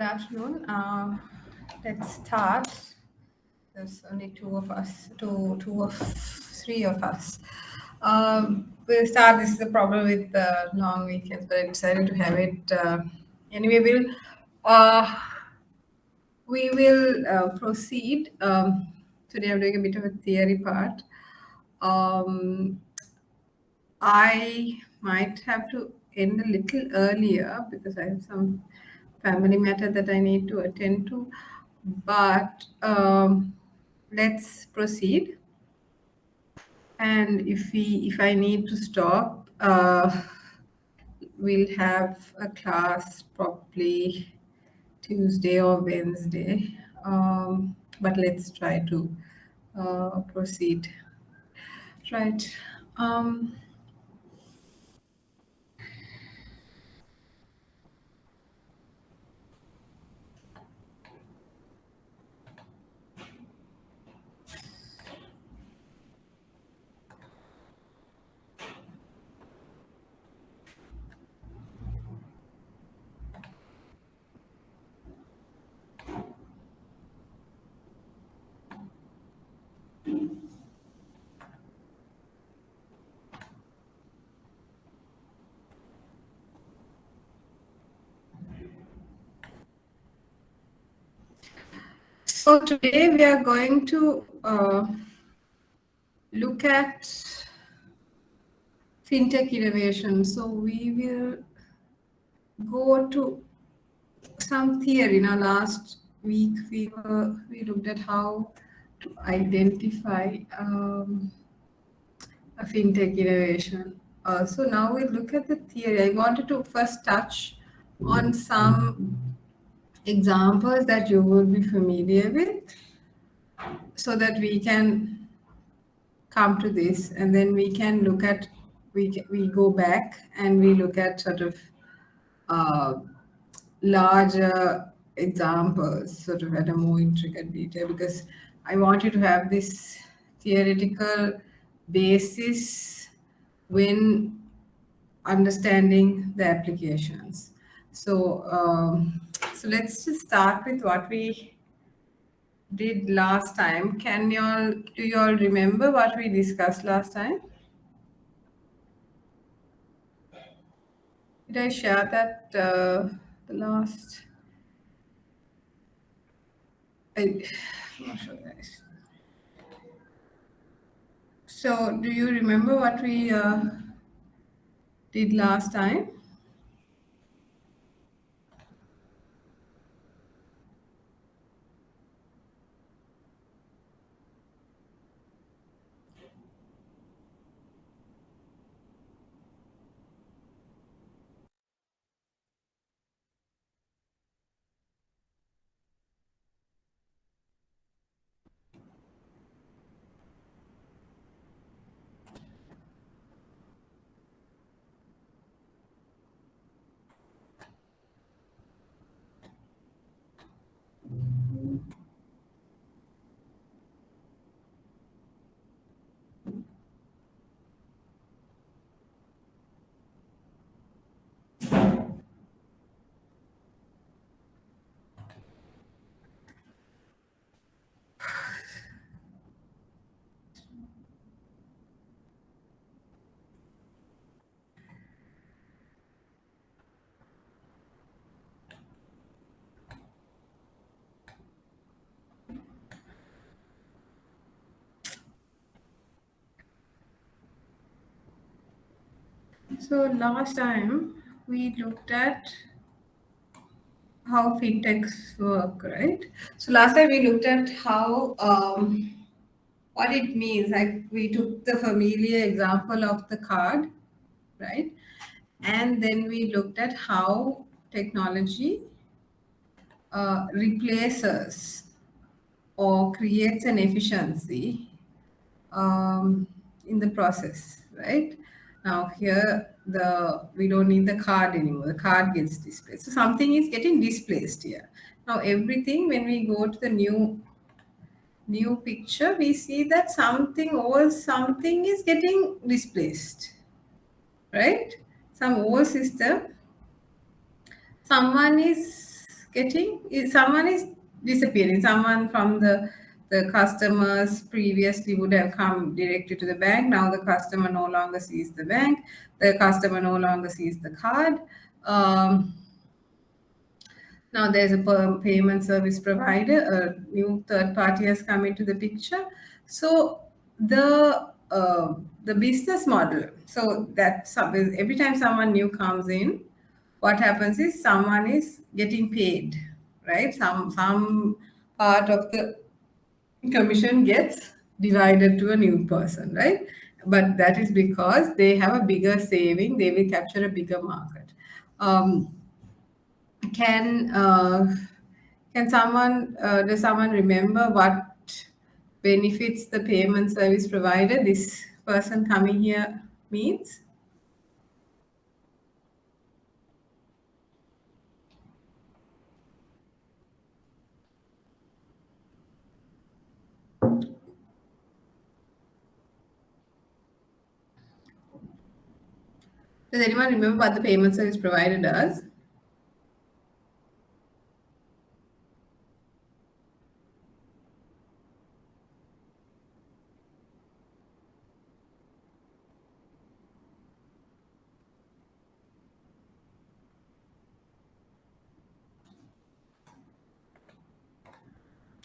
Good afternoon. Let's start. There's only two of us, three of us. We'll start. This is the problem with long weekends, but I decided to have it anyway. Uh, we will proceed. Today, I'm doing a bit of a theory part. Um, I might have to end a little earlier because I have some family matter that I need to attend to. But let's proceed. And if I need to stop, we'll have a class probably Tuesday or Wednesday. But let's try to proceed. Right. Um, so today we are going to look at Fintech Innovation. So we will go to some theory. Now, last week we looked at how to identify a fintech innovation. So now we look at the theory. I wanted to first touch on some examples that you would be familiar with, so that we can come to this, and then we can look at we go back and we look at sort of uh, larger examples, sort of at a more intricate detail, because I want you to have this theoretical basis when understanding the applications. So let's just start with what we did last time. Do you all remember what we discussed last time? Did I share that the last? I'm not sure, guys. So, do you remember what we did last time? So, last time we looked at how fintechs work, right? So, last time we looked at how what it means. Like, we took the familiar example of the card, right? And then we looked at how technology replaces or creates an efficiency in the process, right? Now here we don't need the card anymore. The card gets displaced. So something is getting displaced here. Now everything, when we go to the new picture, we see that something is getting displaced, right? Some old system, someone is someone is disappearing. Someone from the customers previously would have come directly to the bank. Now the customer no longer sees the bank. The customer no longer sees the card. Um, Now there's a payment service provider, a new third party has come into the picture. So the business model, so that every time someone new comes in, what happens is someone is getting paid, right? Some part of the commission gets divided to a new person, right? But that is because they have a bigger saving, they will capture a bigger market. Um, can can someone does someone remember what benefits the payment service provider this person coming here means? Does anyone remember what the payment service provider does?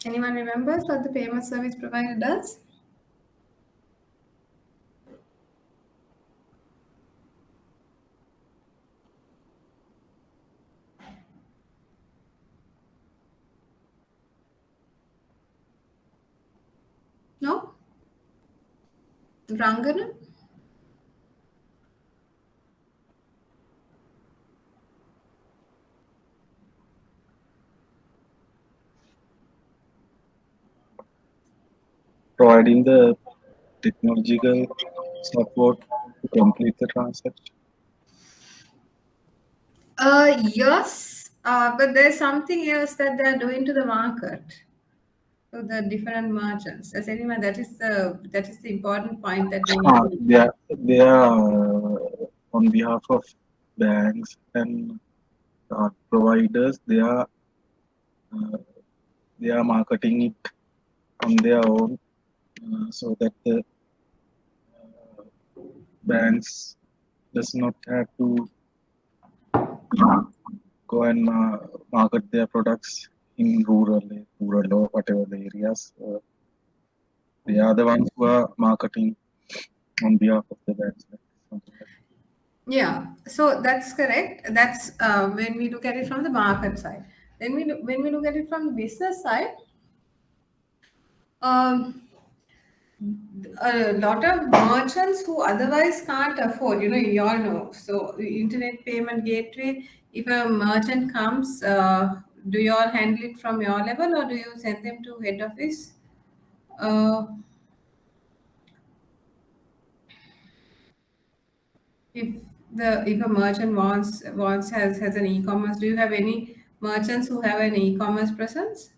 Anyone remembers what the payment service provider does? No? Rangana? Providing the technological support to complete the transaction. Yes, but there's something else that they're doing to the market, to the different merchants. Does anyone, that is the important point that we need to. They are on behalf of banks and providers. Uh, they are marketing it on their own, so that the banks does not have to go and market their products in rural or whatever the areas. They are the ones who are marketing on behalf of the banks. Something like Yeah, so that's correct. That's when we look at it from the market side. Then when we look at it from the business side, um, a lot of merchants who otherwise can't afford, you all know. So, the internet payment gateway, if a merchant comes, do you all handle it from your level or do you send them to head office? Uh, if if a merchant has an e-commerce, do you have any merchants who have an e-commerce presence?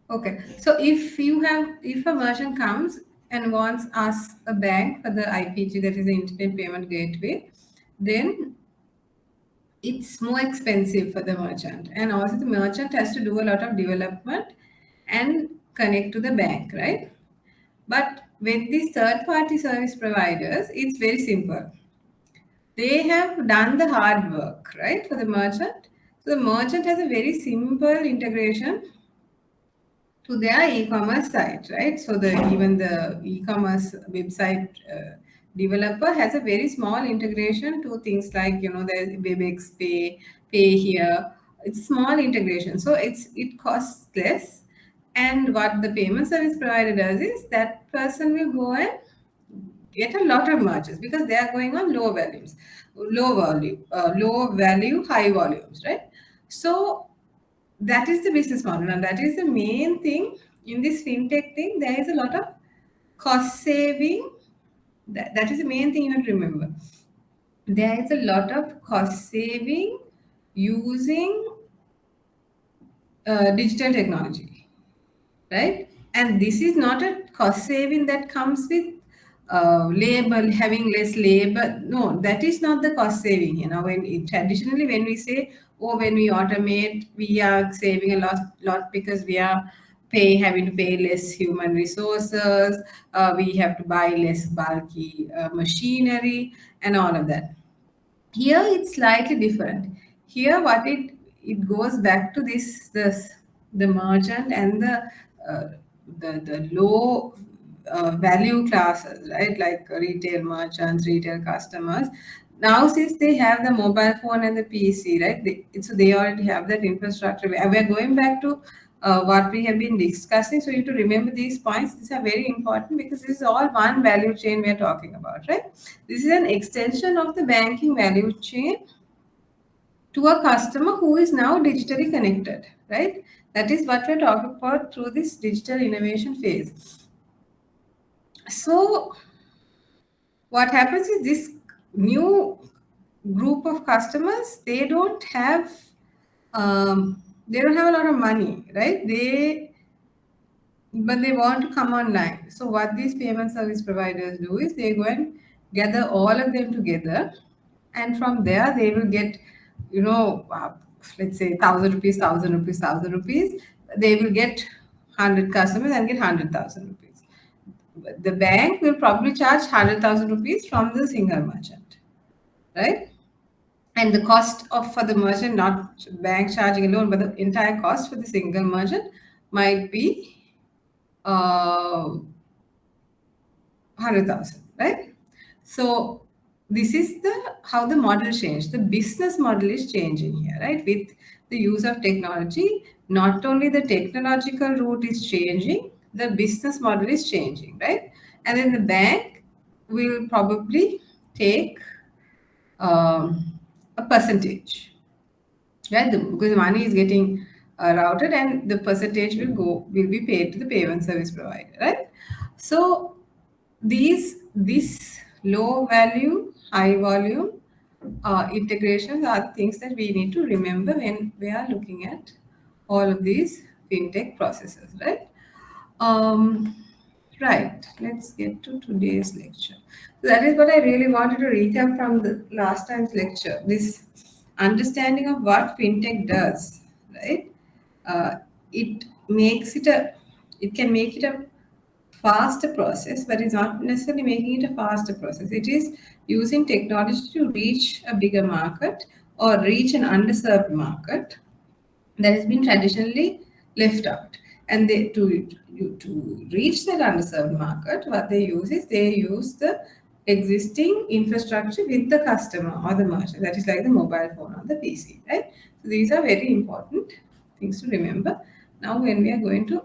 Okay, so if a merchant comes and wants us a bank for the IPG, that is the Internet Payment Gateway, then it's more expensive for the merchant, and also the merchant has to do a lot of development and connect to the bank, right? But with these third-party service providers, it's very simple. They have done the hard work, right, for the merchant. So the merchant has a very simple integration to their e-commerce site, right? So even the e-commerce website developer has a very small integration to things like the WebEx Pay here. It's a small integration, so it costs less. And what the payment service provider does is that person will go and get a lot of merchants because they are going on low value, high volumes, right? So that is the business model, and that is the main thing in this fintech thing. There is a lot of cost saving. That is the main thing you have to remember. There is a lot of cost saving using digital technology, right? And this is not a cost saving that comes with labor, having less labor. No, that is not the cost saving. Traditionally when we say, oh, when we automate, we are saving a lot because we are having to pay less human resources. We have to buy less bulky machinery and all of that. Here it's slightly different. Here what it goes back to the merchant and uh, the low value classes, right? Like retail merchants, retail customers. Now since they have the mobile phone and the PC, right? So they already have that infrastructure. We are going back to what we have been discussing. So you have to remember these points. These are very important because this is all one value chain we are talking about, right? This is an extension of the banking value chain to a customer who is now digitally connected, right? That is what we're talking about through this digital innovation phase. So, what happens is this new group of customers, they don't have a lot of money, right? But they want to come online. So what these payment service providers do is they go and gather all of them together, and from there they will get, let's say 1,000 rupees, 1,000 rupees, 1,000 rupees. They will get 100 customers and get 100,000 rupees. The bank will probably charge 100,000 rupees from the single merchant, right? And the cost of for the merchant, not bank charging alone, but the entire cost for the single merchant might be 100,000, right? So this is the how the model changed. The business model is changing here, right? With the use of technology, not only the technological route is changing, the business model is changing, right? And then the bank will probably take a percentage, right? Because the money is getting routed, and the percentage will be paid to the payment service provider, right? So this low value, high volume integrations are the things that we need to remember when we are looking at all of these fintech processes, right? Um, right. Let's get to today's lecture. So that is what I really wanted to recap from the last time's lecture. This understanding of what fintech does, right? Uh, it makes it a, it can make it a faster process, but it's not necessarily making it a faster process. It is using technology to reach a bigger market or reach an underserved market that has been traditionally left out. And to reach that underserved market, what they use is they use the existing infrastructure with the customer or the merchant. That is like the mobile phone or the PC, right? So these are very important things to remember. Now, when we are going to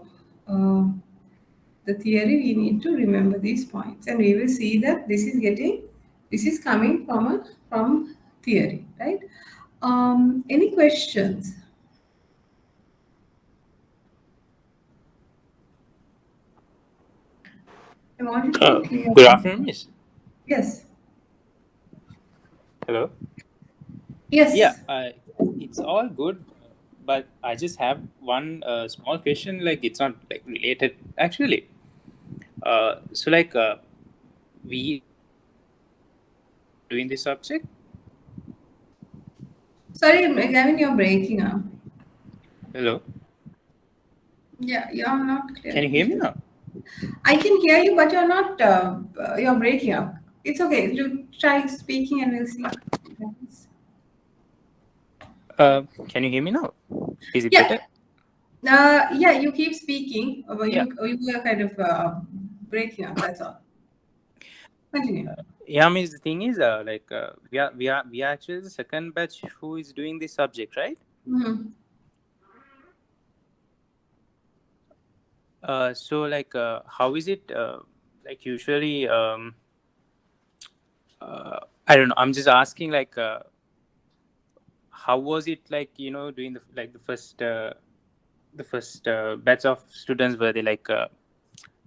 the theory, we need to remember these points, and we will see that this is coming from theory, right? Any questions? I wanted to be clear. Good afternoon, Miss. Yes. Hello. Yes. Yeah, it's all good, but I just have one small question. Like, it's not like related actually. So like, we doing this subject. Sorry, Gavin, you're breaking up. Hello. Yeah, you're not clear. Can you hear me now? I can hear you, but you're not. You're breaking up. It's okay. You try speaking, and we'll see what happens. Can you hear me now? Is it Yeah. better? Yeah, you keep speaking, but you were kind of breaking up. That's all. Continue. Yeah, Miss. The thing is, like, we are actually the second batch who is doing this subject, right? Mm-hmm. So like, how is it? Like usually, I don't know. I'm just asking, like, how was it like? Doing the first batch of students, were they like?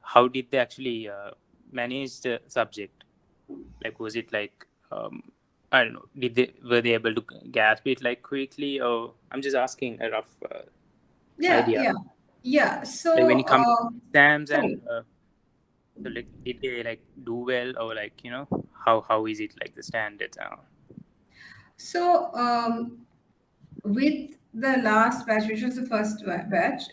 How did they actually manage the subject? Like, was it like? I don't know. Were they able to grasp it like quickly, or I'm just asking a rough idea. Yeah. So Like when it comes to exams sorry. and So like, did they like do well, or like, how is it like the standards and all? So with the last batch, which was the first batch,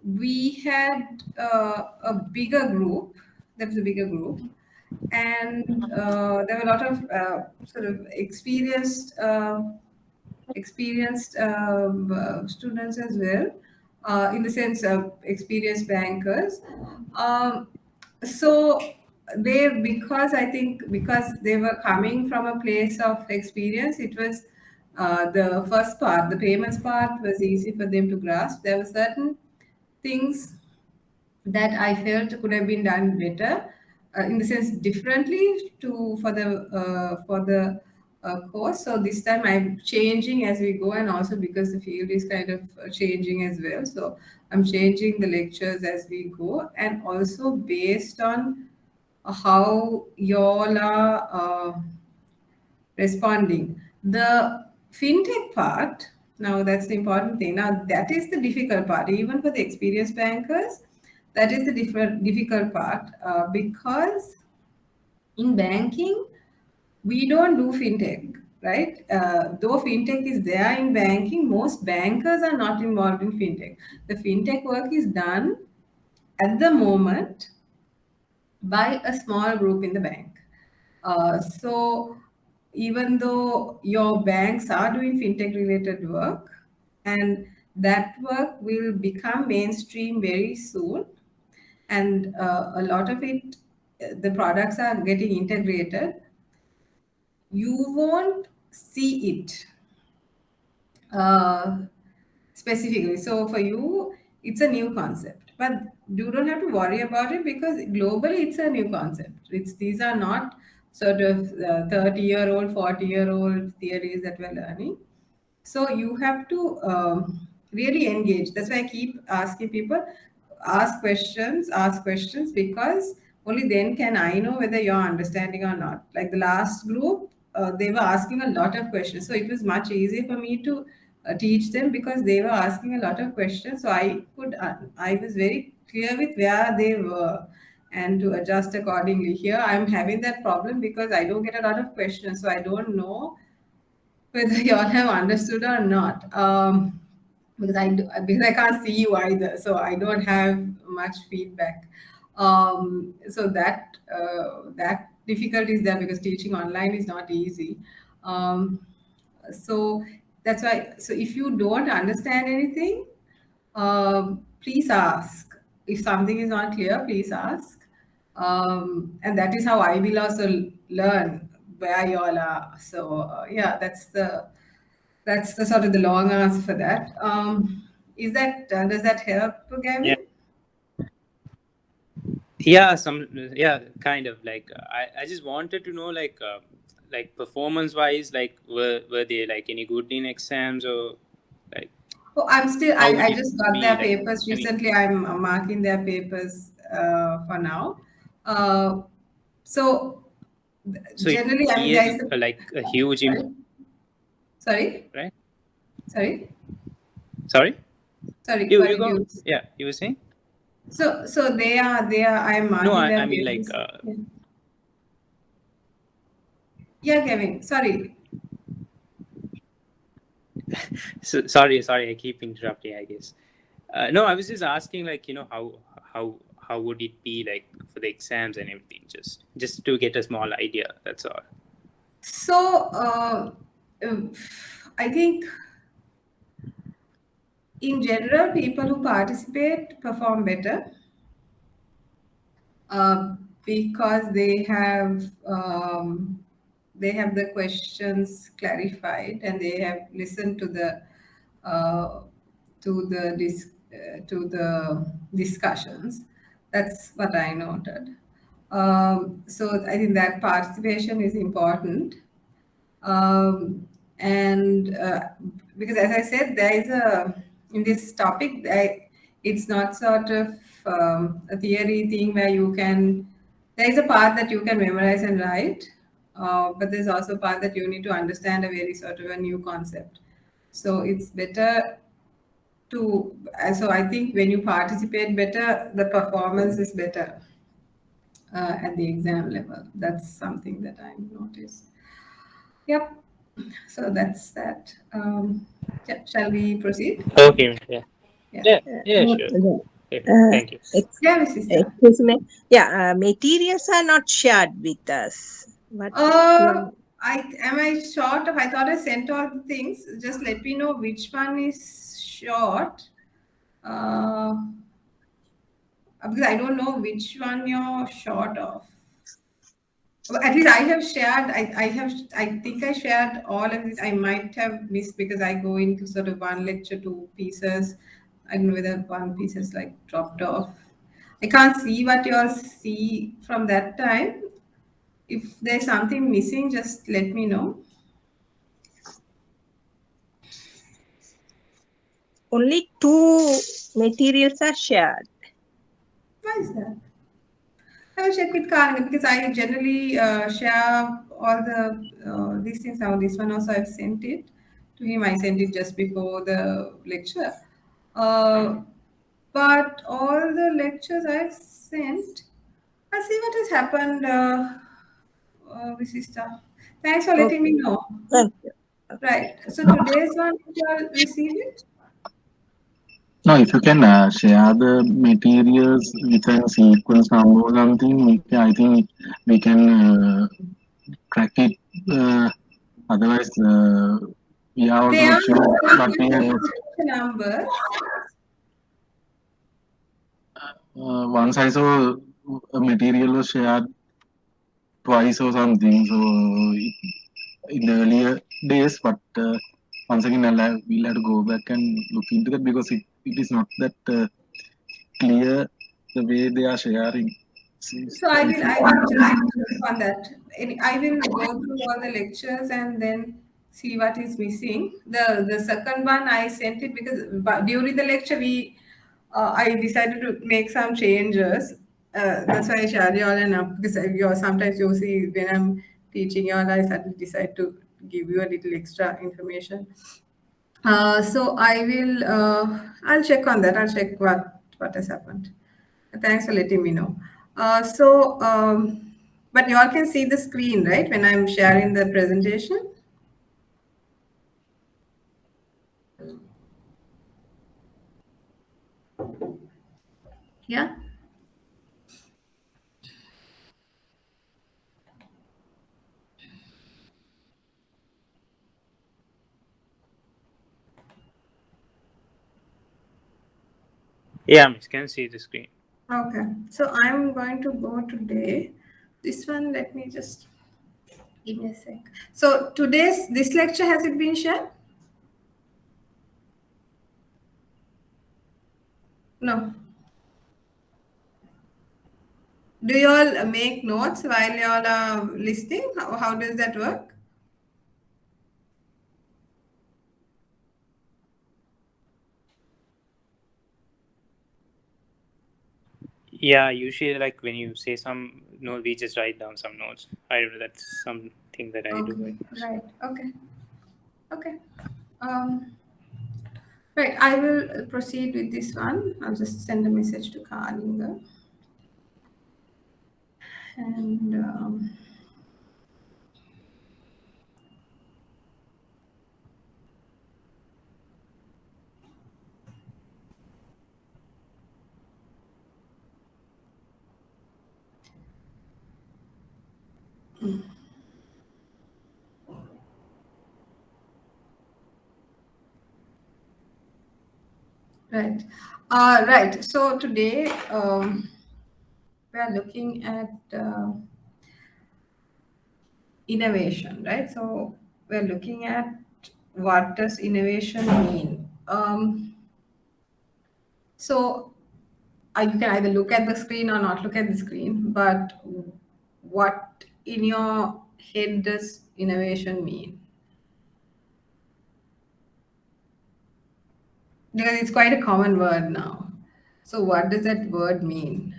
we had a bigger group. There was a bigger group, and there were a lot of sort of experienced students as well, in the sense of experienced bankers. Um, so because I think because they were coming from a place of experience, it was the first part, the payments part, was easy for them to grasp. There were certain things that I felt could have been done better, in the sense differently to for the course. So this time I'm changing as we go, and also because the field is kind of changing as well. So I'm changing the lectures as we go, and also based on how y'all are responding. The fintech part, now that's the important thing. Now that is the difficult part, even for the experienced bankers. That is the difficult part, because in banking we don't do fintech, right? Though fintech is there in banking, most bankers are not involved in fintech. The fintech work is done at the moment by a small group in the bank. So even though your banks are doing fintech related work, and that work will become mainstream very soon, and a lot of it, the products are getting integrated, you won't see it uh, specifically. So for you, it's a new concept, but you don't have to worry about it because globally it's a new concept. These are not sort of 30-year-old, 40-year-old theories that we're learning. So you have to really engage. That's why I keep asking people, ask questions, because only then can I know whether you're understanding or not. Like the last group, they were asking a lot of questions. So it was much easier for me to teach them because they were asking a lot of questions. So I was very clear with where they were and to adjust accordingly. Here I'm having that problem because I don't get a lot of questions. So I don't know whether y'all have understood or not. Because I can't see you either, so I don't have much feedback. So that difficulty is there because teaching online is not easy. So that's why. So if you don't understand anything, please ask. If something is not clear, please ask. And that is how I will also learn where you all are. So yeah, that's the sort of the long answer for that. Is that does that help, Yeah. Gavin? Yeah, kind of like, I just wanted to know like performance wise, like were they like any good in exams, or like Oh, I'm still. how would I it just got be their like? papers I mean, recently. I'm marking their papers for now. Uh, so so it generally, I mean, there is is like a huge sorry, sorry, right? sorry, Sorry, sorry. you What you did go. you? Yeah, you were saying? So they are. I'm No, marking I their mean like, papers. Yeah, yeah, Kevin. Sorry. sorry, I keep interrupting, I guess. No, I was just asking, like, how would it be like for the exams and everything, just to get a small idea, that's all. So um, I think in general, people who participate perform better because they have the questions clarified and they have listened uh, to the discussions. That's what I noted. So I think that participation is important. And because as I said, there is in this topic, it's not sort of a theory thing where there is a part that you can memorize and write, but there's also a part that you need to understand a very sort of a new concept. So it's better so I think when you participate better, the performance is better. at the exam level. That's something that I noticed. Yep. So that's that. Yeah, shall we proceed? Okay, yeah. Yeah. Yeah, sure. Okay, thank you. Yeah, sister. Excuse me. Yeah, materials are not shared with us. But I short of? I thought I sent all the things. Just let me know which one is short. Because I don't know which one you're short of. At least I have shared. I think I shared all of it. I might have missed because I go into sort of one lecture, two pieces. I don't know whether one piece is like dropped off. I can't see what you all see from that time. If there's something missing, just let me know. only 2 materials are shared. Why is that? I will check with Karnika because I generally share all these things now. This one also I've sent it to him. I sent it just before the lecture. But all the lectures I've sent, I see what has happened, Visista. Thanks for letting me know. Thank you. Right. So today's one, did you all receive it? No, if you can share the materials with a sequence number or something, I think we can track it. Otherwise, we are also They not are sure what we have. numbers. Once I saw a material was shared twice or something, so in the earlier days, but once again, we'll have to go back and look into that because it is not that clear the way they are sharing. So I will just check on that. I will go through all the lectures and then see what is missing. The second one I sent it because during the lecture I decided to make some changes. That's why I share you all and up because sometimes you see when I'm teaching you all, I suddenly decide to give you a little extra information. So I'll check on that. I'll check what has happened. Thanks for letting me know. But you all can see the screen, right, when I'm sharing the presentation? Yeah? Yeah, Miss, can see the screen. Okay. So I'm going to go today. This one, let me just give me a sec. So this lecture, has it been shared? No. Do you all make notes while you all are listening? How does that work? Yeah, usually like when you say some no, we just write down some notes. I don't know, that's something that I do. Okay. Right. Okay. Okay. Right. I will proceed with this one. I'll just send a message to Kalinga. And right. Right. So today we are looking at innovation, right? So we're looking at what does innovation mean. So you can either look at the screen or not look at the screen, but what in your head does innovation mean? Because it's quite a common word now. So what does that word mean?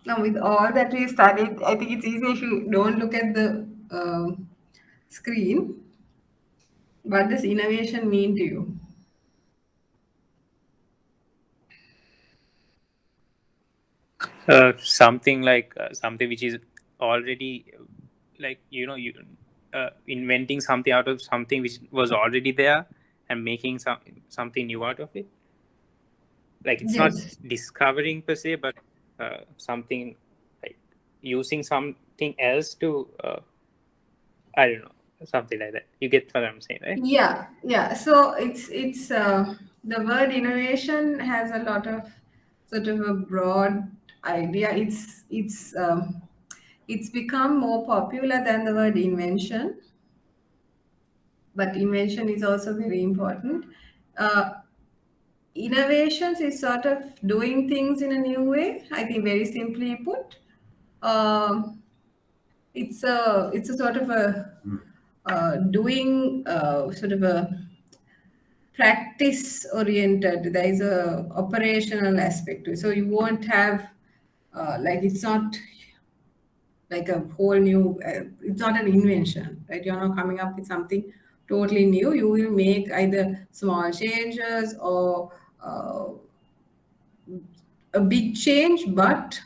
Now, with all that we studied, I think it's easy if you don't look at the screen, what does innovation mean to you? Something like something which is already like inventing something out of something which was already there and making something new out of it. Like it's not Yes. discovering per se, but something like using something else to I don't know, something like that. You get what I'm saying, right? Yeah. So it's the word innovation has a lot of sort of a broad idea. It's become more popular than the word invention, but invention is also very important. Uh, Innovations is sort of doing things in a new way. I think very simply put, um, it's a sort of a doing sort of a practice oriented. There is a operational aspect to it, so you won't have like it's not like a whole new it's not an invention, right? You're not coming up with something totally new. You will make either small changes or a big change, but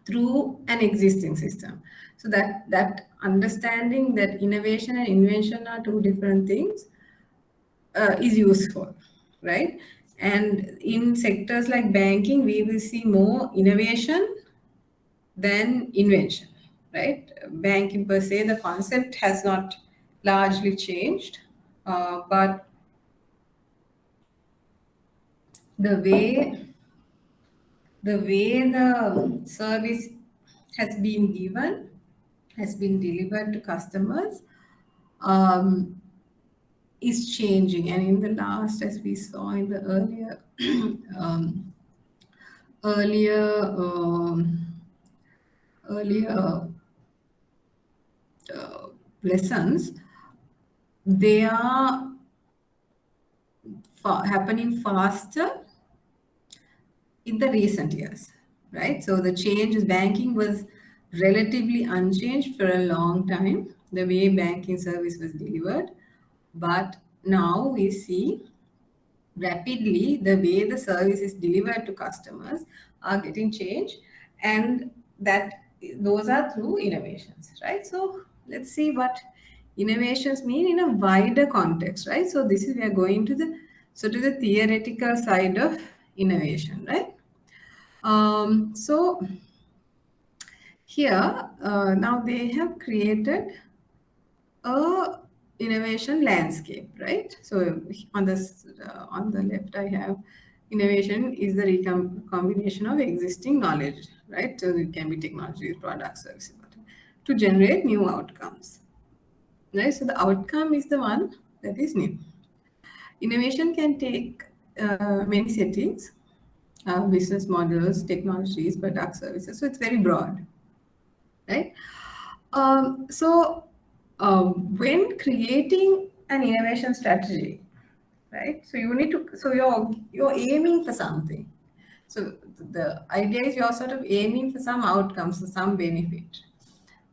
through an existing system. So that understanding that innovation and invention are two different things is useful, right? And in sectors like banking, we will see more innovation than invention, right? Banking per se, the concept has not largely changed, but the way the service has been given, has been delivered to customers, um, is changing. And in the last, as we saw in the um, earlier earlier uh, lessons, they are happening faster in the recent years, right? So the change is banking was relatively unchanged for a long time, the way banking service was delivered. But now we see rapidly the way the service is delivered to customers are getting changed, and that those are through innovations, right? So let's see what innovations mean in a wider context, right? So this is we are going to the sort of the theoretical side of innovation, right? So here now they have created a innovation landscape, right? So on the left, I have innovation is the combination of existing knowledge, right? So it can be technology, products, services, whatever, to generate new outcomes, right? So the outcome is the one that is new. Innovation can take many settings, business models, technologies, products, services. So it's very broad, right? So when creating an innovation strategy, right? So you need to, so you're aiming for something. So the idea is you're sort of aiming for some outcomes, for some benefit.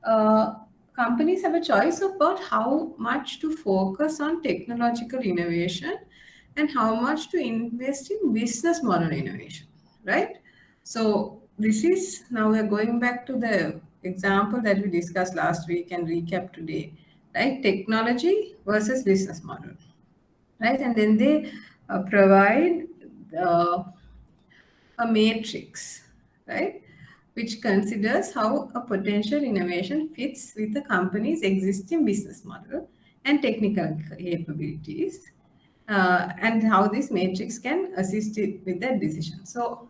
Uh, Companies have a choice about how much to focus on technological innovation and how much to invest in business model innovation, right? So this is now we're going back to the example that we discussed last week and recap today, right? Technology versus business model, right? And then they provide uh, a matrix, right, which considers how a potential innovation fits with the company's existing business model and technical capabilities, and how this matrix can assist it with that decision. So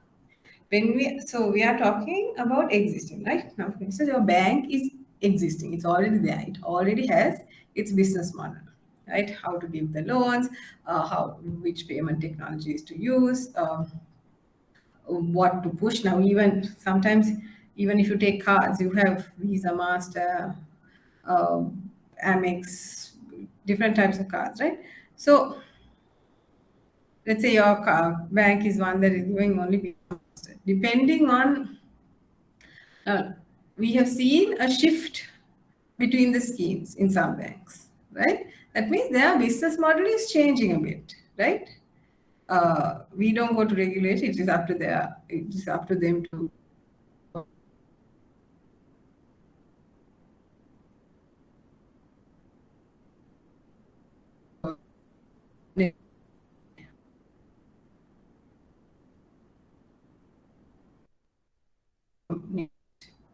we are talking about existing, right? Now, for instance, your bank is existing; it's already there. It already has its business model, right? How to give the loans, how which payment technologies to use. What to push now. Even sometimes, even if you take cards, you have Visa, Master, uh, Amex, different types of cards, right? So let's say your bank is one that is doing only Visa, Master. Depending on, we have seen a shift between the schemes in some banks, right? That means their business model is changing a bit, right? We don't go to regulate. It is up to them to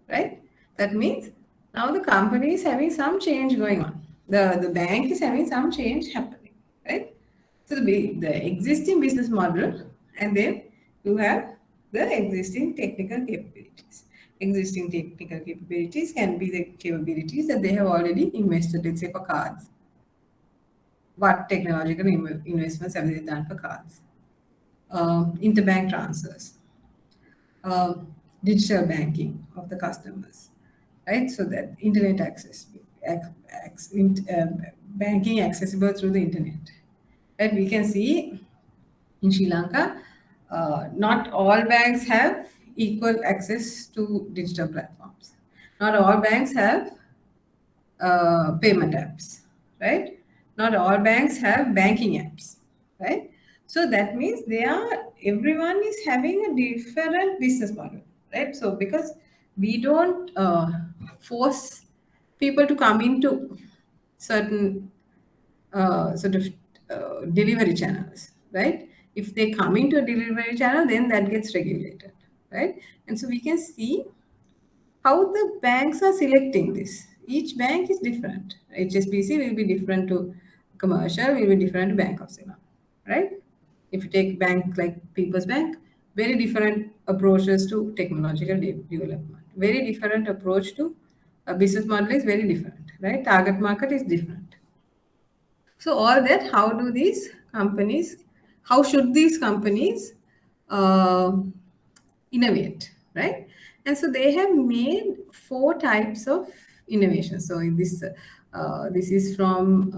right? That means now the company is having some change going on. The bank is having some change happening, right? So the existing business model, and then you have the existing technical capabilities. Existing technical capabilities can be the capabilities that they have already invested, let's say for cards. What technological investments have they done for cards? Interbank transfers, digital banking of the customers, right? So that internet access, banking accessible through the internet. Right? We can see in Sri Lanka, not all banks have equal access to digital platforms. Not all banks have payment apps, right? Not all banks have banking apps, right? So that means everyone is having a different business model, right? So because we don't force people to come into certain sort of delivery channels, right? If they come into a delivery channel, then that gets regulated, right? And so we can see how the banks are selecting this. Each bank is different. HSBC will be different to commercial, will be different to Bank of Ceylon, right? If you take bank like People's Bank, very different approaches to technological development. Very different approach to a business model is very different, right? Target market is different. So all that, how should these companies uh, innovate, right? And so they have made 4 types of innovation. So in this is from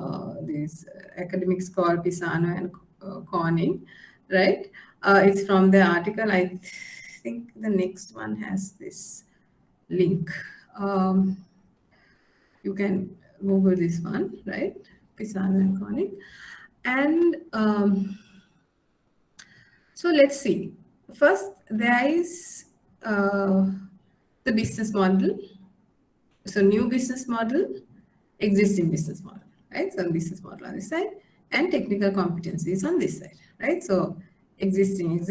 these academics called Pisano and Corning, right? It's from the article. I think the next one has this link. You can Google this one, right? Pisano and Corning. And so let's see. First, there is the business model. So new business model, existing business model, right? So business model on this side and technical competencies on this side, right? So existing,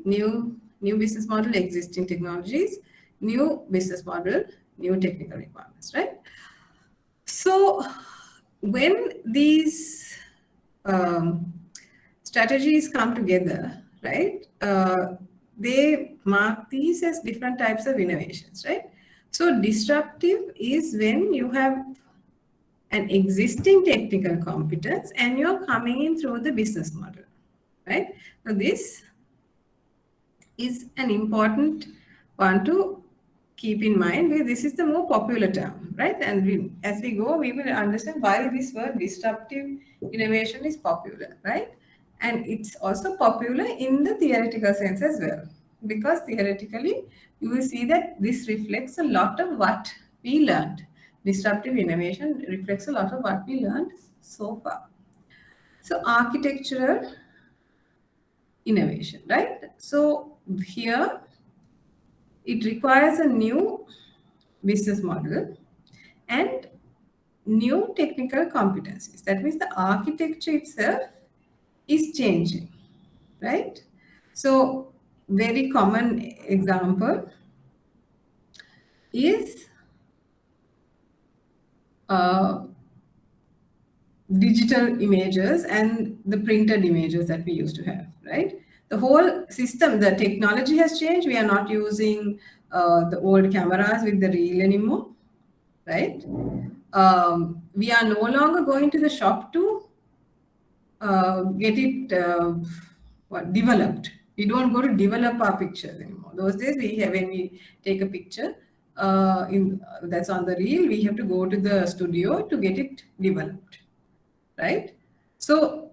new business model, existing technologies, new business model, new technical requirements, right? So when these strategies come together, right? They mark these as different types of innovations, right? So disruptive is when you have an existing technical competence and you're coming in through the business model, right? Now this is an important one to keep in mind because this is the more popular term, right? And as we go, we will understand why this word disruptive innovation is popular, right? And it's also popular in the theoretical sense as well, because theoretically, you will see that this reflects a lot of what we learned. Disruptive innovation reflects a lot of what we learned so far. So architectural innovation, right? So here it requires a new business model and new technical competencies. That means the architecture itself is changing, right? So very common example is digital images and the printed images that we used to have, right? The whole system, the technology has changed. We are not using the old cameras with the reel anymore, right? We are no longer going to the shop to get it developed. We don't go to develop our pictures anymore. Those days, when we take a picture that's on the reel, we have to go to the studio to get it developed, right? So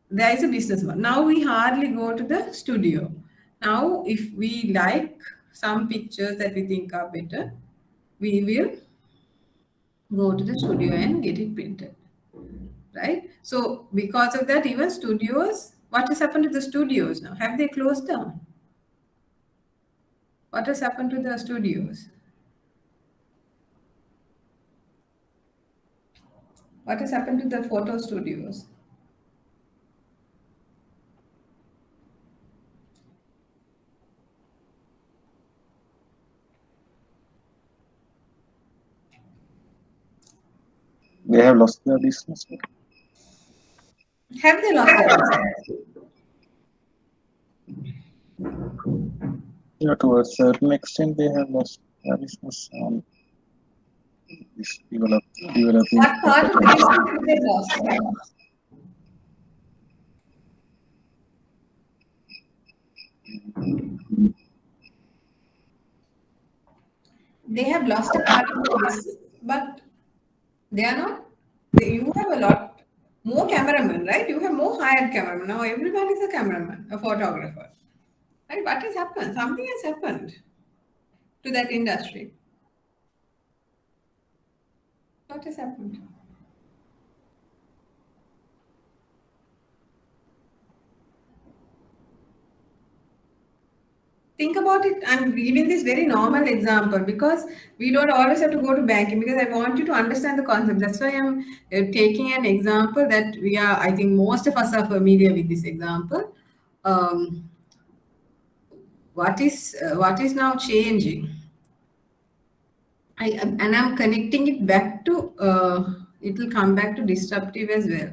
there is a business model. Now we hardly go to the studio. Now, if we like some pictures that we think are better, we will go to the studio and get it printed, right? So because of that, even studios, what has happened to the studios now? Have they closed down? What has happened to the studios? What has happened to the photo studios? They have lost their business. Have they lost their business? Yeah, to a certain extent, they have lost their business on this developing. What part of the business have they lost? They have lost a part of the business, but they are not. You have a lot more cameramen, right? You have more hired cameramen. Now everyone is a cameraman, a photographer. Right? What has happened? Something has happened to that industry. What has happened? Think about it. I'm giving this very normal example because we don't always have to go to banking, because I want you to understand the concept. That's why I'm taking an example that I think most of us are familiar with this example. What is now changing? I'm connecting it back to, it will come back to disruptive as well,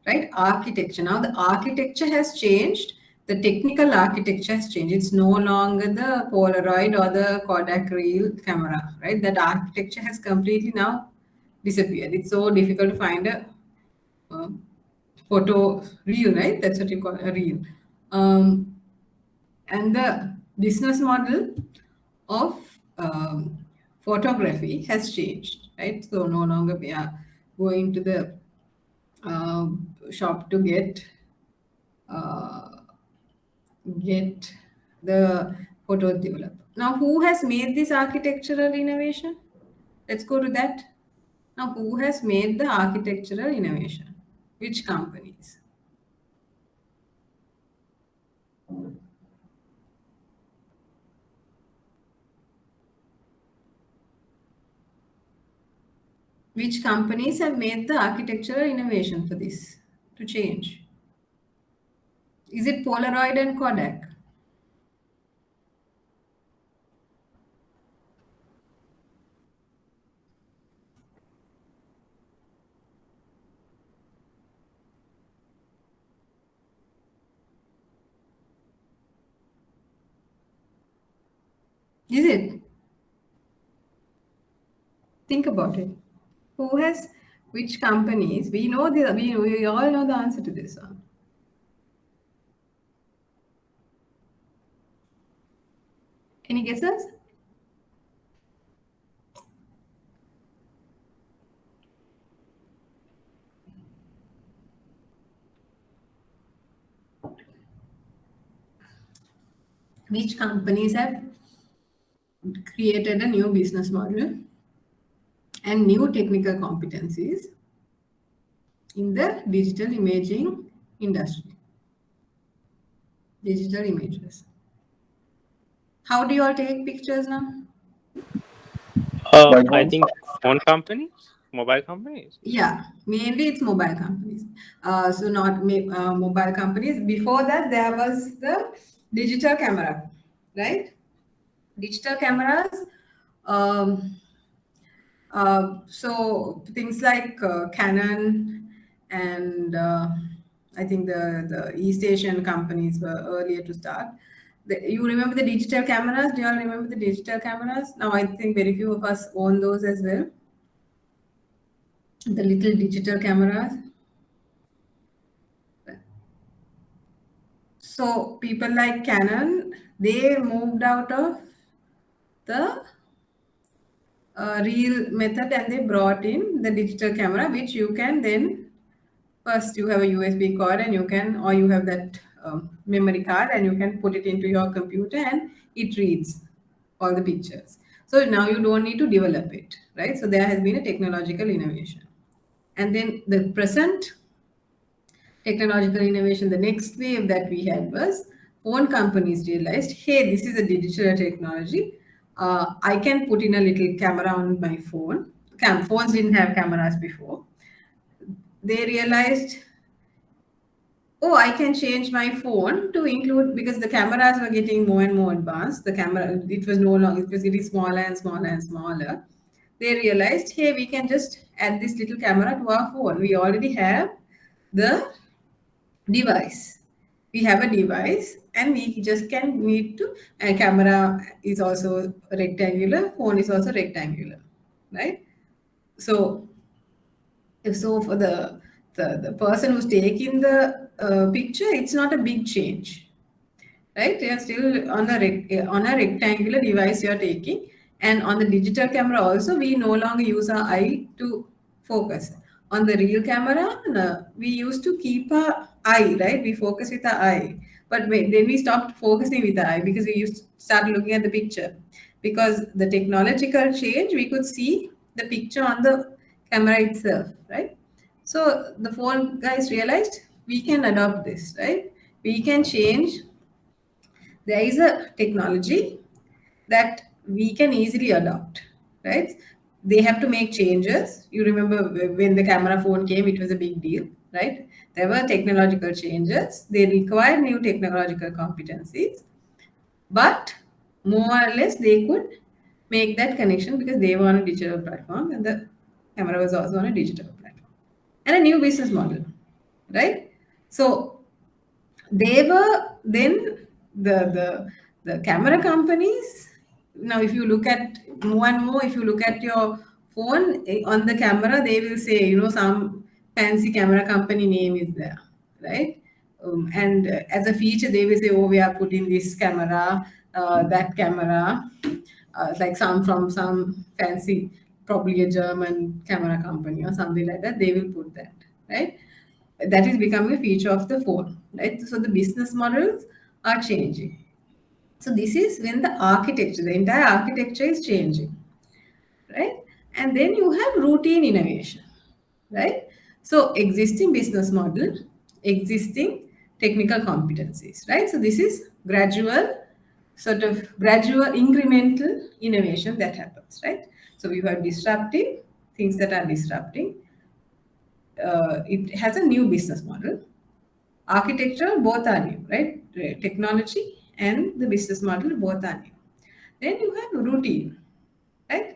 right? Architecture. Now the architecture has changed. The technical architecture has changed. It's no longer the Polaroid or the Kodak reel camera, right? That architecture has completely now disappeared. It's so difficult to find a uh, photo reel, right? That's what you call a reel. And the business model of photography has changed, right? So no longer we are going to the shop to uh, get the photos developed. Now, who has made this architectural innovation? Let's go to that. Now, who has made the architectural innovation? Which companies? Which companies have made the architectural innovation for this to change? Is it Polaroid and Kodak? Is it? Think about it. Who has which companies? We know we all know the answer to this one. Any guesses? Which companies have created a new business model and new technical competencies in the digital imaging industry? Digital images. How do you all take pictures now? By I home. think phone companies, mobile companies. Yeah, mainly it's mobile companies. So not mobile companies. Before that, there was the digital camera, right? Digital cameras. Um, so things like Canon and I think the East Asian companies were earlier to start. You remember the digital cameras? Do you all remember the digital cameras? Now I think very few of us own those as well. The little digital cameras. So people like Canon, they moved out of the real method and they brought in the digital camera, which you can then first you have a USB card and you can, or you have that memory card and you can put it into your computer and it reads all the pictures. So now you don't need to develop it, right? So there has been a technological innovation. And then the present technological innovation, the next wave that we had was phone companies realized, hey, this is a digital technology. I can put in a little camera on my phone. Phones didn't have cameras before. They realized, oh, I can change my phone to include, because the cameras were getting more and more advanced. The camera, it was no longer, it was getting smaller and smaller and smaller. They realized, hey, we can just add this little camera to our phone. We already have the device. We have a device and we just can need to, and camera is also rectangular, phone is also rectangular, right? So so for the person who's taking the picture, it's not a big change, right? You're still on on a rectangular device you're taking, and on the digital camera also we no longer use our eye to focus. On the real camera, no, we used to keep our eye, right? We focus with our eye, but then we stopped focusing with the eye because we used to start looking at the picture. Because the technological change, we could see the picture on the camera itself, right? So the phone guys realized we can adopt this, right? We can change. There is a technology that we can easily adopt, right? They have to make changes. You remember when the camera phone came, it was a big deal, right? There were technological changes. They required new technological competencies, but more or less they could make that connection because they were on a digital platform and the camera was also on a digital platform. And a new business model, right? So they were then the camera companies. Now if you look at more and more, if you look at your phone, on the camera they will say, some fancy camera company name is there, right? And as a feature they will say, oh, we are putting this camera, that camera, like some fancy, probably a German camera company or something like that, they will put that, right? That is becoming a feature of the phone, right? So the business models are changing. So this is when the entire architecture is changing, right? And then you have routine innovation, right? So existing business model, existing technical competencies, right? So this is gradual incremental innovation that happens, right? So we have disruptive things that are disrupting. It has a new business model. Architecture, both are new, right? Technology and the business model, both are new. Then you have routine, right?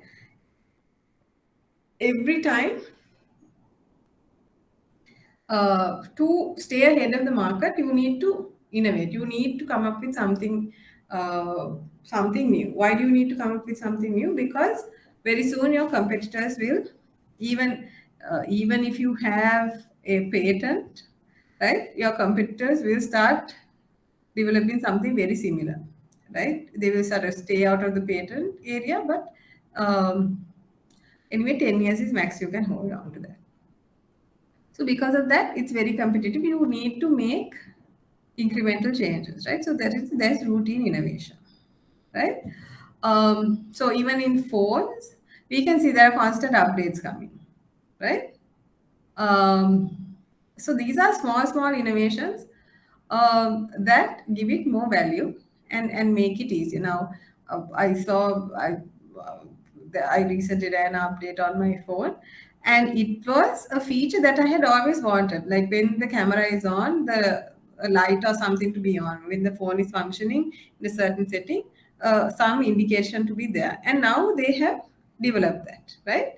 Every time, to stay ahead of the market, you need to innovate. You need to come up with something new. Why do you need to come up with something new? Because very soon your competitors will, even if you have a patent, right? Your competitors will start developing something very similar, right? They will sort of stay out of the patent area, but anyway, 10 years is max you can hold on to that. So because of that, it's very competitive. You need to make incremental changes, right? So there's routine innovation, right? So even in phones, we can see there are constant updates coming, right? So these are small innovations that give it more value and make it easier. Now, uh, I recently ran an update on my phone, and it was a feature that I had always wanted. Like when the camera is on, the a light or something to be on. When the phone is functioning in a certain setting, some indication to be there. And now they have developed that, right?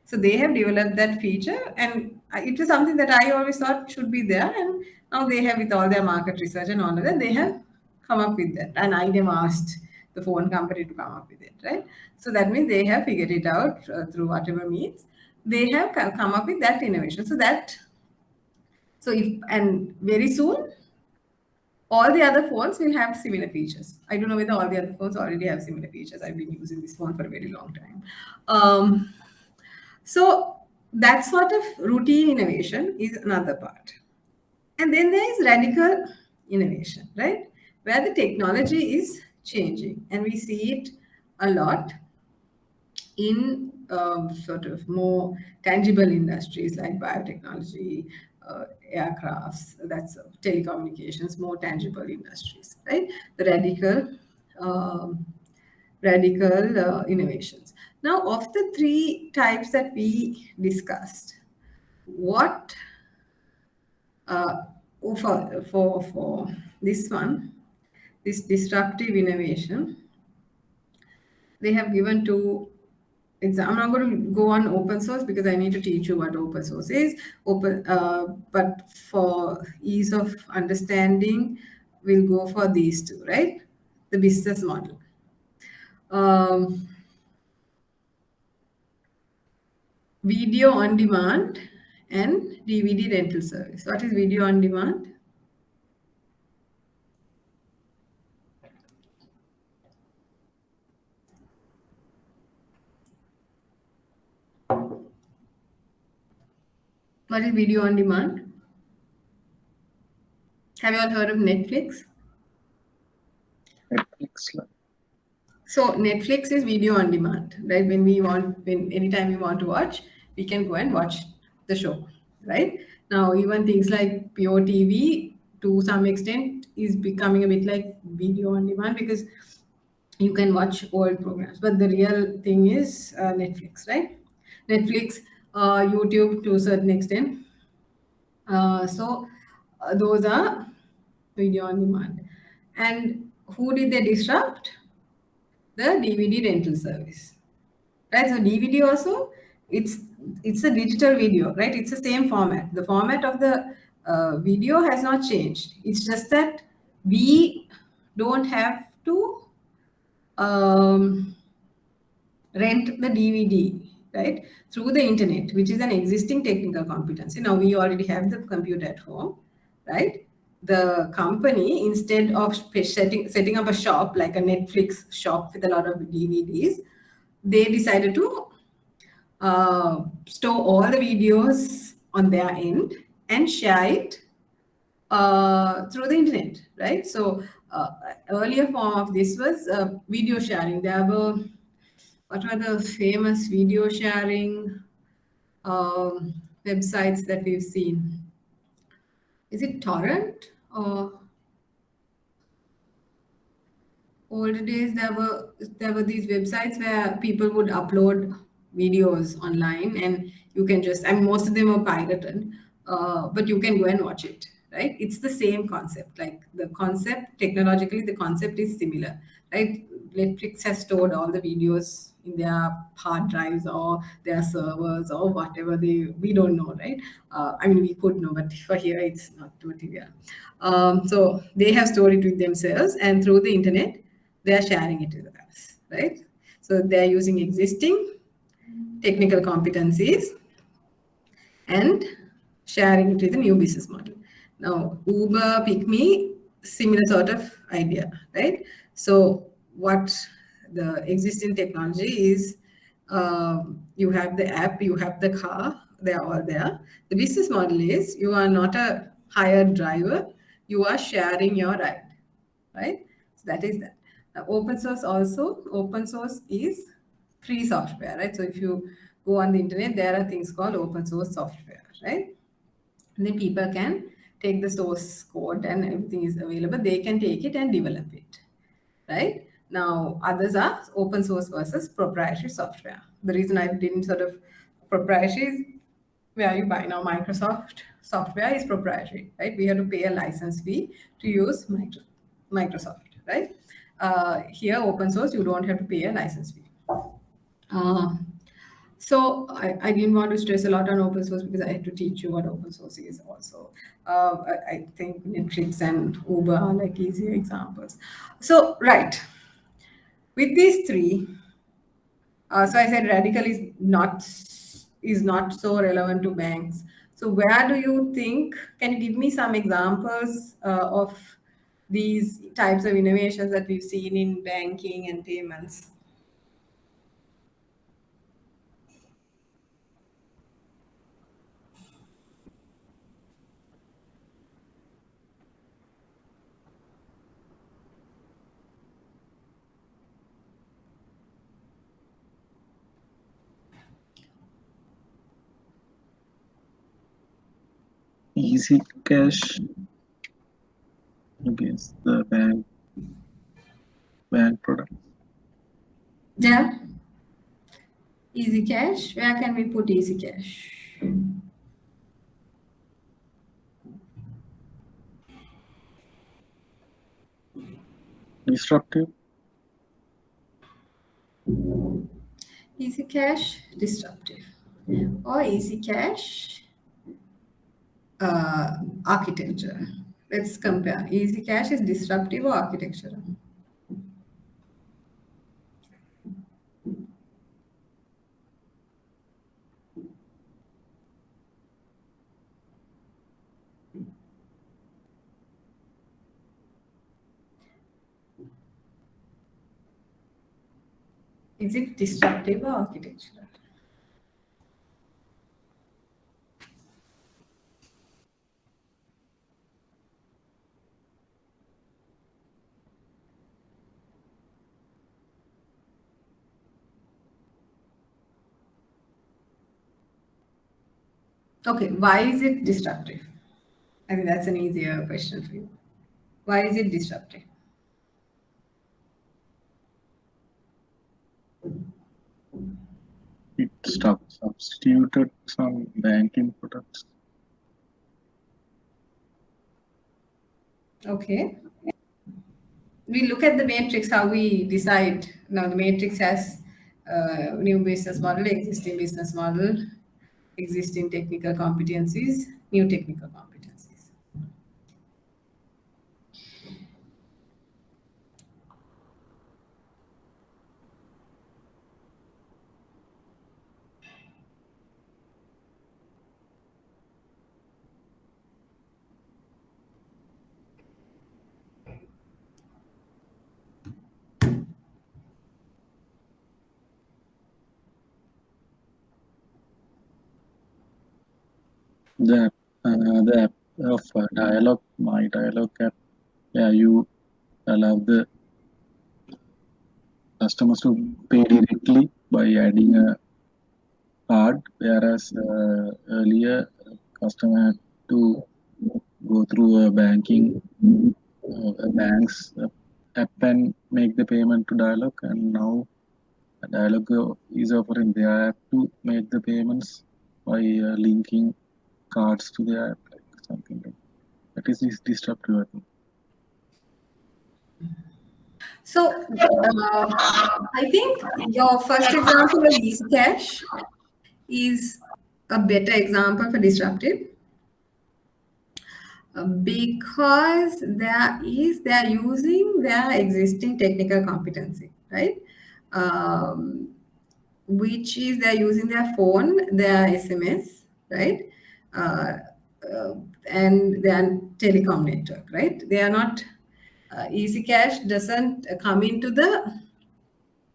So they have developed that feature, and it was something that I always thought should be there. And now they have, with all their market research and all of that, they have come up with that. And I never asked the phone company to come up with it, right? So that means they have figured it out through whatever means. They have come up with that innovation. And very soon, all the other phones will have similar features. I don't know whether all the other phones already have similar features. I've been using this phone for a very long time. So that sort of routine innovation is another part. And then there is radical innovation, right? Where the technology is changing and we see it a lot. in sort of more tangible industries like biotechnology, aircrafts, that's telecommunications, more tangible industries, right? The um, radical innovations. Now, of the three types that we discussed, what for this one, this disruptive innovation, they have given two exam. I'm not going to go on open source because I need to teach you what open source is. But for ease of understanding, we'll go for these two, right? The business model. Video on demand and DVD rental service. What is video on demand? What is video on demand? Have you all heard of Netflix? Netflix. So Netflix is video on demand, right? When anytime we want to watch, we can go and watch the show, right? Now, even things like pure TV, to some extent, is becoming a bit like video on demand because you can watch old programs. But the real thing is Netflix, right? Netflix, YouTube to a certain extent. Those are video on demand. And who did they disrupt? The DVD rental service, right? So DVD also, it's a digital video, right? It's the same format. The format of the video has not changed. It's just that we don't have to rent the DVD, right, through the internet, which is an existing technical competency. Now we already have the computer at home, right? The company, instead of setting up a shop like a Netflix shop with a lot of DVDs, they decided to store all the videos on their end and share it through the internet, right? So earlier form of this was video sharing. There were, what were the famous video sharing websites that we've seen? Is it Torrent or older days? There were these websites where people would upload videos online, and you can just, I mean, most of them were pirated, but you can go and watch it, right? It's the same concept. Like the concept, technologically, the concept is similar, right? Netflix has stored all the videos in their hard drives or their servers or whatever we don't know, right? I mean, we could know, but for here it's not material. So they have stored it with themselves, and through the internet they are sharing it with us, right? So they are using existing technical competencies and sharing it with a new business model. Now, Uber, Pick Me, similar sort of idea, right? So what the existing technology is, you have the app, you have the car, they're all there. The business model is you are not a hired driver, you are sharing your ride, right? So that is that. Now, open source is free software, right? So if you go on the internet, there are things called open source software, right? And then people can take the source code and everything is available. They can take it and develop it, right? Now, others are open source versus proprietary software. The reason I didn't sort of proprietary is where you buy. Now, Microsoft software is proprietary, right? We have to pay a license fee to use Microsoft, right? Here, open source, you don't have to pay a license fee. So I didn't want to stress a lot on open source because I had to teach you what open source is also. I think Netflix and Uber are like easier examples. So, right. With these three, so I said radical is not so relevant to banks. So where do you think, can you give me some examples of these types of innovations that we've seen in banking and payments? Easy cash against the bank product. Yeah. Easy cash. Where can we put easy cash? Disruptive. Easy cash, disruptive. Or easy cash, architecture. Let's compare. Easy cash is disruptive or architectural? Is it disruptive or architectural? Okay, why is it disruptive? I think that's an easier question for you. Why is it disruptive? It substituted some banking products. Okay. We look at the matrix, how we decide. Now, the matrix has new business model, existing business model, existing technical competencies, new technical competencies. The app of dialogue, my dialogue app, yeah, you allow the customers to pay directly by adding a card, whereas earlier customer had to go through a bank's app and make the payment to dialogue, and now dialogue is offering their app to make the payments by linking cards to the app, like something like that. Is disruptive, I think. So, I think your first example of easy cash is a better example for disruptive because they're using their existing technical competency, right? Which is they're using their phone, their SMS, right? Uh, and their telecom network, right? They are not, Easy Cash doesn't come into the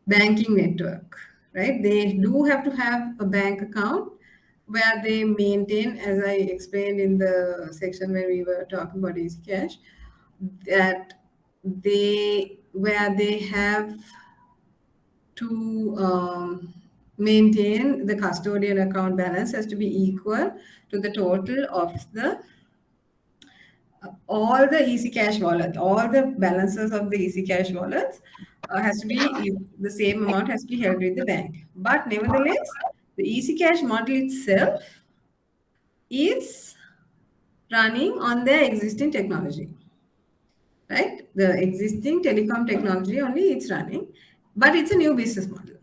banking network, right? They do have to have a bank account where they maintain, as I explained in the section where we were talking about Easy Cash, that where they have to maintain the custodian account balance has to be equal to the total of the all the Easy Cash wallet, all the balances of the Easy Cash wallets has to be the same amount has to be held with the bank. But nevertheless, the Easy Cash model itself is running on their existing technology, right? The existing telecom technology only it's running, but it's a new business model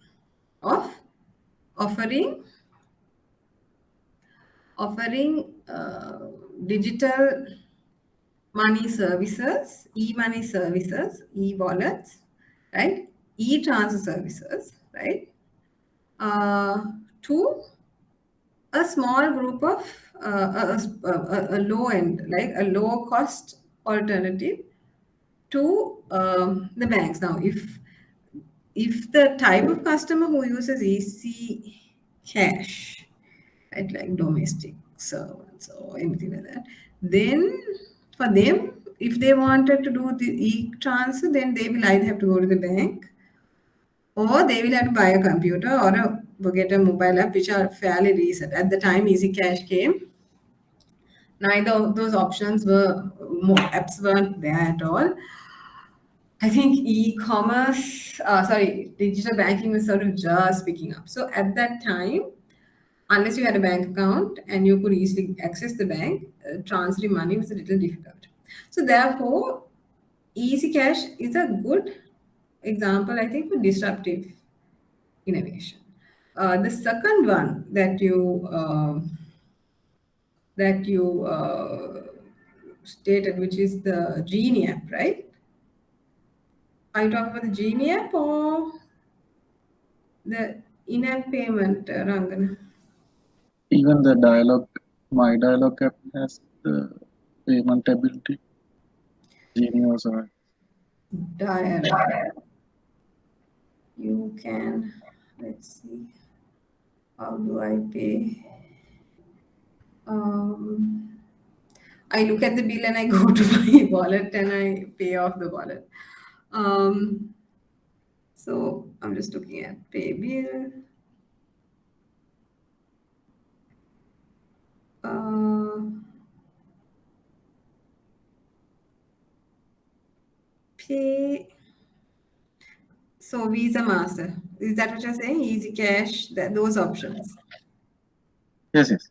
of offering digital money services, e-money services, e-wallets, right? E-transfer services, right? To a small group of a low end, like a low cost alternative to the banks. Now, if the type of customer who uses easy cash, right, like domestic servants or anything like that, then for them, if they wanted to do the e-transfer, then they will either have to go to the bank or they will have to buy a computer or get a mobile app, which are fairly recent. At the time Easy Cash came, neither of those options were, more apps weren't there at all. I think digital banking was sort of just picking up. So at that time, unless you had a bank account and you could easily access the bank, transferring money was a little difficult. So therefore, Easy Cash is a good example, I think, for disruptive innovation. The second one that you stated, which is the Genie app, right? Are you talking about the Genie app or the in-app payment, Rangana? Even the dialogue, my dialogue app has the payment ability. Genie also has. Dialogue. You can, let's see, how do I pay? I look at the bill and I go to my wallet and I pay off the wallet. So I'm just looking at pay bill. Pay. So Visa, Master. Is that what you're saying? Easy Cash, those options. Yes, yes.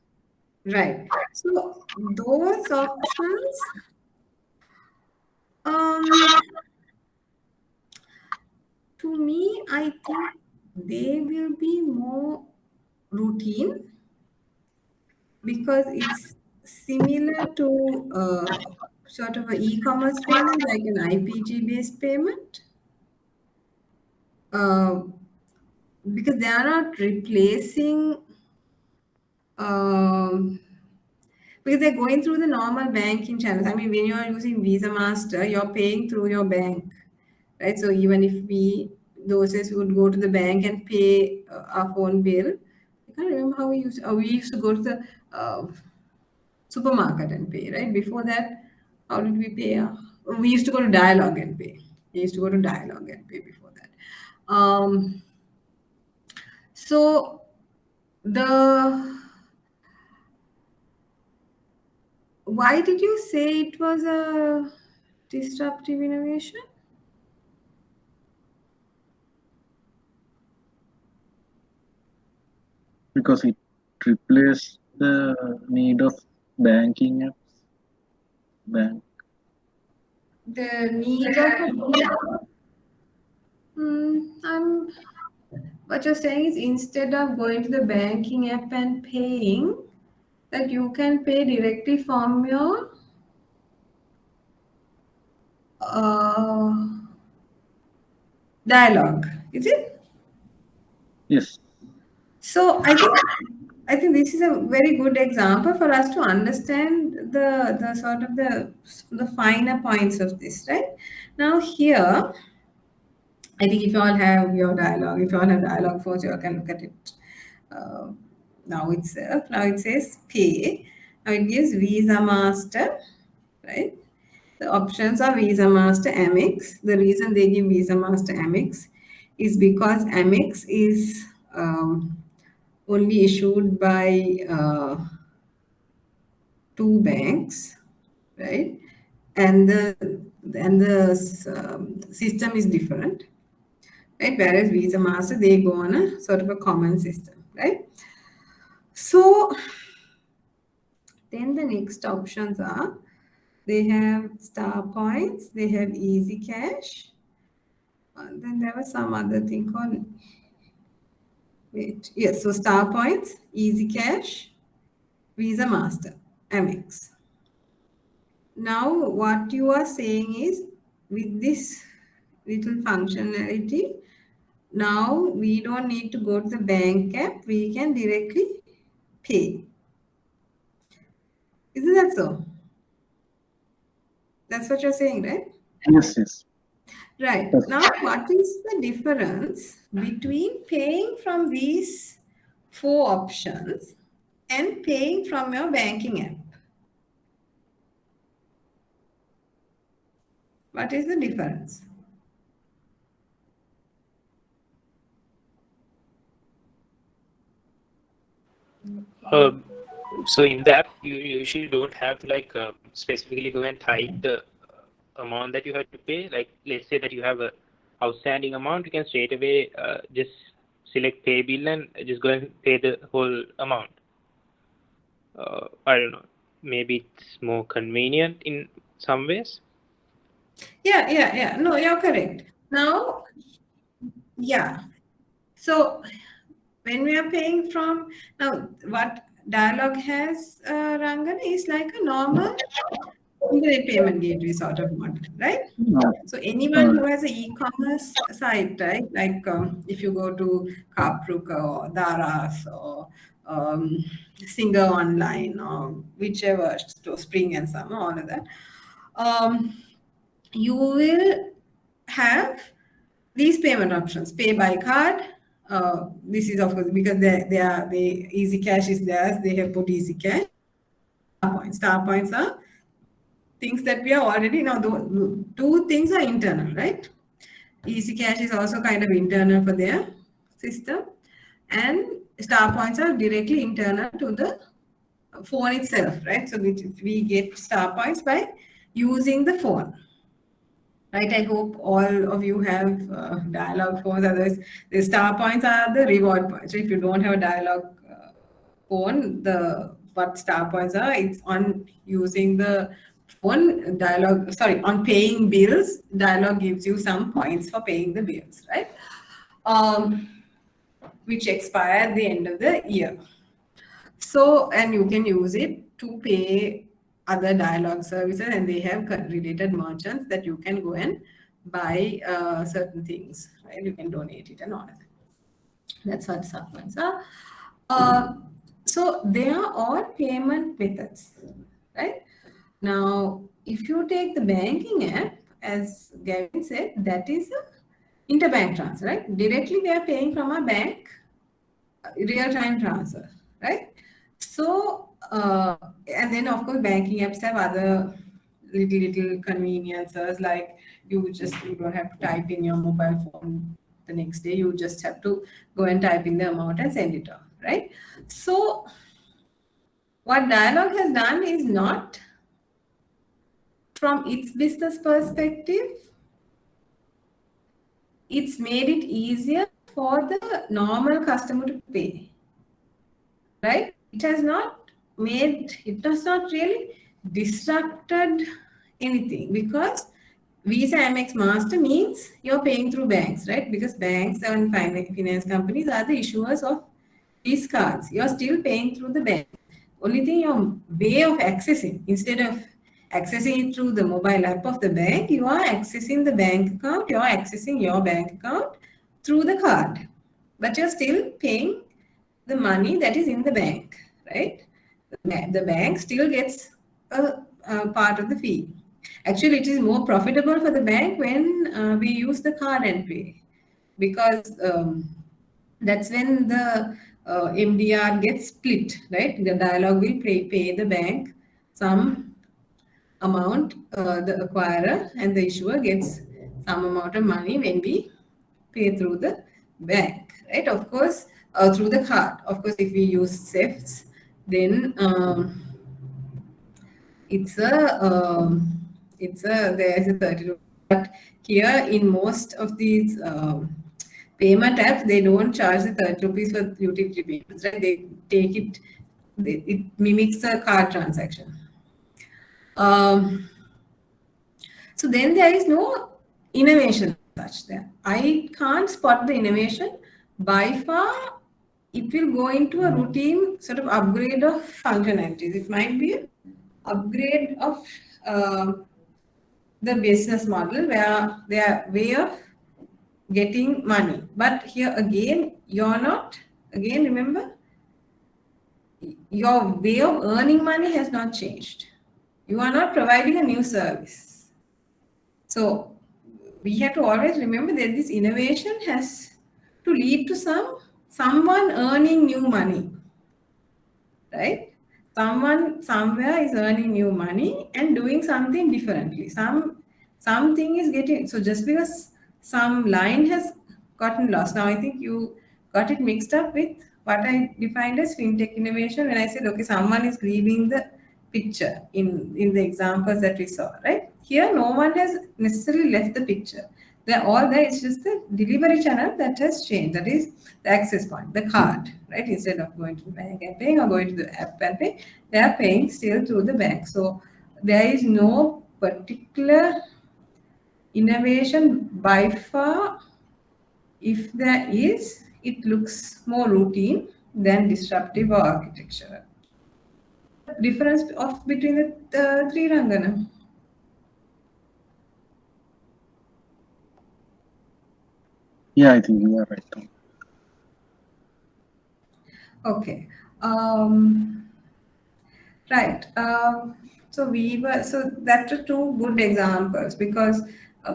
Right. So those options, to me, I think they will be more routine because it's similar to sort of an e-commerce payment, like an IPG-based payment. Because they are not replacing, um, because they're going through the normal banking channels. I mean, when you are using Visa Master, you're paying through your bank, right? So even if those days we would go to the bank and pay our phone bill. I can't remember how we used to go to the supermarket and pay, right? Before that, how did we pay? We used to go to Dialogue and pay. We used to go to Dialogue and pay before that. So why did you say it was a disruptive innovation? Because it replaced the need of banking apps. The need of what you're saying is instead of going to the banking app and paying, that you can pay directly from your Dialogue, is it? Yes. So I think this is a very good example for us to understand the sort of the finer points of this, right? Now here, I think if you all have your Dialogue, if you all have Dialogue phones, you all can look at it uh, now itself. Now it says pay. Now it gives Visa Master, right? The options are Visa Master Amex. The reason they give Visa Master Amex is because Amex is only issued by two banks, right? And the system is different, right? Whereas Visa Master, they go on a sort of a common system, right? So then the next options are, they have Star Points, they have Easy Cash, and then there was some other thing called, wait, yes, so Star Points, Easy Cash, Visa Master, Amex. Now, what you are saying is, with this little functionality, now we don't need to go to the bank app, we can directly pay. Isn't that so? That's what you're saying, right? Yes, yes. Right. Yes. Now, what is the difference between paying from these four options and paying from your banking app? What is the difference? So in that, you usually don't have to like specifically go and type the amount that you have to pay. Like let's say that you have a outstanding amount, you can straight away just select pay bill and just go and pay the whole amount. I don't know. Maybe it's more convenient in some ways. Yeah. No, you're correct. Now, yeah. So when we are paying from now, what Dialog has, Rangan, is like a normal internet payment gateway sort of model, right? So anyone who has an e-commerce site, right? Like if you go to Kapruka or Daras or Singer Online or whichever store, Spring and Summer, all of that, you will have these payment options: pay by card. This is of course because they Easy Cash is theirs. They have put Easy Cash. Star points are things that we are already now. Two things are internal, right? Easy Cash is also kind of internal for their system, and star points are directly internal to the phone itself, right? So we get star points by using the phone. Right, I hope all of you have dialogue phones. Otherwise, the star points are the reward points. So if you don't have a dialogue phone, what star points are, it's on using the phone dialogue. Sorry, on paying bills, dialogue gives you some points for paying the bills, right? Which expire at the end of the year. So, and you can use it to pay other dialogue services, and they have related merchants that you can go and buy certain things, right? You can donate it and all of that. That's what subpoints are. So they are all payment methods, right? Now, if you take the banking app, as Gavin said, that is a interbank transfer, right? Directly we are paying from our bank, real-time transfer, right? So, and then of course, banking apps have other little conveniences, like you don't have to type in your mobile phone the next day. You just have to go and type in the amount and send it off, right? So, what Dialog has done is not, from its business perspective, it's made it easier for the normal customer to pay, right? It has not really disrupted anything, because Visa Amex Master means you're paying through banks, right? Because banks and finance companies are the issuers of these cards. You're still paying through the bank. Only thing, your way of accessing, instead of accessing it through the mobile app of the bank, you are accessing the bank account, you're accessing your bank account through the card. But you're still paying the money that is in the bank, right? The bank still gets a part of the fee. Actually, it is more profitable for the bank when we use the card and pay, because that's when the MDR gets split, right? The Dialog will pay the bank some amount, the acquirer, and the issuer gets some amount of money when we pay through the bank, right? Of course, through the card. Of course, if we use SEFs, then there's a 30 rupees. But here in most of these payment apps, they don't charge the 30 rupees for utility payments, right? They take it, it mimics a card transaction. So then there is no innovation such there. I can't spot the innovation. By far, it will go into a routine sort of upgrade of functionalities. It might be an upgrade of the business model, where their way of getting money. But here again, you're not, again, remember, your way of earning money has not changed. You are not providing a new service. So we have to always remember that this innovation has to lead to someone earning new money, right? Someone somewhere is earning new money and doing something differently. Something is getting, so just because some line has gotten lost. Now I think you got it mixed up with what I defined as fintech innovation when I said, okay, someone is leaving the picture in the examples that we saw, right? Here, no one has necessarily left the picture. They're all there. It's just the delivery channel that has changed. That is the access point, the card, right? Instead of going to the bank and paying or going to the app and pay, they are paying still through the bank. So there is no particular innovation by far. If there is, it looks more routine than disruptive or architectural. Difference of between the three, Rangana? Yeah, I think you are right. Okay. Right. So that were two good examples because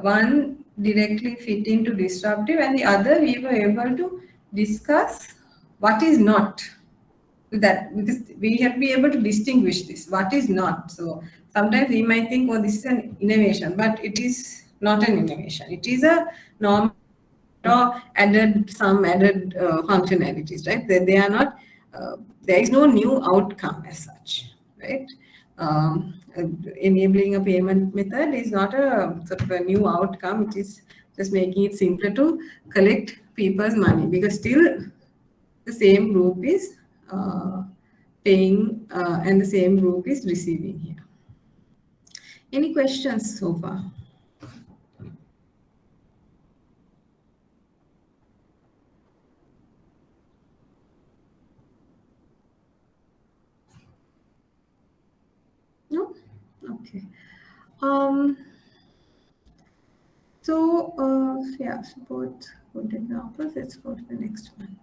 one directly fit into disruptive and the other we were able to discuss what is not that, because we have to be able to distinguish this what is not. So sometimes we might think, oh, this is an innovation, but it is not an innovation. It is a normal or some added functionalities, right? They are not, there is no new outcome as such, right? Enabling a payment method is not a sort of a new outcome. It is just making it simpler to collect people's money, because still the same group is paying and the same group is receiving here. Any questions so far? No? Okay. Yeah, so both good examples. Let's go to the next one.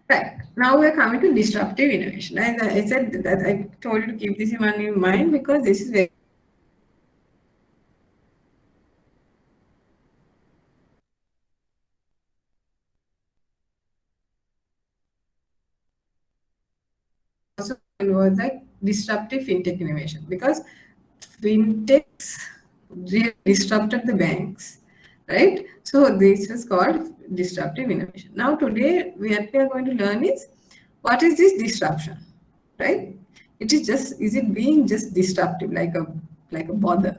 Right. Now we're coming to disruptive innovation. As I said that I told you to keep this in your mind because this is very also was like disruptive fintech innovation, because fintechs really disrupted the banks, right? So this was called disruptive innovation. Now today what we are going to learn is what is this disruption, right? It is just, is it being just disruptive like a bother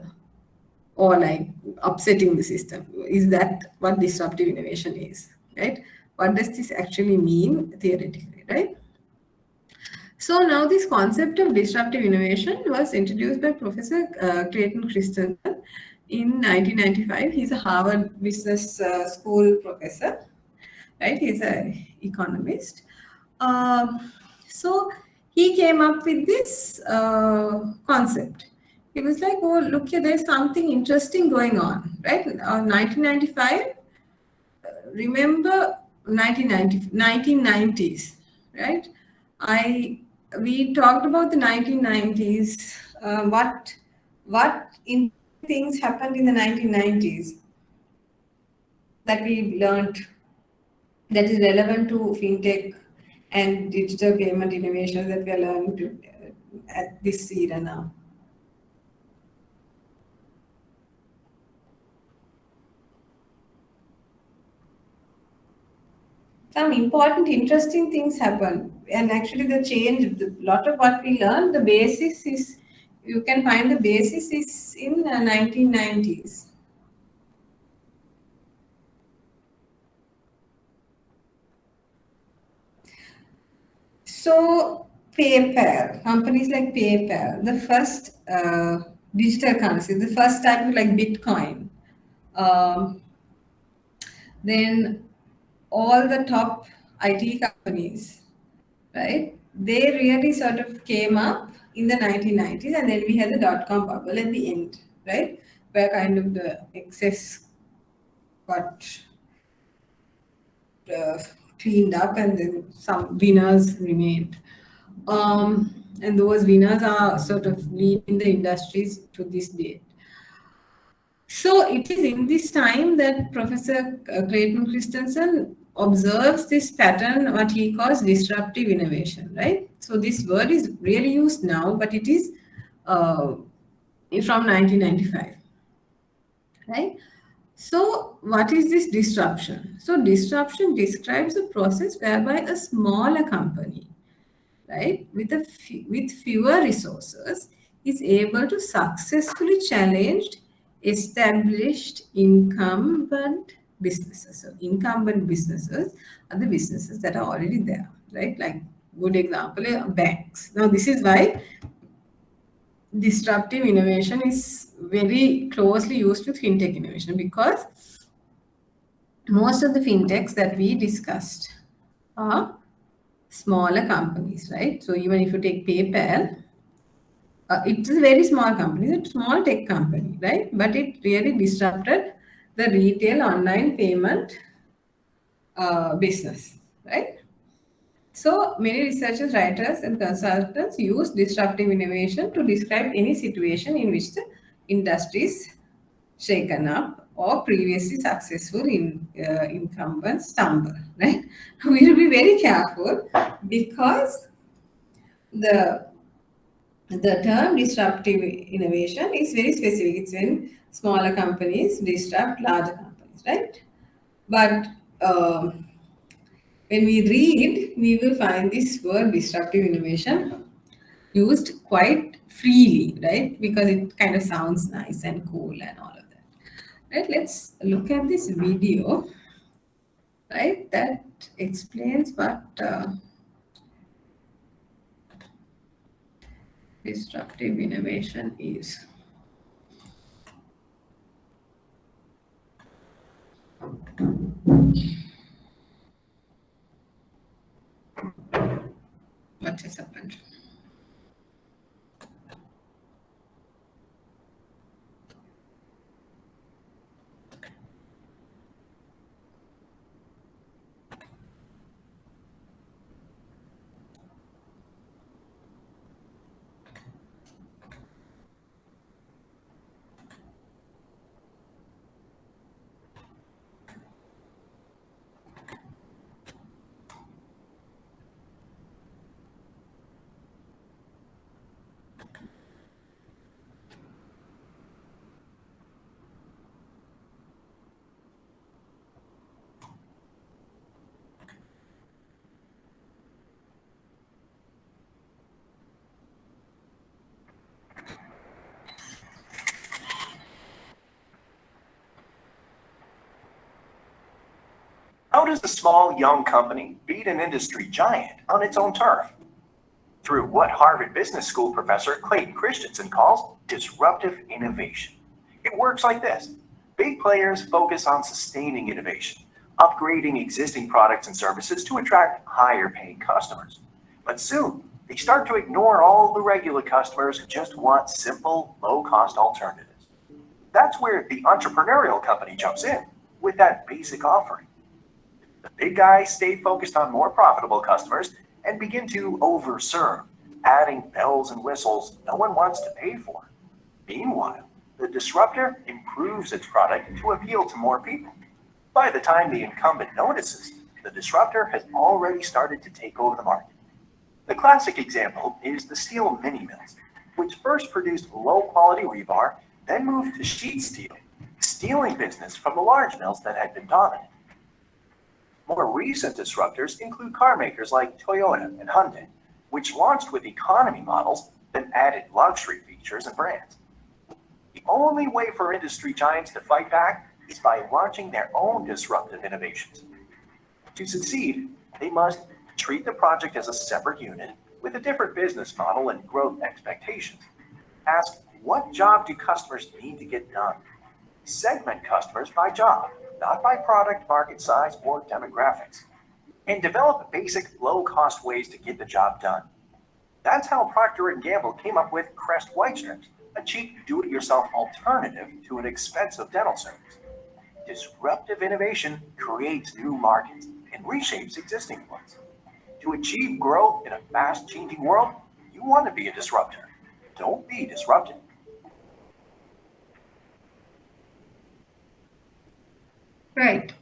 or like upsetting the system? Is that what disruptive innovation is, right? What does this actually mean theoretically, right? So now this concept of disruptive innovation was introduced by Professor Clayton Christensen in 1995. He's a Harvard Business School professor, right? He's an economist. So he came up with this concept. He was like, oh, look here, there's something interesting going on, right? 1995, remember 1990s, right? We talked about the 1990s. What in things happened in the 1990s that we learned that is relevant to fintech and digital payment innovations that we are learning to at this era now? Some important, interesting things happen, and actually the change, a lot of what we learned, the basis is, you can find the basis is in 1990s. So PayPal, companies like PayPal, the first digital currency, the first time like Bitcoin, then all the top IT companies, right? They really sort of came up in the 1990s, and then we had the dot-com bubble at the end, right? Where kind of the excess got cleaned up, and then some winners remained. And those winners are sort of leading the industries to this date. So it is in this time that Professor Clayton Christensen observes this pattern, what he calls disruptive innovation, right? So this word is really used now, but it is from 1995, right? So, what is this disruption? So, disruption describes the process whereby a smaller company, right, with fewer resources, is able to successfully challenge established incumbent businesses. So, incumbent businesses are the businesses that are already there, right? Like good example, banks. Now, this is why disruptive innovation is very closely used with fintech innovation, because most of the fintechs that we discussed are smaller companies, right? So even if you take PayPal, it's a very small company, it's a small tech company, right? But it really disrupted the retail online payment business, right? So many researchers, writers, and consultants use disruptive innovation to describe any situation in which the industry is shaken up or previously successful incumbents stumble, right? We will be very careful because the the term disruptive innovation is very specific. It's when smaller companies disrupt larger companies, right? But when we read, we will find this word disruptive innovation used quite freely, right? Because it kind of sounds nice and cool and all of that. Right? Let's look at this video, right? That explains what disruptive innovation is. What has happened? How does a small, young company beat an industry giant on its own turf? Through what Harvard Business School professor Clayton Christensen calls disruptive innovation. It works like this. Big players focus on sustaining innovation, upgrading existing products and services to attract higher paying customers. But soon, they start to ignore all the regular customers who just want simple, low-cost alternatives. That's where the entrepreneurial company jumps in with that basic offering. The big guys stay focused on more profitable customers and begin to overserve, adding bells and whistles no one wants to pay for. Meanwhile, the disruptor improves its product to appeal to more people. By the time the incumbent notices, the disruptor has already started to take over the market. The classic example is the steel mini mills, which first produced low-quality rebar, then moved to sheet steel, stealing business from the large mills that had been dominant. More recent disruptors include car makers like Toyota and Hyundai, which launched with economy models, then added luxury features and brands. The only way for industry giants to fight back is by launching their own disruptive innovations. To succeed, they must treat the project as a separate unit with a different business model and growth expectations. Ask, what job do customers need to get done? Segment customers by job, not by product, market size, or demographics. And develop basic, low-cost ways to get the job done. That's how Procter & Gamble came up with Crest White Strips, a cheap, do-it-yourself alternative to an expensive dental service. Disruptive innovation creates new markets and reshapes existing ones. To achieve growth in a fast-changing world, you want to be a disruptor. Don't be disrupted. Right.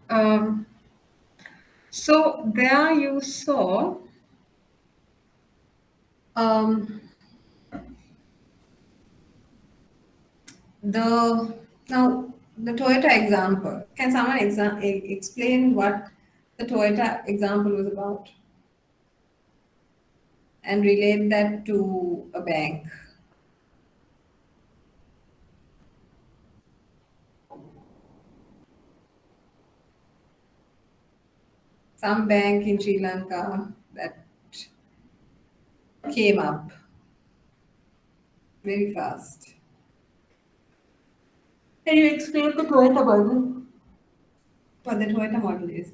So there you saw the now the Toyota example. Can someone explain what the Toyota example was about and relate that to a bank? Some bank in Sri Lanka that came up very fast. Can you explain the Toyota model? What the Toyota model is?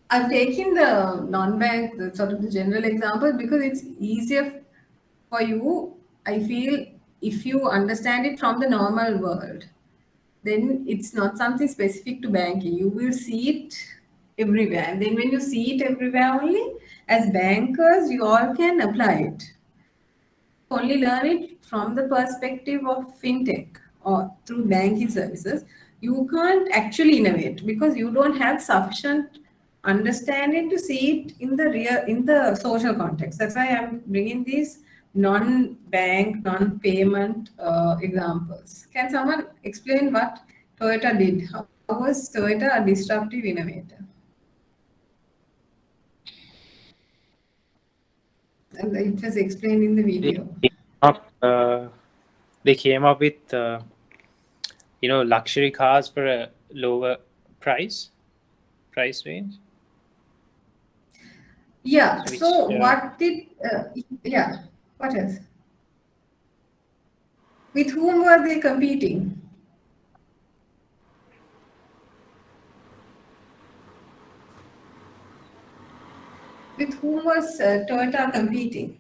I'm taking the non-bank, the sort of the general example, because it's easier for you. I feel if you understand it from the normal world, then it's not something specific to banking. You will see it everywhere. And then when you see it everywhere only, as bankers, you all can apply it. Only learn it from the perspective of fintech or through banking services, you can't actually innovate because you don't have sufficient understanding to see it in the social context. That's why I'm bringing these non-bank, non-payment examples. Can someone explain what Toyota did? How was Toyota a disruptive innovator? And it was explained in the video. They came up with luxury cars for a lower price range. Yeah. Which, So what did? What else? With whom were they competing? With whom was Toyota competing?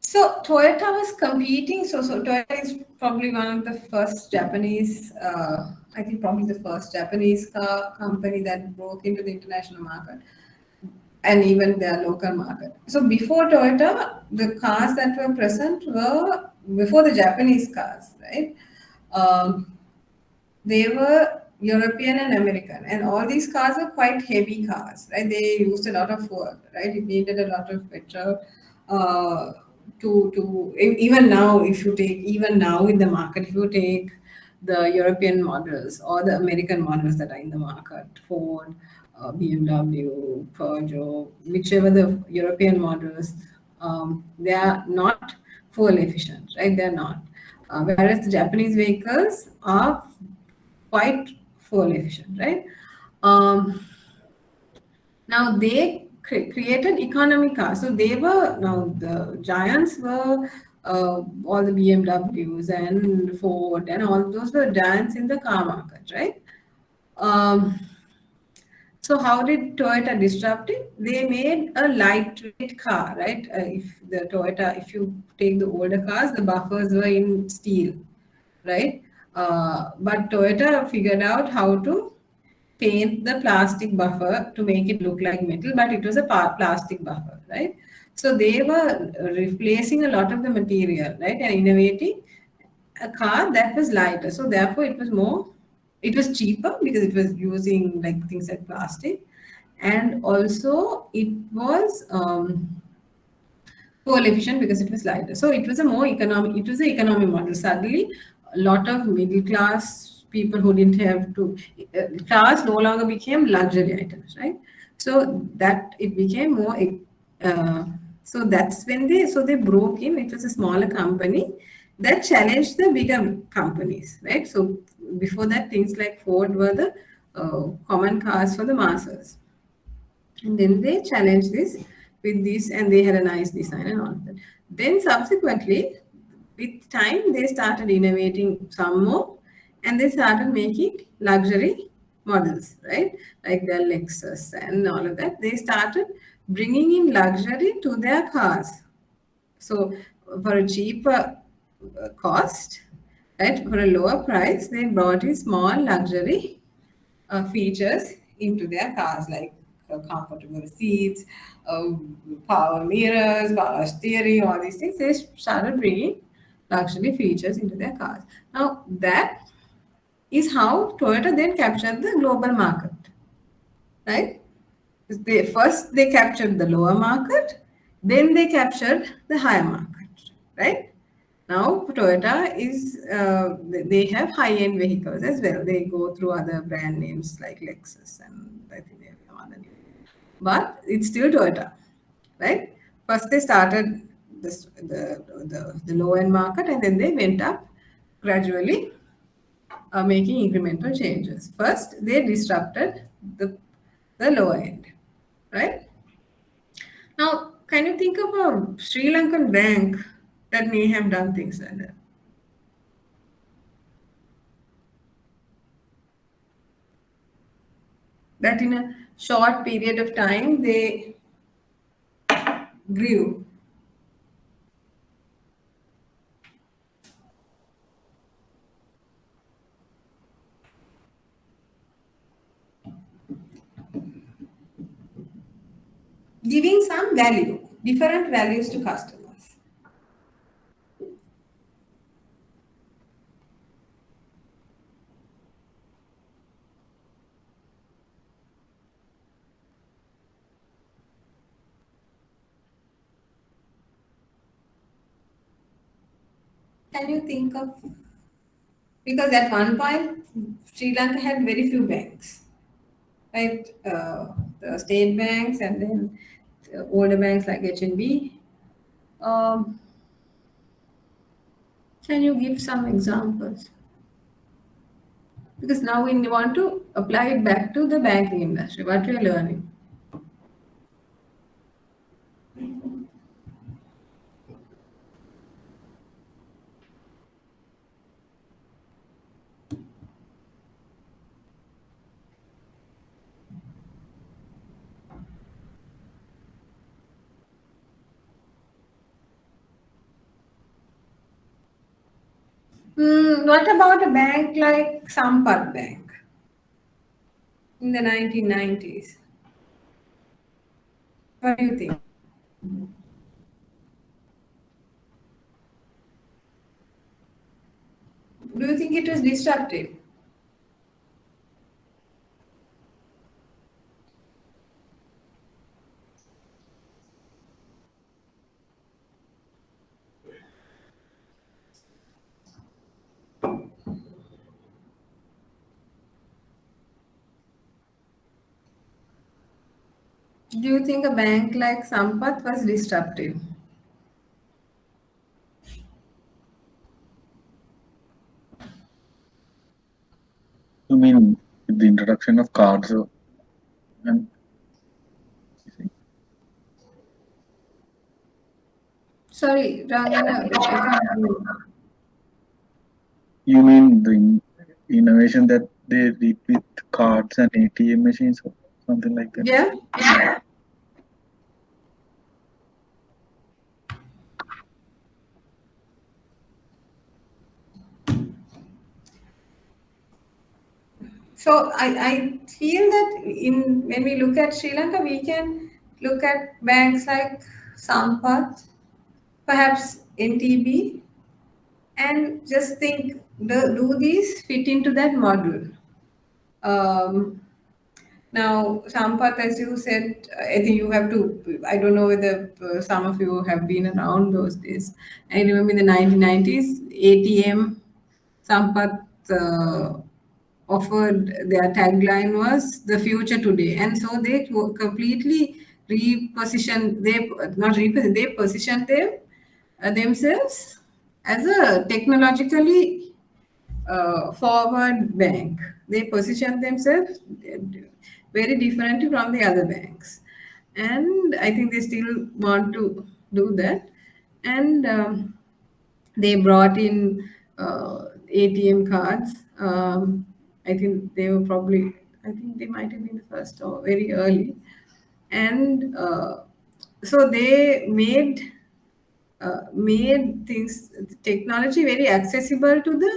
So Toyota was competing. So Toyota is probably one of the first Japanese, I think probably the first Japanese car company that broke into the international market and even their local market. So before Toyota, the cars that were present were before the Japanese cars, right? They were European and American, and all these cars were quite heavy cars, right? They used a lot of fuel, right? It needed a lot of petrol. Even now, if you take even now in the market, if you take the European models or the American models that are in the market, Ford, BMW, Peugeot, whichever the European models, they are not fuel efficient, right? They're not. Whereas the Japanese vehicles are quite fuel efficient, right? Now they created economy cars. So they were, now the giants were all the BMWs and Ford and all those were giants in the car market, right? So how did Toyota disrupt it? They made a lightweight car, right? If you take the older cars, the buffers were in steel, right? But Toyota figured out how to paint the plastic buffer to make it look like metal, but it was a plastic buffer, right? So they were replacing a lot of the material, right, and innovating a car that was lighter. So therefore, it was cheaper because it was using like things like plastic, and also it was fuel efficient because it was lighter. So it was a more economic. It was an economic model. Suddenly, a lot of middle class people who didn't have to cars no longer became luxury items, right? So that it became more. So that's when they broke in. It was a smaller company that challenged the bigger companies, right? So before that, things like Ford were the common cars for the masses. And then they challenged this with this, and they had a nice design and all of that. Then subsequently, with time, they started innovating some more, and they started making luxury models, right? Like their Lexus and all of that. They started bringing in luxury to their cars. So for a cheaper cost, right, for a lower price, they brought in small luxury features into their cars, like comfortable seats, power mirrors, power steering, all these things. They started bringing luxury features into their cars. Now, that is how Toyota then captured the global market, right? First they captured the lower market, then they captured the higher market, right? Now Toyota is they have high-end vehicles as well. They go through other brand names like Lexus and I think they have some other names, but it's still Toyota, right? First they started the low-end market and then they went up gradually, making incremental changes. First they disrupted the lower end, right? Now, can you think of a Sri Lankan bank that may have done things like that? That in a short period of time they grew. Giving some value, different values to customers. Can you think of, because at one point Sri Lanka had very few banks, right? The state banks and then the older banks like HNB. Um, can you give some examples? Because now we want to apply it back to the banking industry, what we are learning. What about a bank like Sampath Bank in the 1990s? What do you think? Do you think it was disruptive? Do you think a bank like Sampath was disruptive? You mean with the introduction of cards and Sorry, Rangana, I can't hear you. you mean the innovation that they did with cards and ATM machines or something like that? Yeah. So I feel that when we look at Sri Lanka, we can look at banks like Sampath, perhaps NTB, and just think, do these fit into that model? Now, Sampath, as you said, I think you have to, I don't know whether some of you have been around those days. I remember in the 1990s, ATM, Sampath offered, their tagline was the future today. And so they completely repositioned, they positioned themselves as a technologically forward bank. They position themselves very differently from the other banks, and I think they still want to do that. And they brought in ATM cards. I think they were probably, I think they might have been the first or very early, and so they made things, technology very accessible to the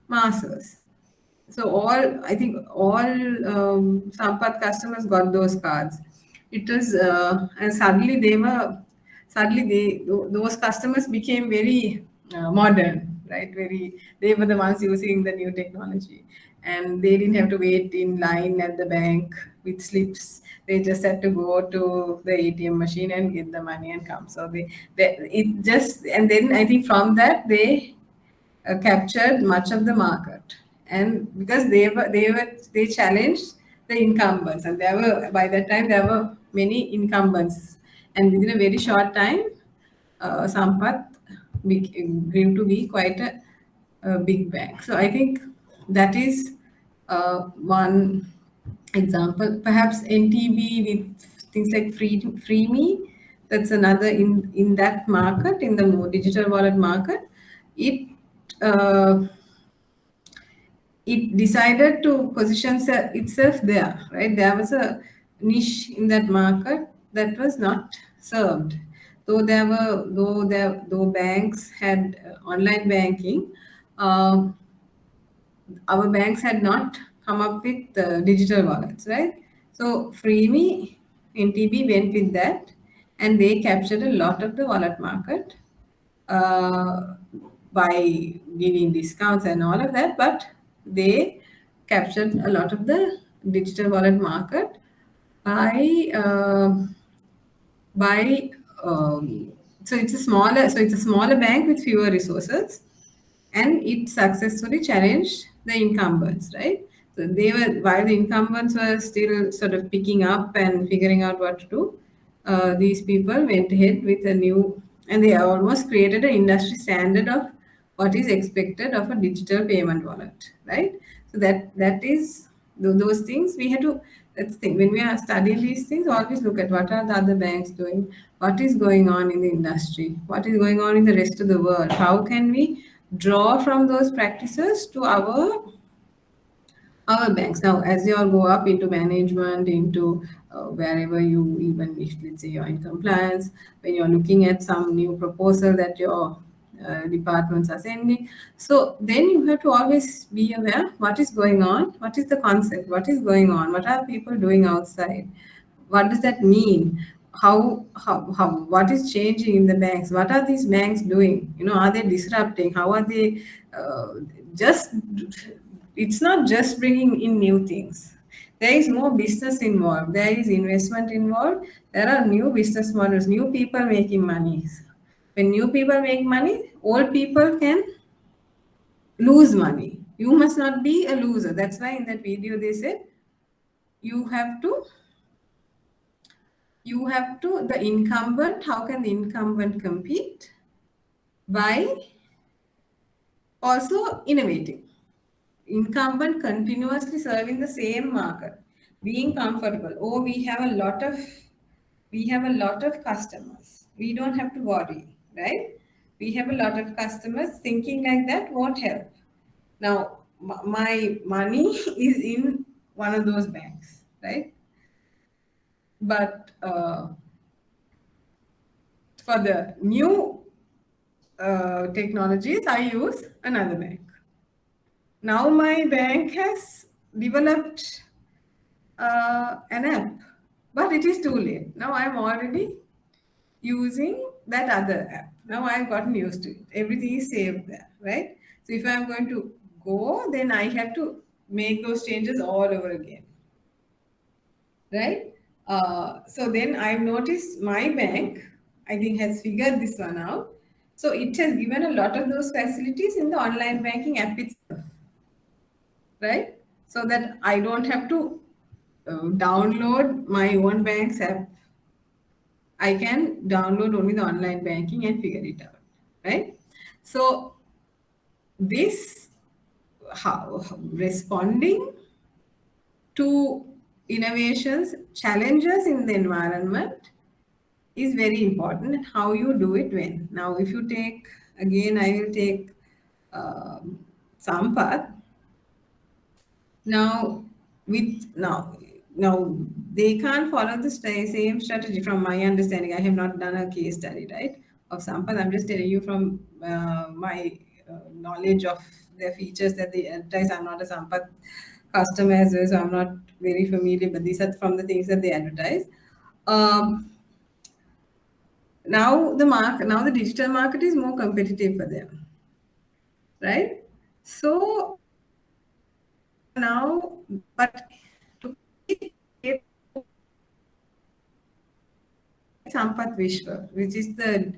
masses. So I think all Sampath customers got those cards. It was, and suddenly those customers became very modern, right? They were the ones using the new technology, and they didn't have to wait in line at the bank with slips. They just had to go to the ATM machine and get the money and come. So it just, and then I think from that they captured much of the market, and because they challenged the incumbents, and there were, by that time there were many incumbents, and within a very short time Sampath grew to be quite a big bank. So I think that is one example. Perhaps NTB with things like Free Me, that's another in that market, in the more digital wallet market. It uh, it decided to position itself there, right? There was a niche in that market that was not served. Though banks had online banking, um, our banks had not come up with digital wallets, right? So Freeme, NTB went with that, and they captured a lot of the wallet market uh, by giving discounts and all of that, but they captured a lot of the digital wallet market by by so it's a smaller bank with fewer resources, and it successfully challenged the incumbents, right? So they were, while the incumbents were still sort of picking up and figuring out what to do, these people went ahead with a new, and they almost created an industry standard of what is expected of a digital payment wallet, right? So that is those things we had to. Let's think, when we are studying these things, always look at what are the other banks doing, what is going on in the industry, what is going on in the rest of the world, how can we draw from those practices to our banks. Now, as you all go up into management, into wherever you, even if let's say you're in compliance, when you're looking at some new proposal that your departments are sending, so then you have to always be aware what is going on, what is the concept, what is going on, what are people doing outside, what does that mean, how what is changing in the banks, what are these banks doing, are they disrupting, how are they just it's not just bringing in new things. There is more business involved, there is investment involved, there are new business models, new people making money. When new people make money, old people can lose money. You must not be a loser. That's why in that video they said you have to the incumbent, how can the incumbent compete? By also innovating. Incumbent continuously serving the same market, being comfortable. Oh, we have a lot of customers, we don't have to worry, right? We have a lot of customers. Thinking like that won't help. Now my money is in one of those banks, right? But for the new technologies, I use another bank. Now my bank has developed an app, but it is too late. Now I'm already using that other app. Now I've gotten used to it. Everything is saved there, right? So if I'm going to go, then I have to make those changes all over again, right? So then I've noticed my bank, I think, has figured this one out. So it has given a lot of those facilities in the online banking app itself, right? So that I don't have to download my own bank's app. I can download only the online banking and figure it out, right? So this, how responding to innovations, challenges in the environment is very important, and how you do it when. Now, if you take, again, I will take Sampath. Now, now they can't follow the same strategy. From my understanding, I have not done a case study, right, of Sampath. I'm just telling you from my knowledge of their features that they advertise. I'm not a Sampath customer as well, so I'm not very familiar. But these are from the things that they advertise. Now the digital market is more competitive for them, right? So now, but to create Sampath Vishwa, which is the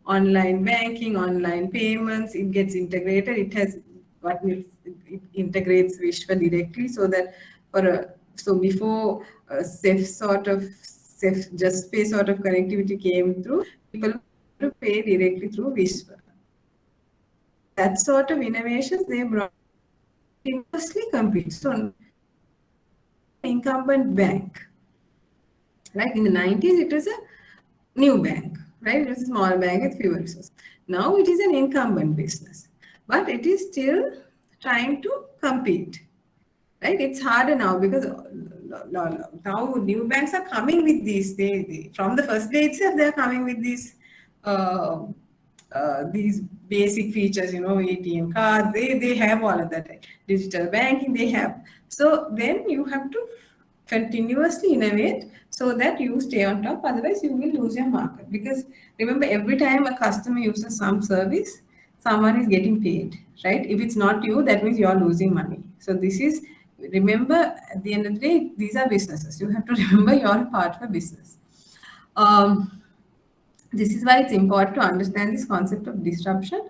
online banking, online payments, it gets integrated. It has what means it integrates Vishwa directly, so that so before safe just pay sort of connectivity came through, people to pay directly through Vishwa. That sort of innovations they brought continuously compete. So incumbent bank, like in the 90s, it was a new bank, right? It was a small bank with fewer resources. Now it is an incumbent business, but it is still trying to compete, right? It's harder now because now new banks are coming with these. They from the first day itself they are coming with these basic features, ATM cards. They have all of that. Digital banking they have. So then you have to continuously innovate so that you stay on top. Otherwise, you will lose your market. Because remember, every time a customer uses some service, someone is getting paid, right? If it's not you, that means you are losing money. So this is, remember, at the end of the day, these are businesses. You have to remember you're a part of a business. This is why it's important to understand this concept of disruption,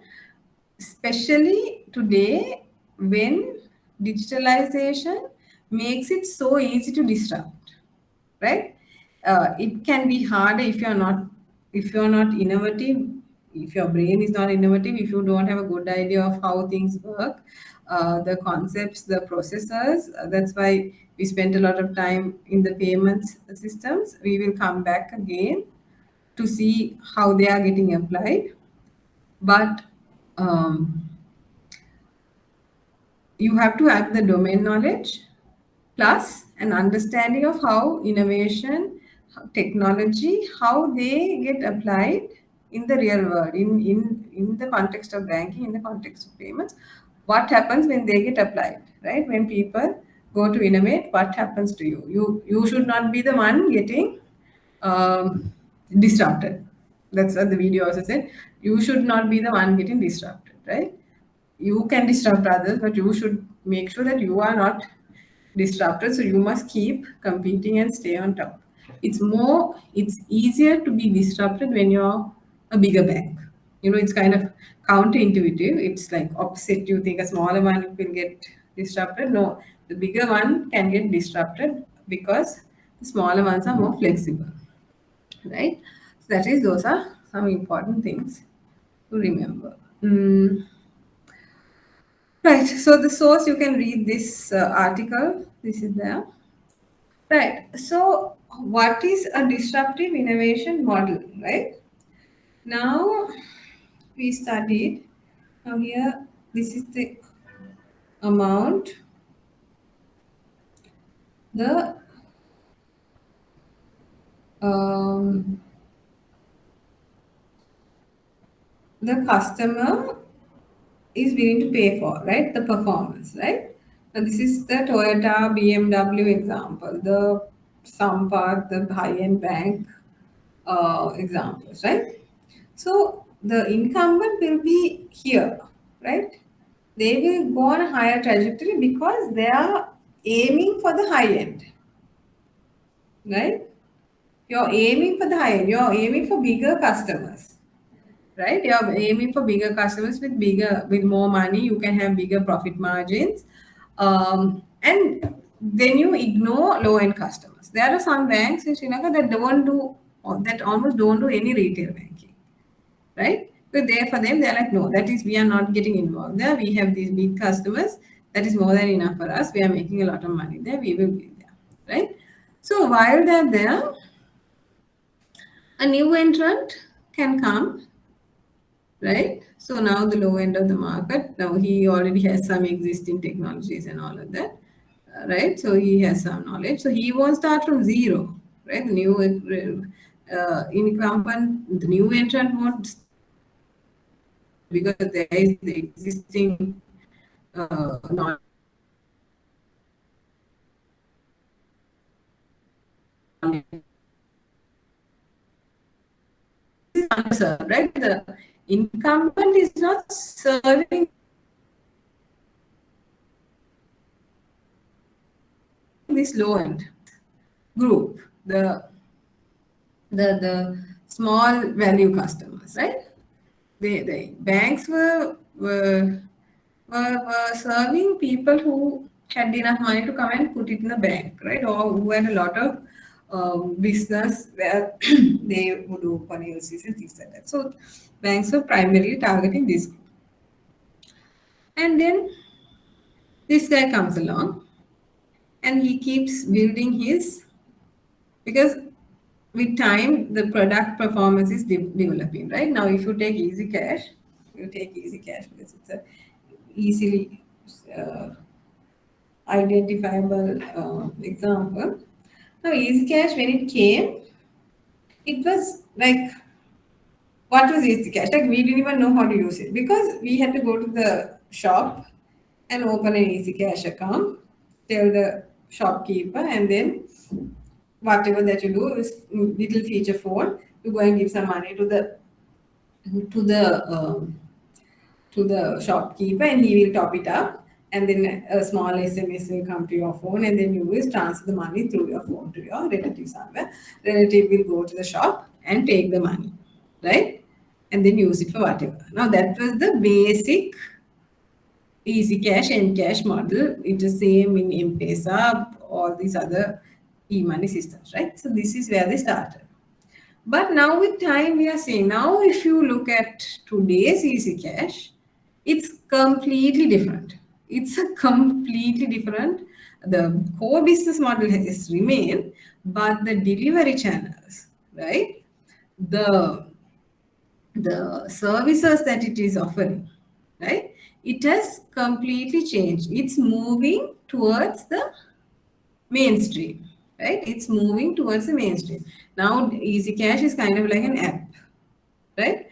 especially today when digitalization makes it so easy to disrupt, right? It can be harder if you're not innovative, if your brain is not innovative, if you don't have a good idea of how things work, the concepts, the processors. That's why we spent a lot of time in the payments systems. We will come back again to see how they are getting applied. But you have to have the domain knowledge plus an understanding of how innovation, technology, how they get applied in the real world, in the context of banking, in the context of payments. What happens when they get applied, right? When people go to innovate, what happens to you? You should not be the one getting disrupted. That's what the video also said. You should not be the one getting disrupted, right? You can disrupt others, but you should make sure that you are not disrupted. So you must keep competing and stay on top. It's easier to be disrupted when you're a bigger bank. It's kind of counterintuitive. It's like opposite. You think a smaller one will get disrupted. No, the bigger one can get disrupted because the smaller ones are more flexible, right? So those are some important things to remember. Right. So the source, you can read this article. This is there. Right. So what is a disruptive innovation model, right? Now we studied. Now here, this is the amount, the um, the customer is willing to pay for, right? The performance, right? Now this is the Toyota, BMW example, the Sampath, the high-end bank examples, right? So the incumbent will be here, right? They will go on a higher trajectory because they are aiming for the high end, right? You're aiming for the high end. You're aiming for bigger customers, right? You're aiming for bigger customers with more money. You can have bigger profit margins, and then you ignore low end customers. There are some banks in Sri Lanka that almost don't do any retail banking, right? But there for them, they're like, no, that is, we are not getting involved there. We have these big customers. That is more than enough for us. We are making a lot of money there. We will be there, right? So while they're there, a new entrant can come, right? So now the low end of the market, now he already has some existing technologies and all of that, right? So he has some knowledge. So he won't start from zero, right? The new incumbent, the new entrant won't, because there is the existing knowledge. serve, right? The incumbent is not serving this low-end group, the small value customers, right? The banks were serving people who had enough money to come and put it in the bank, right? Or who had a lot of business where they would open LCs and things like that. So banks were primarily targeting this group. And then this guy comes along and he keeps building his, because with time the product performance is developing, right? Now if you take easy cash because it's a easily identifiable example. Now easy cash, when it came, it was like, what was easy cash? Like we didn't even know how to use it because we had to go to the shop and open an easy cash account, tell the shopkeeper, and then whatever that you do is little feature phone, you go and give some money to the shopkeeper and he will top it up, and then a small SMS will come to your phone, and then you will transfer the money through your phone to your relative somewhere. Relative will go to the shop and take the money, right? And then use it for whatever. Now that was the basic easy cash and cash model. It is same in M-Pesa, all these other e-money systems, right? So this is where they started. But now with time, we are seeing, now if you look at today's easy cash, it's completely different. It's a completely different, the core business model has remained, but the delivery channels, right? The services that it is offering, right? It has completely changed. It's moving towards the mainstream, right? It's moving towards the mainstream. Now, Easy Cash is kind of like an app, right?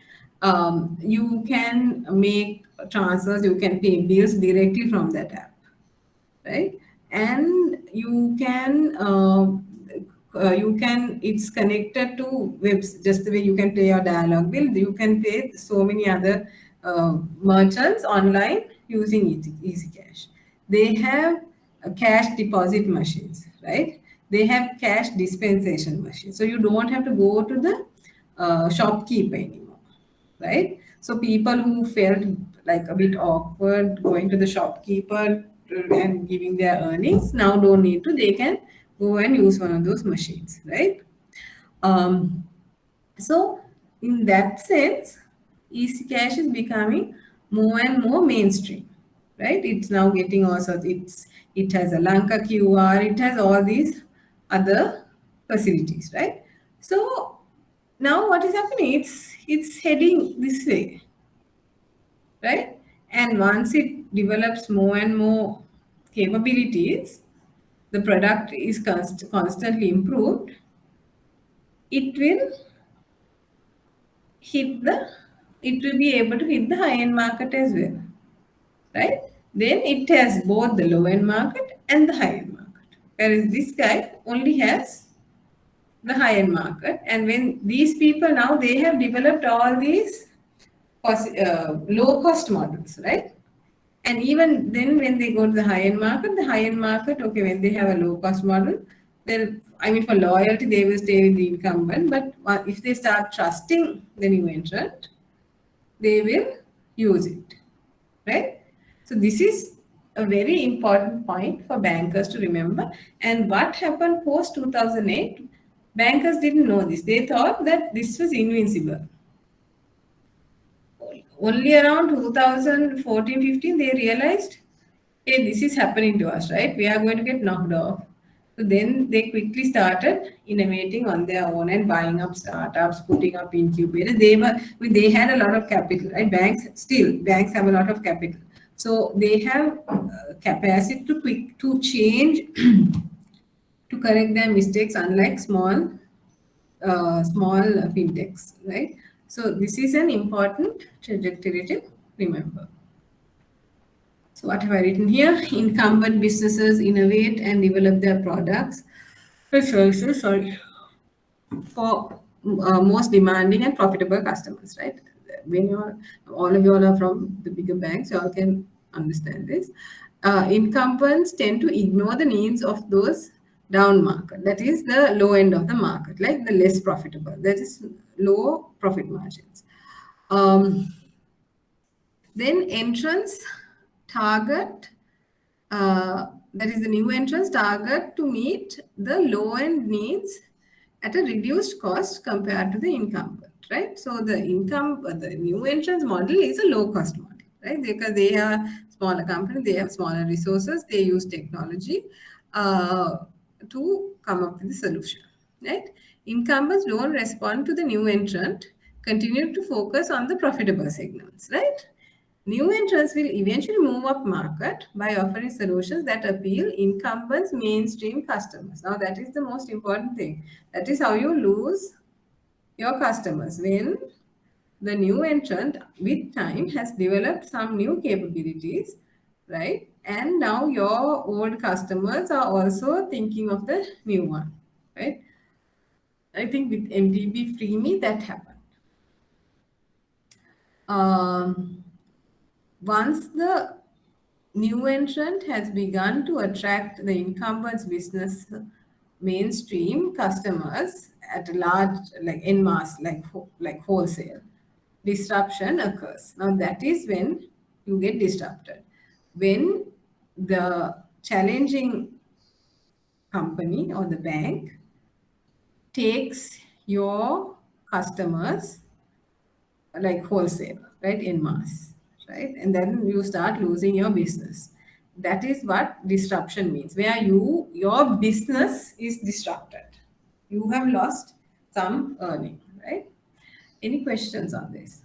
You can make transfers, you can pay bills directly from that app, right? And you can it's connected to webs, just the way you can pay your dialogue bill. You can pay so many other merchants online using Easy Cash. They have cash deposit machines, right? They have cash dispensation machines. So you don't have to go to the shopkeeper anymore, right? So people who felt like a bit awkward going to the shopkeeper and giving their earnings now don't need to. They can go and use one of those machines, right? So in that sense, Easy Cash is becoming more and more mainstream, right? It's now getting also, it has a Lanka QR, it has all these other facilities, right? So now what is happening? It's heading this way, right? And once it develops more and more capabilities, the product is constantly improved, it will be able to hit the high-end market as well, right? Then it has both the low-end market and the high-end market. Whereas this guy only has the high-end market. And when these people now, they have developed all these low-cost models, right? And even then, when they go to the high-end market, okay, when they have a low-cost model, for loyalty, they will stay with the incumbent. But if they start trusting the new entrant, they will use it, right? So this is a very important point for bankers to remember. And what happened post 2008, bankers didn't know this. They thought that this was invincible. Only around 2014-15, they realized, hey, this is happening to us, right? We are going to get knocked off. So then they quickly started innovating on their own and buying up startups, putting up incubators. They had a lot of capital, right? Banks have a lot of capital. So they have capacity to change, to correct their mistakes, unlike small fintechs, right? So this is an important trajectory to remember. So what have I written here? Incumbent businesses innovate and develop their products and services, for most demanding and profitable customers, right? When all of you all are from the bigger banks, you all can understand this. Incumbents tend to ignore the needs of those down market, that is the low end of the market, like the less profitable, that is low profit margins. Then entrance target, that is the new entrance target to meet the low end needs at a reduced cost compared to the incumbent, right? So the new entrance model is a low cost model, right? Because they are smaller company, they have smaller resources, they use technology to come up with a solution, right? Incumbents don't respond to the new entrant, continue to focus on the profitable segments, right? New entrants will eventually move up market by offering solutions that appeal incumbents' mainstream customers. Now, that is the most important thing. That is how you lose your customers when the new entrant, with time, has developed some new capabilities, right? And now your old customers are also thinking of the new one, right? I think with MDB Freeme that happened. Once the new entrant has begun to attract the incumbent's business mainstream customers at a large, like en masse, like wholesale, disruption occurs. Now that is when you get disrupted. When the challenging company or the bank takes your customers like wholesale, right, en masse, right? And then you start losing your business. That is what disruption means, where your business is disrupted. You have lost some earning, right? Any questions on this?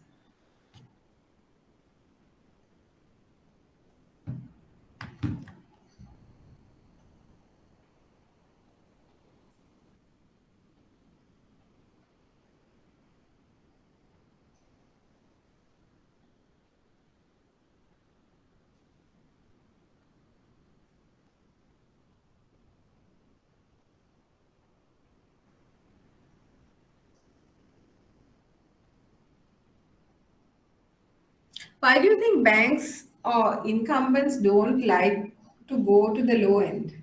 Why do you think banks or incumbents don't like to go to the low end?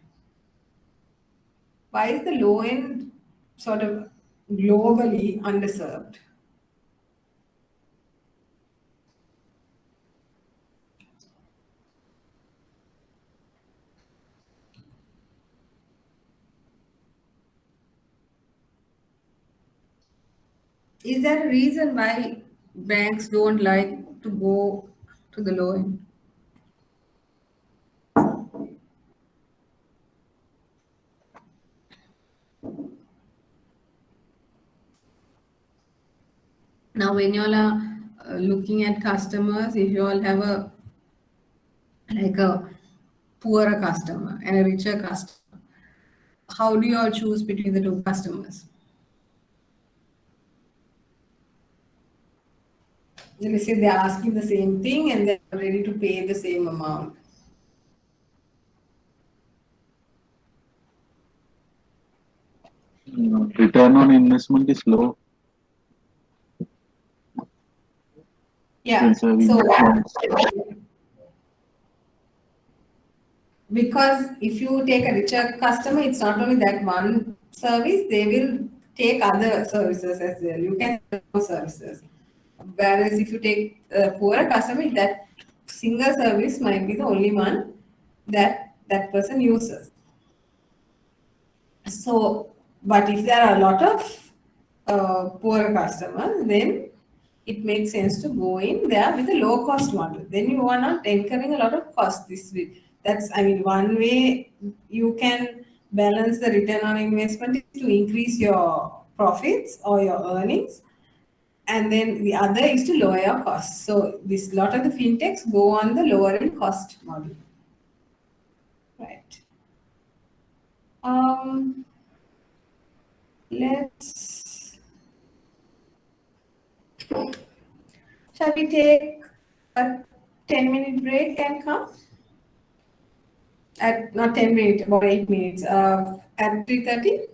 Why is the low end sort of globally underserved? Is there a reason why banks don't like to go to the low end? Now, when you all are looking at customers, if you all have a poorer customer and a richer customer, how do you all choose between the two customers? Let's say they're asking the same thing and they're ready to pay the same amount. Return on investment is low. Yeah. Serving So, bonds. because if you take a richer customer, it's not only that one service, they will take other services as well. You can sell more services. Whereas if you take a poorer customer, that single service might be the only one that that person uses. So, but if there are a lot of poor customers, then it makes sense to go in there with a low cost model. Then you are not incurring a lot of cost this way. That's, I mean, one way you can balance the return on investment is to increase your profits or your earnings. And then the other is to lower your costs. So this lot of the fintechs go on the lower end cost model. Right. Let's, shall we take a 10-minute break and come? At not 10 minutes, about 8 minutes, at 3:30.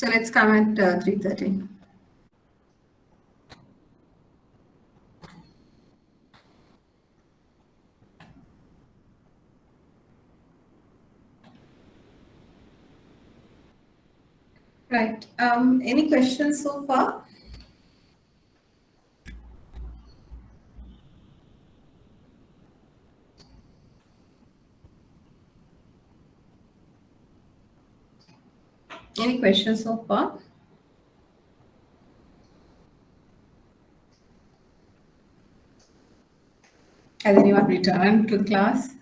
So let's come at 3:30. Right. Any questions so far? Any questions so far? Has anyone returned to the class?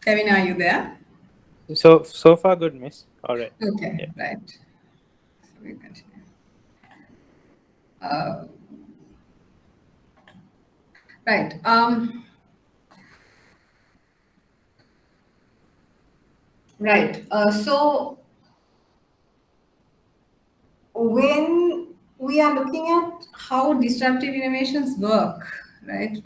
Kevin, are you there? So far good, miss. All right. Okay, Yeah. right. So we continue. Right. Right. So when we are looking at how disruptive innovations work, right?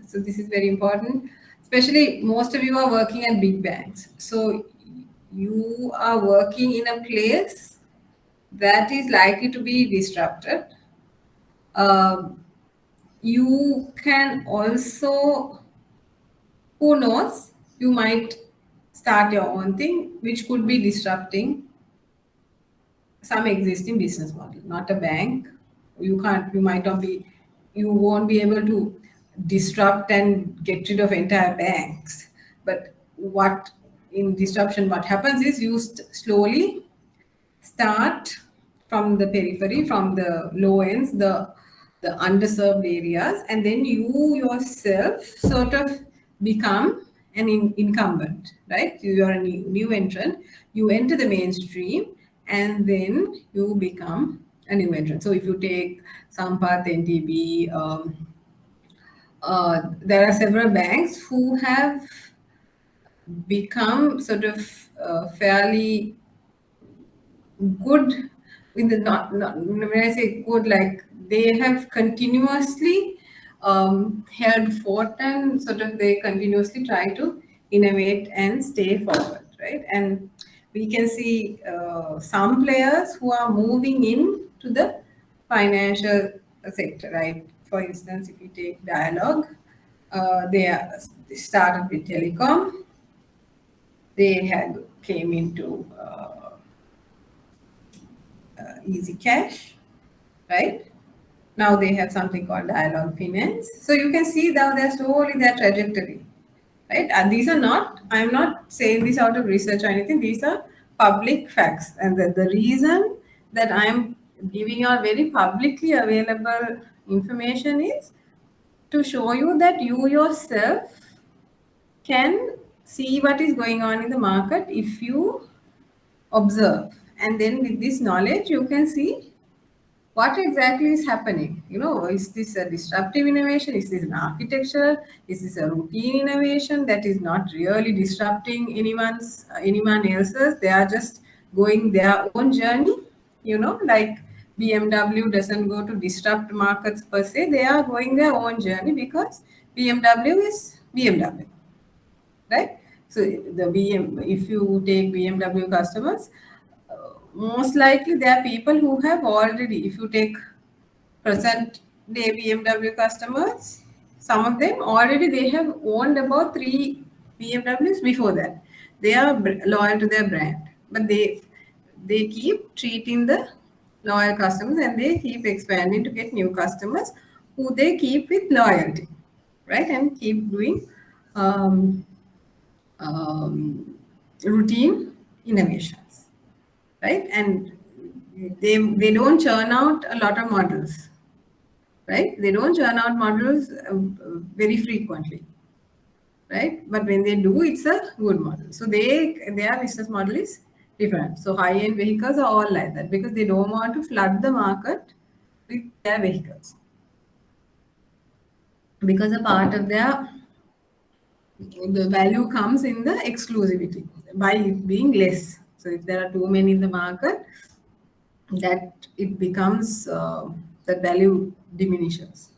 So this is very important. Especially most of you are working at big banks. So you are working in a place that is likely to be disrupted. You can also, who knows, you might start your own thing, which could be disrupting some existing business model, not a bank. You might not be, you won't be able to disrupt and get rid of entire banks. But what in disruption, what happens is you slowly start from the periphery, from the low ends, the underserved areas, and then you yourself sort of become an incumbent, right? You are a new entrant. You enter the mainstream, and then you become a new entrant. So if you take Sampath, NTB, there are several banks who have become sort of fairly good in the not when I say good, like they have continuously held fort and sort of they continuously try to innovate and stay forward, right? And we can see some players who are moving in to the financial sector, right? For instance, if you take Dialogue, they started with telecom. They had came into Easy Cash, right? Now they have something called Dialogue Finance. So you can see now they're slowly their trajectory, right? And these are not, I'm not saying this out of research or anything, these are public facts. And the reason that I'm giving out very publicly available information is to show you that you yourself can see what is going on in the market if you observe. And then with this knowledge, you can see what exactly is happening. Is this a disruptive innovation? Is this an architecture? Is this a routine innovation that is not really disrupting anyone else's? They are just going their own journey. Like BMW doesn't go to disrupt markets per se. They are going their own journey because BMW is BMW, right? So if you take BMW customers, most likely there are people who have already, if you take present day BMW customers, some of them already they have owned about 3 BMWs before that. They are loyal to their brand, but they keep treating the loyal customers and they keep expanding to get new customers who they keep with loyalty, right? And keep doing um, routine innovations, right? And they don't churn out a lot of models, right? They don't churn out models very frequently, right? But when they do, it's a good model. So their business model is different. So high-end vehicles are all like that because they don't want to flood the market with their vehicles, because a part of the value comes in the exclusivity by it being less. So if there are too many in the market, that it becomes the value diminishes.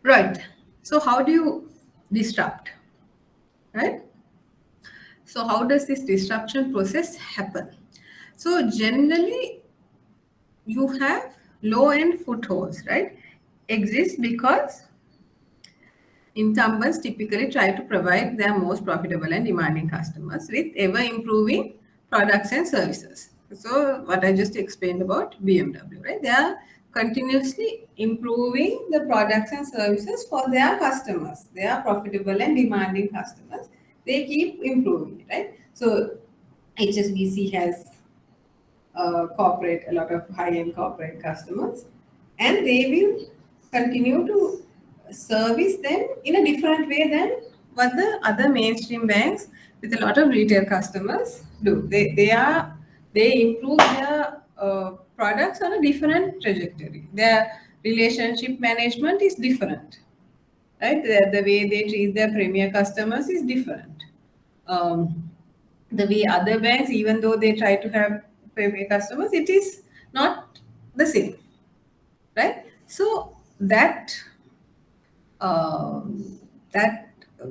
Right. So how do you disrupt? Right. So how does this disruption process happen? So generally, you have low-end footholds, right? Exist because incumbents typically try to provide their most profitable and demanding customers with ever improving products and services. So, what I just explained about BMW, right? They are continuously improving the products and services for their customers. They are profitable and demanding customers. They keep improving, right? So, HSBC has a lot of high-end corporate customers, and they will continue to service them in a different way than what the other mainstream banks with a lot of retail customers do. They improve their products on a different trajectory. Their relationship management is different, right? The way they treat their premier customers is different. The way other banks, even though they try to have premier customers, it is not the same, right? So that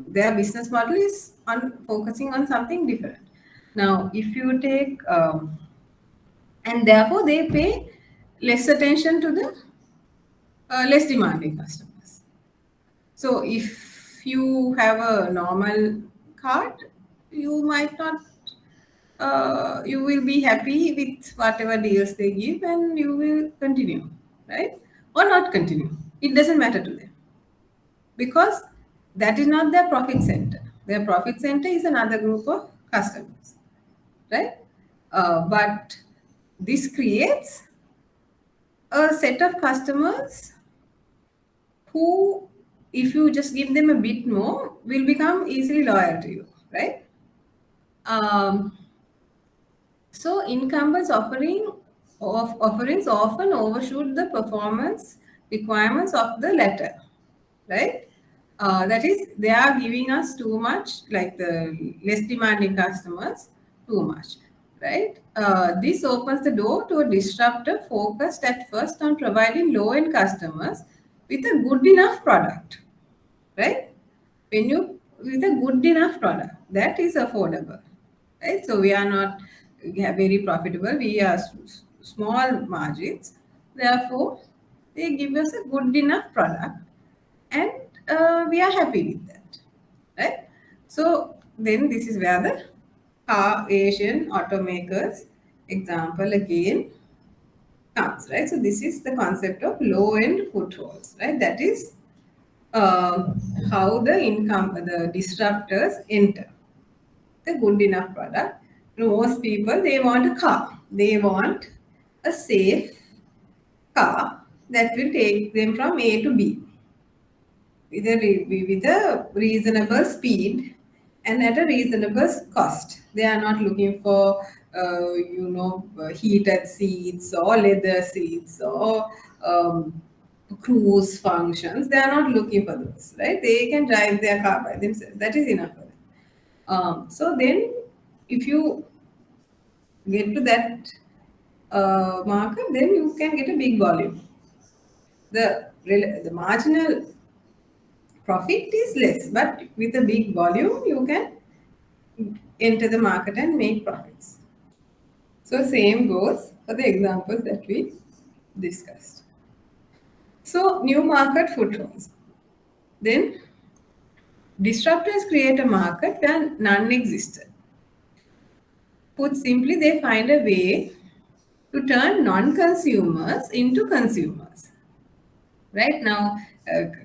their business model is on focusing on something different. Now, if you take and therefore they pay less attention to the less demanding customers. So if you have a normal card, you might not you will be happy with whatever deals they give and you will continue, right? Or not continue. It doesn't matter to them because that is not their profit center. Their profit center is another group of customers, right? But this creates a set of customers who, if you just give them a bit more, will become easily loyal to you, right? Um, So incumbents offerings often overshoot the performance requirements of the latter, right? That is, they are giving us too much, like the less demanding customers, too much, right? This opens the door to a disruptor focused at first on providing low-end customers with a good enough product, right? When you with a good enough product that is affordable, right? So we are not very profitable, we are small margins, therefore they give us a good enough product and we are happy with that, right? So then this is where the car Asian automakers example again comes, right? So this is the concept of low end footholds, right? That is how the disruptors enter the good enough product. Most people, they want a car. They want a safe car that will take them from A to B with a reasonable speed and at a reasonable cost. They are not looking for, heated seats or leather seats or cruise functions. They are not looking for those, right? They can drive their car by themselves. That is enough for them. So then, if you get to that market, then you can get a big volume. The marginal profit is less, but with a big volume, you can enter the market and make profits. So same goes for the examples that we discussed. So new market footholds. Then disruptors create a market where none existed. Put simply, they find a way to turn non-consumers into consumers. Right now,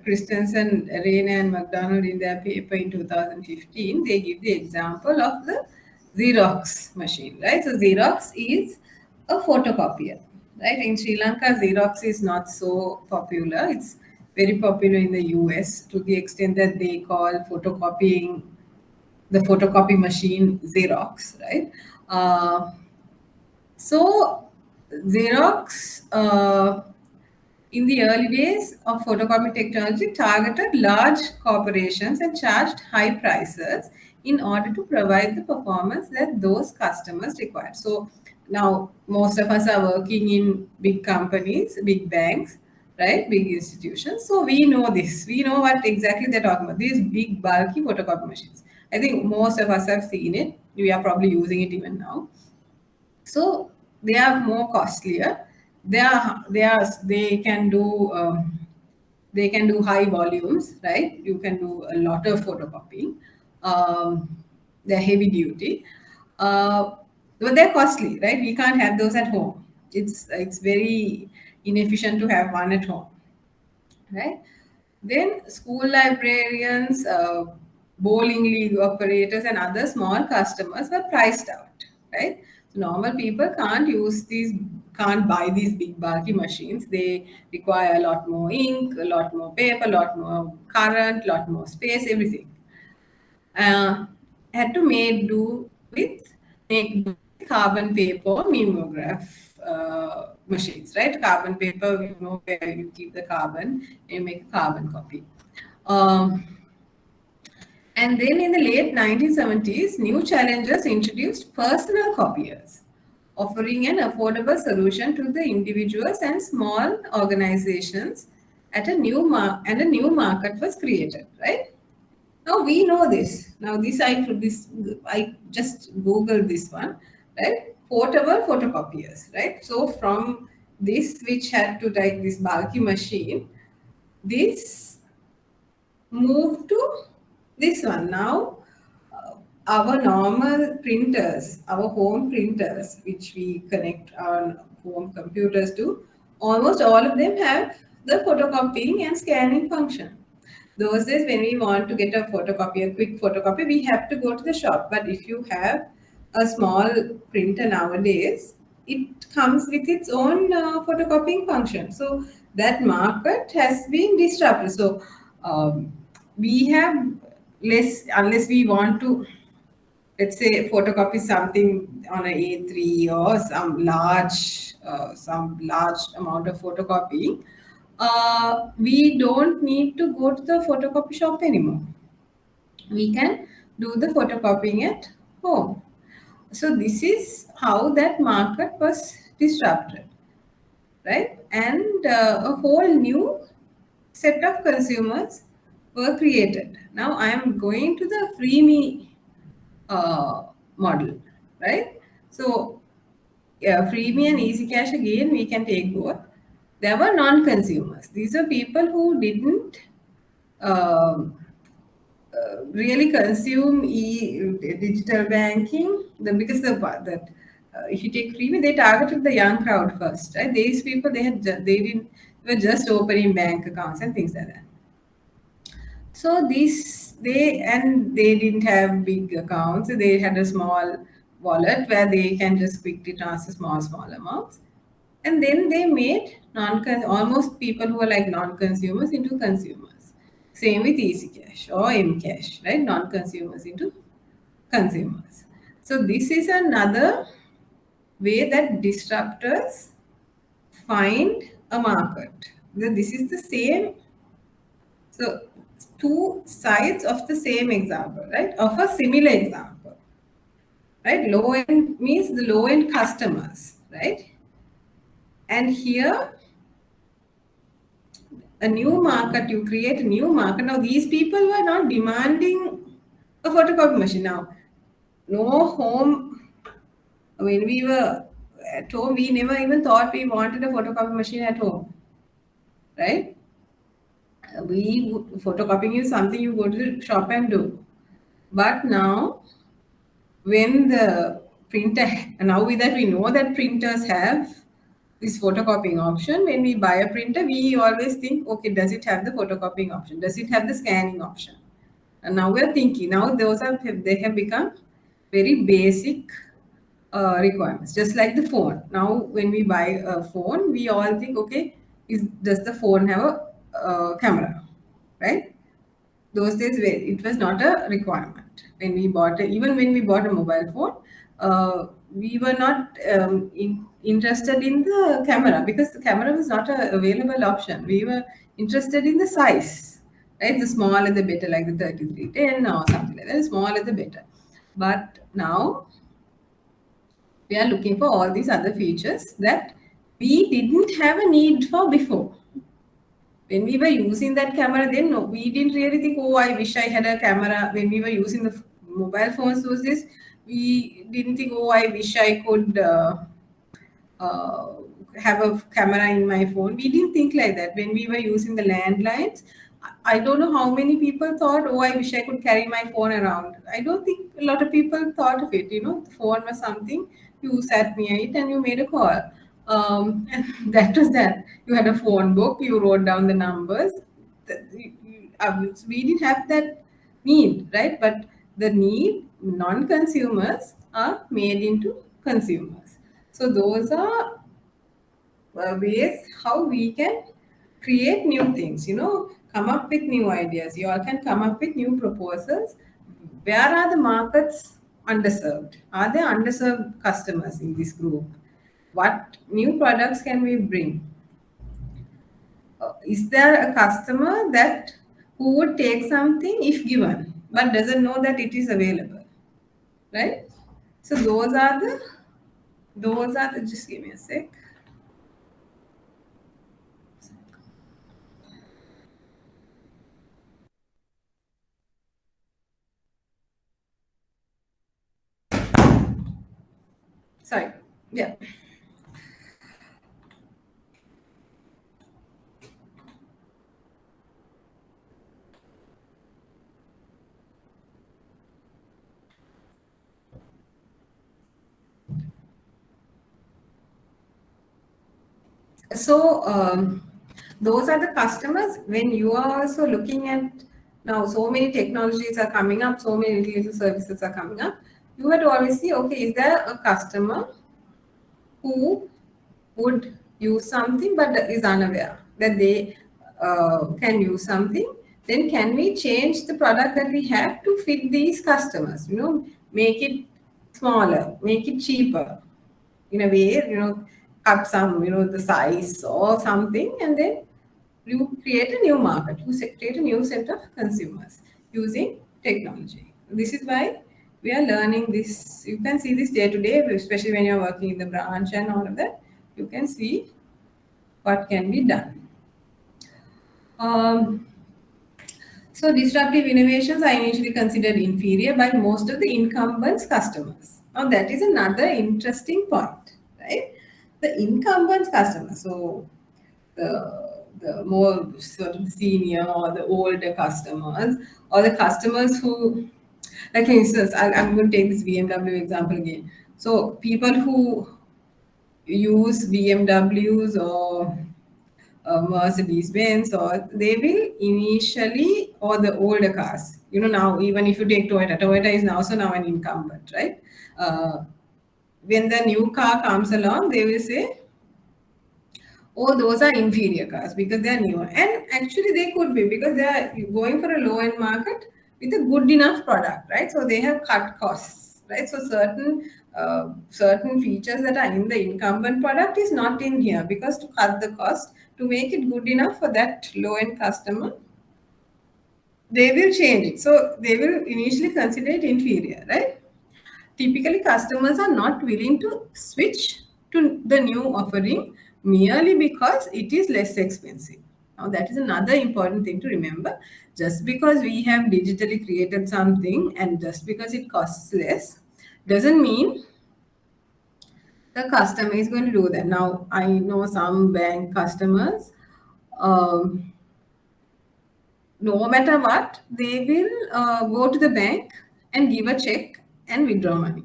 Christensen, Rain and McDonald in their paper in 2015, they give the example of the Xerox machine, right? So Xerox is a photocopier, right? In Sri Lanka, Xerox is not so popular. It's very popular in the US to the extent that they call photocopying the photocopy machine Xerox, right? So Xerox, in the early days of photocopy technology, targeted large corporations and charged high prices in order to provide the performance that those customers required. So now most of us are working in big companies, big banks. right? Big institutions. So we know this. We know what exactly they're talking about. These big, bulky photocopy machines. I think most of us have seen it. We are probably using it even now. So they are more costlier. They can do high volumes, right? You can do a lot of photocopying. They're heavy duty, but they're costly, right? We can't have those at home. It's very inefficient to have one at home, right? Then school librarians, bowling league operators, and other small customers were priced out, right? So normal people can't buy these big bulky machines. They require a lot more ink, a lot more paper, a lot more current, a lot more space, everything. Had to make do with carbon paper or mimeograph machines, right? Carbon paper, you know, where you keep the carbon and you make a carbon copy. Um, and then in the late 1970s, new challengers introduced personal copiers, offering an affordable solution to the individuals and small organizations at a new market was created, right? Now we know this. Now I just googled this one, right? Portable photocopiers, right? So from this, which had to like this bulky machine, this moved to this one. Now our normal printers, our home printers, which we connect our home computers to, almost all of them have the photocopying and scanning function. Those days, when we want to get a photocopy, a quick photocopy, we have to go to the shop. But if you have a small printer nowadays, it comes with its own photocopying function. So that market has been disrupted. So we have less, unless we want to, let's say, photocopy something on an A3 or some large amount of photocopying, we don't need to go to the photocopy shop anymore. We can do the photocopying at home. So this is how that market was disrupted, right? And a whole new set of consumers were created. Now I am going to the freebie model, right? So freebie and easy cash, again we can take both. There were non-consumers. These are people who didn't um, really consume digital banking. Because that if you take freebie, they targeted the young crowd first, right? These people, they were just opening bank accounts and things like that. So they didn't have big accounts. They had a small wallet where they can just quickly transfer small amounts. And then they made almost people who are like non-consumers into consumers. Same with Easy Cash or Mcash, right? Non-consumers into consumers. So this is another way that disruptors find a market. This is the same. So two sides of the same example, right? Of a similar example, right? Low end means the low end customers, right? And here, a new market, you create a new market. Now, these people were not demanding a photocopy machine. Now, no home, when we were at home, we never even thought we wanted a photocopy machine at home, right? Photocopying is something you go to the shop and do. But now, when the printer, now with that we know that printers have this photocopying option. When we buy a printer, we always think, okay, does it have the photocopying option? Does it have the scanning option? And now we're thinking, now they have become very basic requirements, just like the phone. Now, when we buy a phone, we all think, okay, does the phone have a camera, right? Those days it was not a requirement. Even when we bought a mobile phone, we were not interested in the camera, because the camera was not an available option. We were interested in the size, right? The smaller the better, like the 3310 or something like that. The smaller the better. But now we are looking for all these other features that we didn't have a need for before. When we were using that camera, then no, we didn't really think, oh, I wish I had a camera. When we were using the mobile phones those days, we didn't think, oh, I wish I could uh, have a camera in my phone. We didn't think like that. When we were using the landlines, I don't know how many people thought, oh, I wish I could carry my phone around. I don't think a lot of people thought of it. The phone was something you sat near it and you made a call. And that was that. You had a phone book, you wrote down the numbers. We didn't have that need, right? But the need, non-consumers are made into consumers. So those are ways how we can create new things, come up with new ideas. You all can come up with new proposals. Where are the markets underserved? Are there underserved customers in this group? What new products can we bring? Is there a customer that who would take something if given but doesn't know that it is available, right? So those are the just give me a sec. Sorry. Yeah. So those are the customers. When you are also looking at now, so many technologies are coming up, so many little services are coming up. You have to always see, okay, is there a customer who would use something but is unaware that they can use something? Then can we change the product that we have to fit these customers? Make it smaller, make it cheaper, in a way, cut some, the size or something, and then you create a new market. Create a new set of consumers using technology. This is why we are learning this. You can see this day to day, especially when you're working in the branch and all of that. You can see what can be done. Um, so disruptive innovations are initially considered inferior by most of the incumbents' customers. Now that is another interesting point, right? The incumbents' customers. So the more sort of senior or the older customers, or the customers who, like for instance, I'm going to take this BMW example again. So people who use BMWs or Mercedes Benz, or they will initially, or the older cars. Now even if you take Toyota is now also now an incumbent, right? When the new car comes along, they will say, oh, those are inferior cars because they are newer. And actually, they could be because they are going for a low end market with a good enough product, right? So they have cut costs, right? So certain features that are in the incumbent product is not in here because to cut the cost, to make it good enough for that low end customer, they will change it. So they will initially consider it inferior, right? Typically, customers are not willing to switch to the new offering merely because it is less expensive. Now, that is another important thing to remember. Just because we have digitally created something and just because it costs less doesn't mean the customer is going to do that. Now, I know some bank customers, um, no matter what, they will go to the bank and give a check and withdraw money.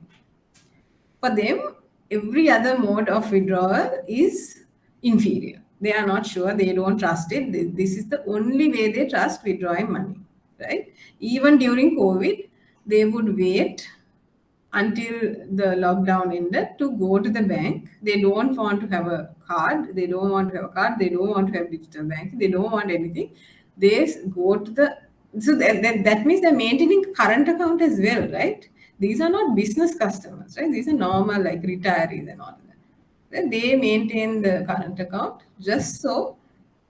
For them, every other mode of withdrawal is inferior. They are not sure, they don't trust it. This is the only way they trust withdrawing money, right? Even during COVID, they would wait until the lockdown ended to go to the bank. They don't want to have a card. They don't want to have a card. They don't want to have digital banking. They don't want anything. They go to the so that means they're maintaining current account as well, right? These are not business customers, right? These are normal like retirees and all of that. Then they maintain the current account just so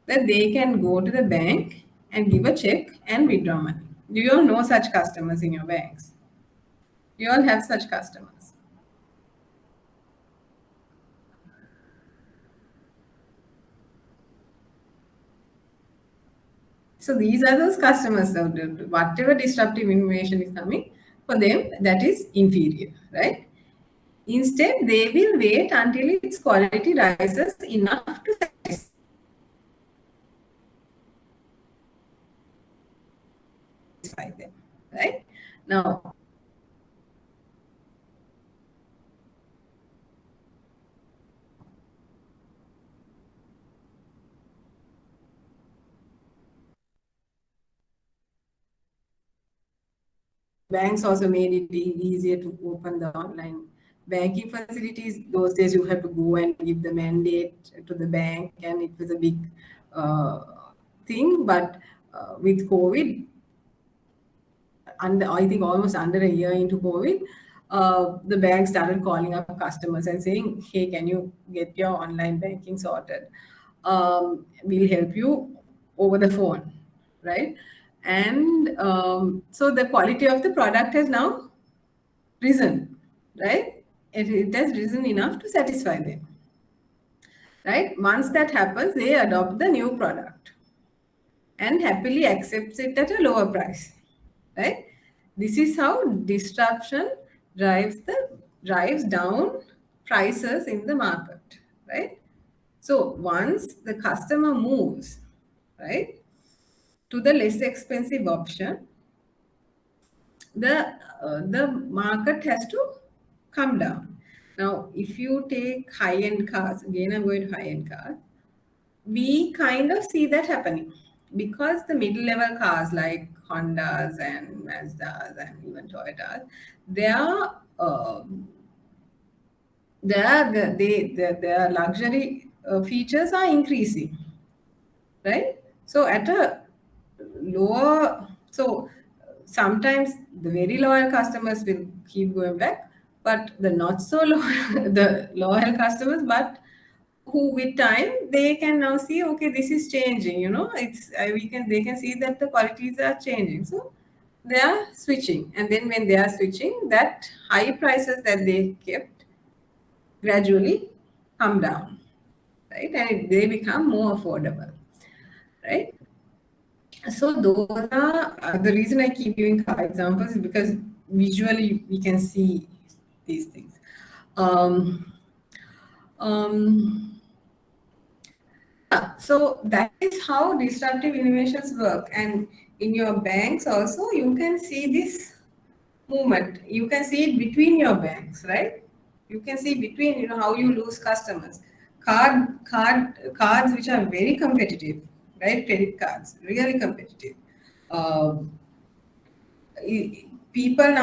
that they can go to the bank and give a check and withdraw money. Do you all know such customers in your banks? You all have such customers. So these are those customers. So whatever disruptive innovation is coming, for them, that is inferior, right? Instead, they will wait until its quality rises enough to satisfy them, right? Now, banks also made it easier to open the online banking facilities. Those days you have to go and give the mandate to the bank, and it was a big thing. But with COVID, I think almost under a year into COVID, the bank started calling up customers and saying, "Hey, can you get your online banking sorted? We'll help you over the phone," right? And so the quality of the product has now risen, right? It has risen enough to satisfy them, right? Once that happens, they adopt the new product and happily accepts it at a lower price, right? This is how disruption drives down prices in the market, right? So once the customer moves, right, to the less expensive option, the market has to come down. Now, if you take high-end cars, again, I'm going to high-end cars, we kind of see that happening because the middle-level cars like Hondas and Mazdas and even Toyotas, their luxury features are increasing, right? So at a lower, so sometimes the very loyal customers will keep going back, but the not so loyal, the loyal customers, but who with time they can now see, okay, this is changing, it's they can see that the qualities are changing, so they are switching. And then when they are switching, that high prices that they kept gradually come down, right? And they become more affordable, right? So those are the reason I keep giving car examples is because visually we can see these things. So that is how disruptive innovations work. And in your banks also, you can see this movement. You can see it between your banks, right? You can see between, how you lose customers. Cards which are very competitive, right? Credit cards, really competitive. People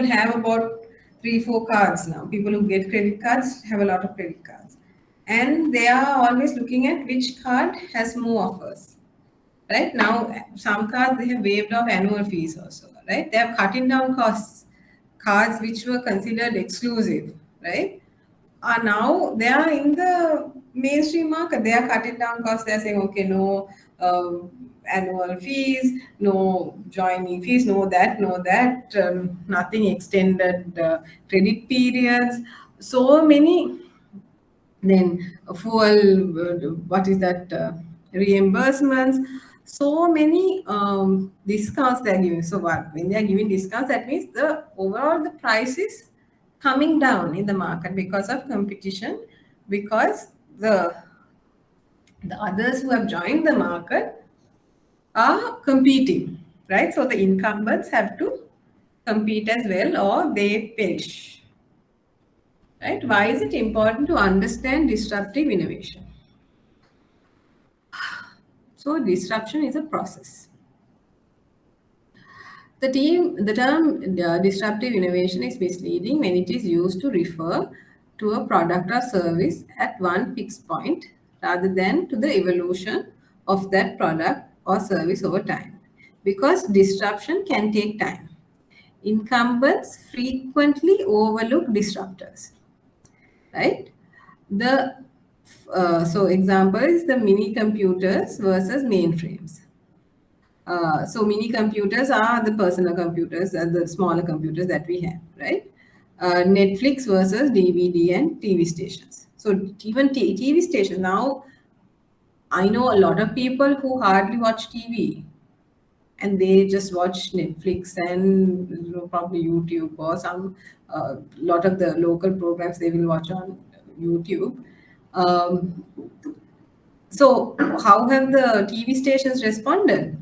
have about 3-4 cards now. People who get credit cards have a lot of credit cards, and they are always looking at which card has more offers. Right now, some cards they have waived off annual fees also. Right, they are cutting down costs. Cards which were considered exclusive, right, are now they are in the mainstream market. They are cutting down costs. They are saying, okay, no annual fees, no joining fees, no that, nothing extended credit periods. So many. Then fuel, what is that? Reimbursements. So many discounts they are giving. So what? When they are giving discounts, that means the overall the price is coming down in the market because of competition, because the others who have joined the market are competing, right? So the incumbents have to compete as well, or they perish. Right? Why is it important to understand disruptive innovation? So disruption is a process. The term disruptive innovation is misleading when it is used to refer to a product or service at one fixed point rather than to the evolution of that product or service over time. Because disruption can take time. Incumbents frequently overlook disruptors, right? So example is the mini computers versus mainframes. So mini computers are the personal computers, the smaller computers that we have, right? Netflix versus DVD and TV stations. So even TV stations now, I know a lot of people who hardly watch TV, and they just watch Netflix and probably YouTube or some lot of the local programs they will watch on YouTube. Um, so how have the TV stations responded?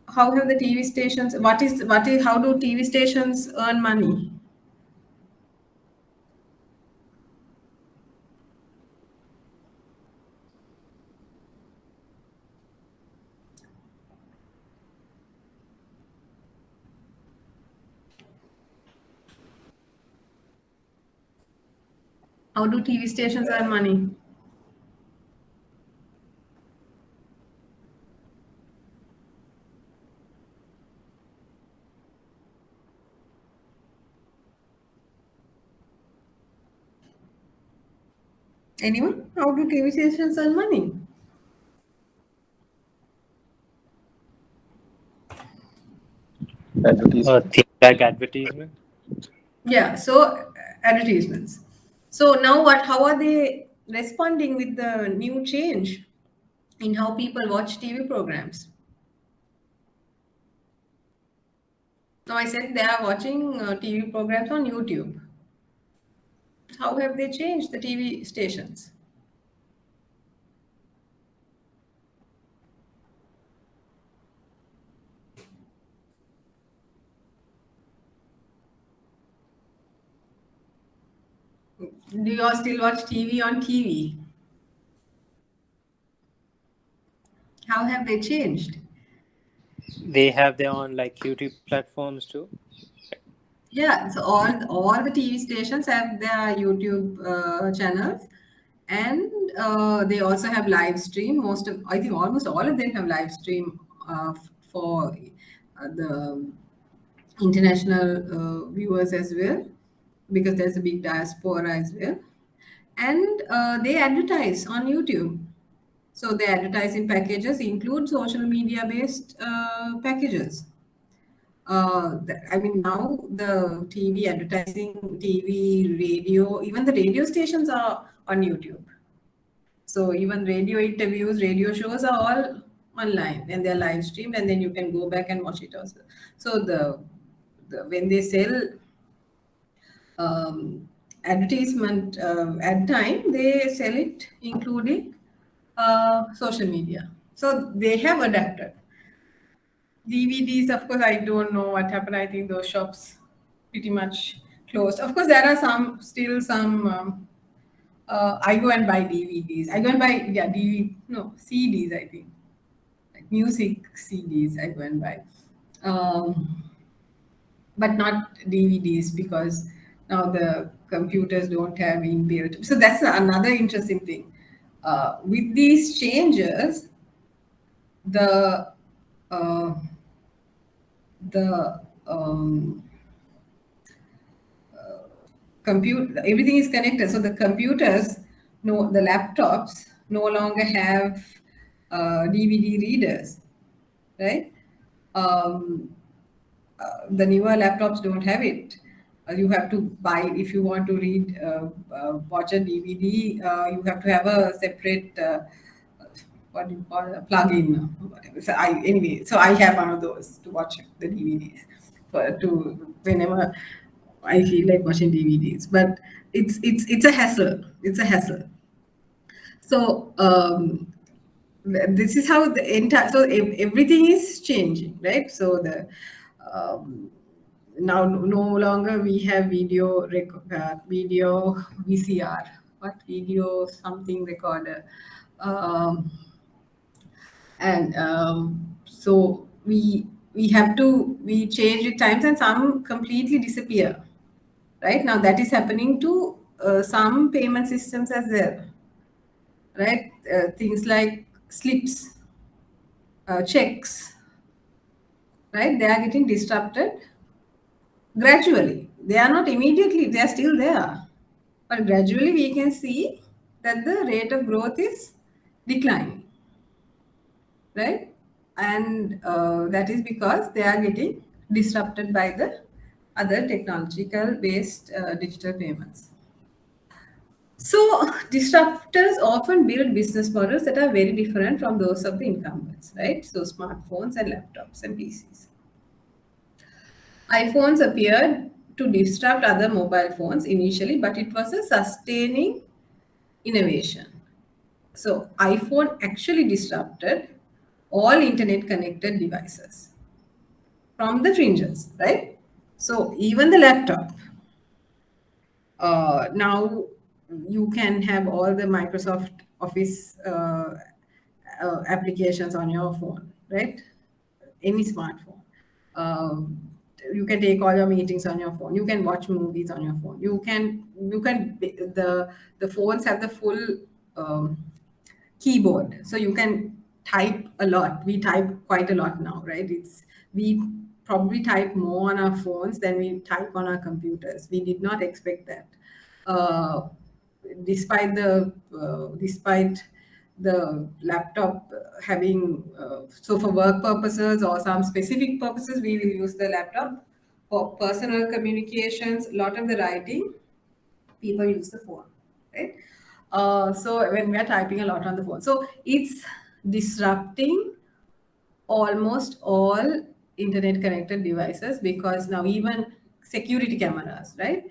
How have the TV stations? What is? How do TV stations earn money? How do TV stations earn money? Anyone? How do TV stations earn money? Advertisement. Things like advertisement. Yeah, so advertisements. So now what? How are they responding with the new change in how people watch TV programs? Now I said they are watching TV programs on YouTube. How have they changed the TV stations? Do you all still watch TV on TV? How have they changed? They have their own like YouTube platforms too. Yeah, so all the TV stations have their YouTube channels, and they also have live stream. I think almost all of them have live stream for the international viewers as well, because there's a big diaspora as well, and they advertise on YouTube. So the advertising packages include social media based packages. I mean, now the TV advertising, TV, radio, even the radio stations are on YouTube. So even radio interviews, radio shows are all online and they're live streamed, and then you can go back and watch it also. So the when they sell advertisement at time, they sell it including social media. So they have adapted. DVDs, of course, I don't know what happened. I think those shops pretty much closed. Of course, there are still some. I go and buy DVDs. I go and buy CDs. I think like music CDs. I go and buy, but not DVDs because now the computers don't have inbuilt. So that's another interesting thing. With these changes, the uh, the everything is connected, so the computers, no, the laptops no longer have DVD readers, right? The newer laptops don't have it. You have to buy if you want to watch a DVD. You have to have a separate what do you call it, a plug-in or whatever. So I have one of those to watch the DVDs to whenever I feel like watching DVDs. But it's a hassle. It's a hassle. So this is how the entire everything is changing, right? So the now no longer we have video VCR, what video something recorder, and so we change with times, and some completely disappear. Right now, that is happening to some payment systems as well. Right, things like slips, checks. Right, they are getting disrupted gradually. They are not immediately. They are still there, but gradually we can see that the rate of growth is declining. Right, and that is because they are getting disrupted by the other technological based digital payments. So disruptors often build business models that are very different from those of the incumbents, right? So smartphones and laptops and PCs. iPhones appeared to disrupt other mobile phones initially, but it was a sustaining innovation. So iPhone actually disrupted all internet connected devices from the fringes, right? So even the laptop, now you can have all the Microsoft Office applications on your phone, right? Any smartphone. You can take all your meetings on your phone. You can watch movies on your phone. The phones have the full um, keyboard, so you can type a lot. We type quite a lot now, right? We probably type more on our phones than we type on our computers. We did not expect that. Despite the laptop having so for work purposes or some specific purposes, we will use the laptop for personal communications. A lot of the writing, people use the phone, right? So when we are typing a lot on the phone, so it's disrupting almost all internet connected devices, because now even security cameras, right?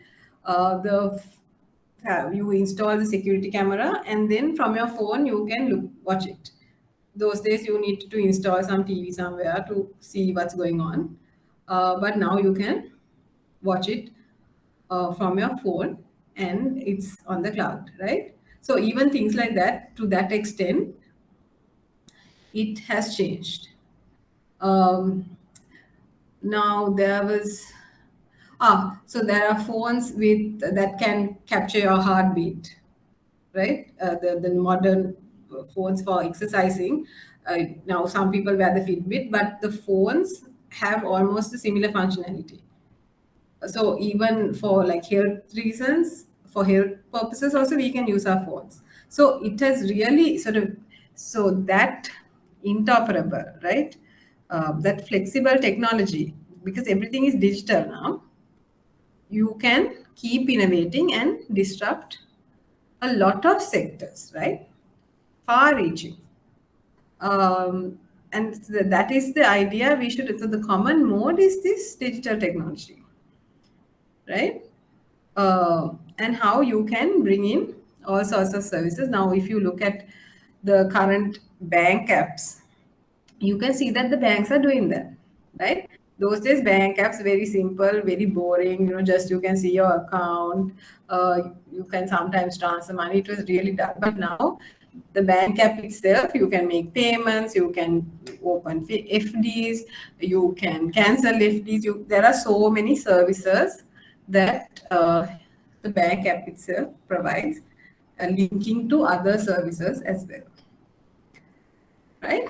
You install the security camera and then from your phone you can watch it. Those days you need to install some TV somewhere to see what's going on, but now you can watch it from your phone and it's on the cloud, right? So even things like that, to that extent, it has changed. Now there was so there are phones with that can capture your heartbeat, right? The modern phones for exercising. Now some people wear the Fitbit, but the phones have almost a similar functionality. So even for like health reasons, for health purposes also, we can use our phones. So it has really sort of, so that interoperable, right? That flexible technology, because everything is digital now, you can keep innovating and disrupt a lot of sectors, right? Far reaching. And that is the idea we should, so the common mode is this digital technology, right? And how you can bring in all sorts of services. Now, if you look at the current bank apps, you can see that the banks are doing that, right? Those days, bank apps very simple, very boring. Just you can see your account. You can sometimes transfer money. It was really dull. But now, the bank app itself, you can make payments. You can open FDs. You can cancel FDs. There are so many services that the bank app itself provides, linking to other services as well, right?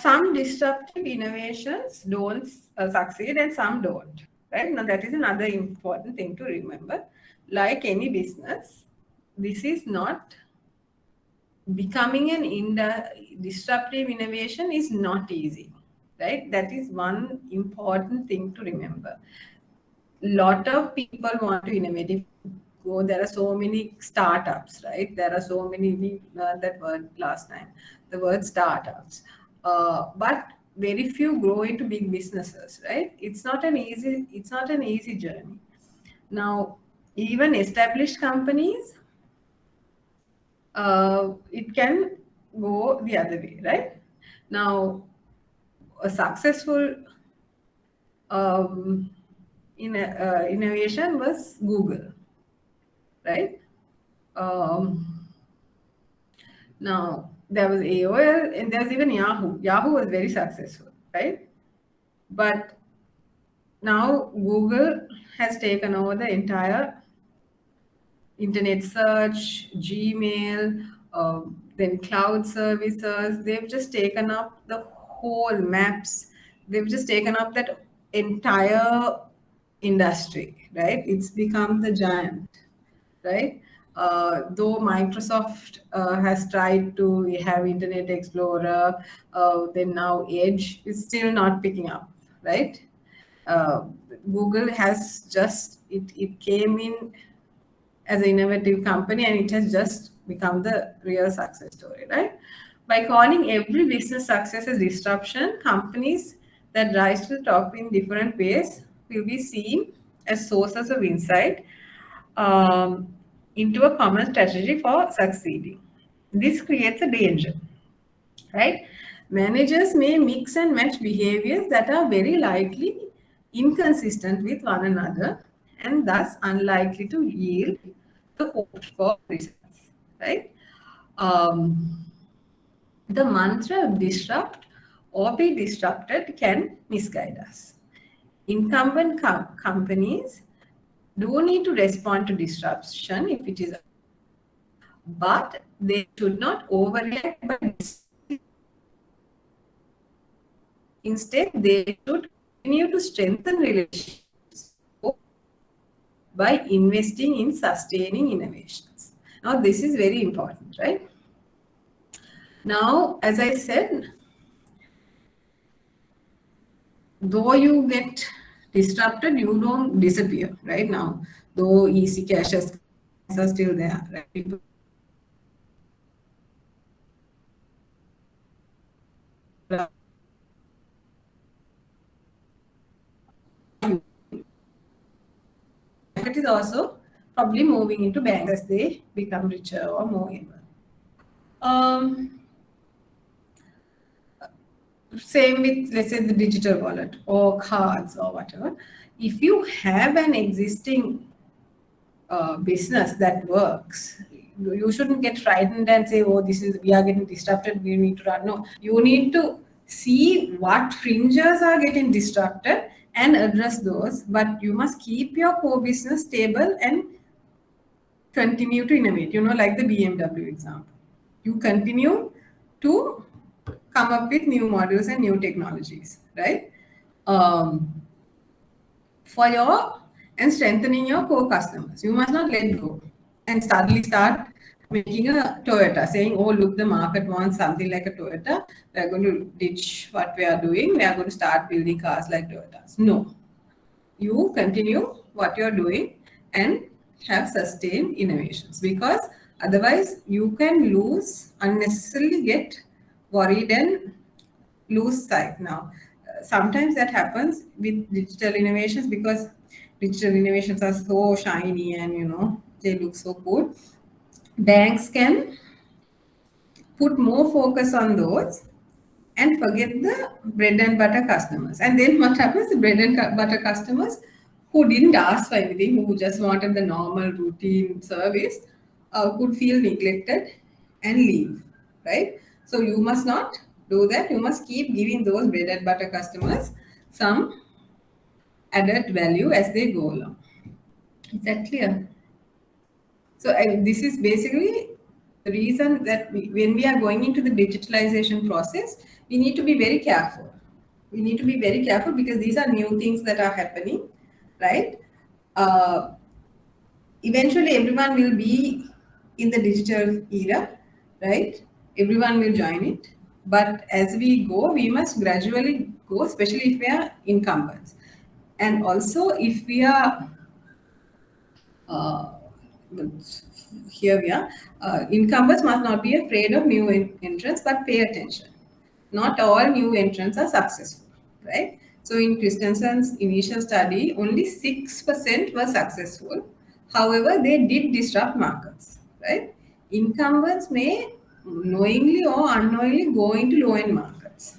Some disruptive innovations don't succeed and some don't, right? Now, that is another important thing to remember. Like any business, this is not becoming disruptive innovation is not easy, right? That is one important thing to remember. Lot of people want to innovate. If you go, there are so many startups, right? There are so many, we learned that word last time, the word startups. But very few grow into big businesses, right? It's not an easy journey. Now, even established companies, it can go the other way, right? Now, a successful innovation was Google, right? Now, there was AOL and there's even Yahoo. Yahoo was very successful, right? But now Google has taken over the entire internet search, Gmail, then cloud services. They've just taken up the whole maps. They've just taken up that entire industry, right? It's become the giant, right? Though Microsoft has tried to have Internet Explorer, then now Edge is still not picking up, right? Google has just, it came in as an innovative company, and it has just become the real success story, right? By calling every business success as disruption, companies that rise to the top in different ways will be seen as sources of insight into a common strategy for succeeding. This creates a danger, right? Managers may mix and match behaviors that are very likely inconsistent with one another and thus unlikely to yield the hoped for results, right? Um, the mantra disrupt or be disrupted can misguide us. Incumbent companies do need to respond to disruption if it is, but they should not overreact by instead they should continue to strengthen relationships by investing in sustaining innovations. Now this is very important, right? Now, as I said, though you get disrupted, you don't disappear, right? Now, though easy caches are still there, right? People market is also probably moving into banks as they become richer or more able. Same with, let's say, the digital wallet or cards or whatever. If you have an existing business that works, you shouldn't get frightened and say, oh, we are getting disrupted, we need to run. No, you need to see what fringes are getting disrupted and address those, but you must keep your core business stable and continue to innovate, like the BMW example. You continue to come up with new models and new technologies, right? And strengthening your core customers. You must not let go and suddenly start making a Toyota, saying, oh, look, the market wants something like a Toyota. We're going to ditch what we are doing. We are going to start building cars like Toyotas. No. You continue what you're doing and have sustained innovations, because otherwise you can unnecessarily get worried and lose sight. Now, sometimes that happens with digital innovations because digital innovations are so shiny and they look so cool. Banks can put more focus on those and forget the bread and butter customers. And then what happens? The bread and butter customers who didn't ask for anything, who just wanted the normal routine service, could feel neglected and leave, right? So you must not do that. You must keep giving those bread and butter customers some added value as they go along. Is that clear? So this is basically the reason that when we are going into the digitalization process, we need to be very careful. We need to be very careful because these are new things that are happening, right? Eventually, everyone will be in the digital era, right? Everyone will join it. But as we go, we must gradually go, especially if we are incumbents. And also, if we are here we are. Incumbents must not be afraid of new entrants, but pay attention. Not all new entrants are successful, right? So in Christensen's initial study, only 6% were successful. However, they did disrupt markets, right? Incumbents may knowingly or unknowingly go into low-end markets.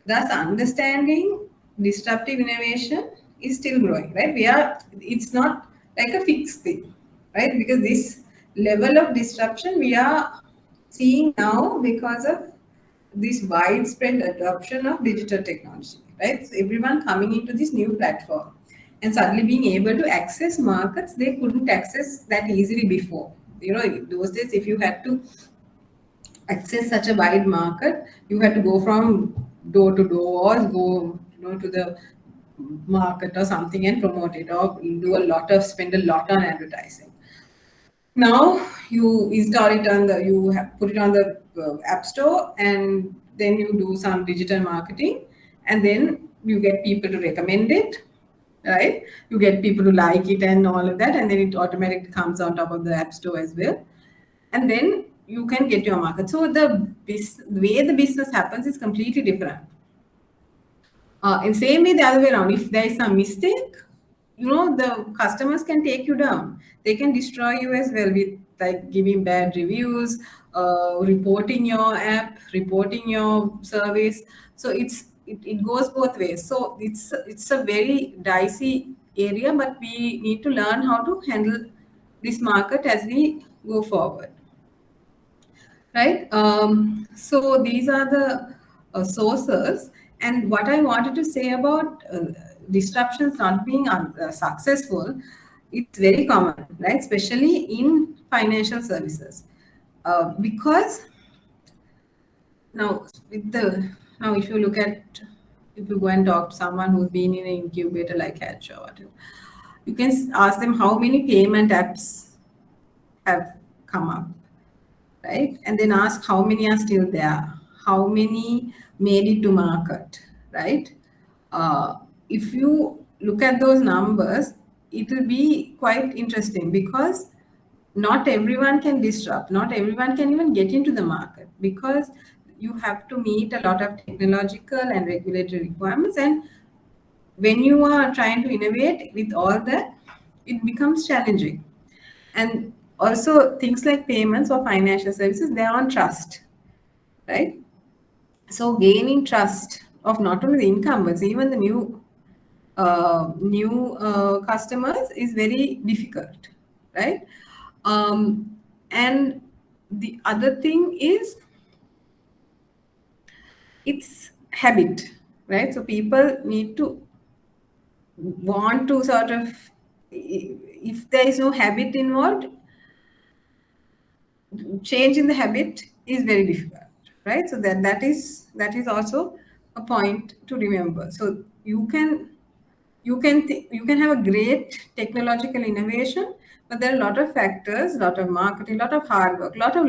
Thus, understanding disruptive innovation is still growing, right? It's not like a fixed thing, right? Because this level of disruption we are seeing now because of this widespread adoption of digital technology, right? So everyone coming into this new platform and suddenly being able to access markets they couldn't access that easily before. Those days, if you had to access such a wide market, you had to go from door to door, or go to the market or something and promote it, or spend a lot on advertising. Now you install it put it on the app store, and then you do some digital marketing, and then you get people to recommend it, right? You get people to like it and all of that, and then it automatically comes on top of the App Store as well. And then you can get your market. So the way the business happens is completely different. In same way, the other way around, if there is some mistake, the customers can take you down. They can destroy you as well with like giving bad reviews, reporting your app, reporting your service. So it goes both ways. So it's a very dicey area, but we need to learn how to handle this market as we go forward, right? So these are the sources. And what I wanted to say about disruptions not being successful, it's very common, right? Especially in financial services, because now with the now if you look at if you go and talk to someone who's been in an incubator like Hatch or whatever, you can ask them how many payment apps have come up, right? And then ask how many are still there, how many made it to market, right? If you look at those numbers, it will be quite interesting because not everyone can disrupt, not everyone can even get into the market because you have to meet a lot of technological and regulatory requirements. And when you are trying to innovate with all that, it becomes challenging. And also things like payments or financial services, they are on trust, right? So gaining trust of not only the incumbents, even the new customers is very difficult, right? And the other thing is it's habit, right? So people need to want to sort of, if there is no habit involved, change in the habit is very difficult, right? So that is also a point to remember. So you can have a great technological innovation, but there are a lot of factors, a lot of marketing, a lot of hard work, a lot of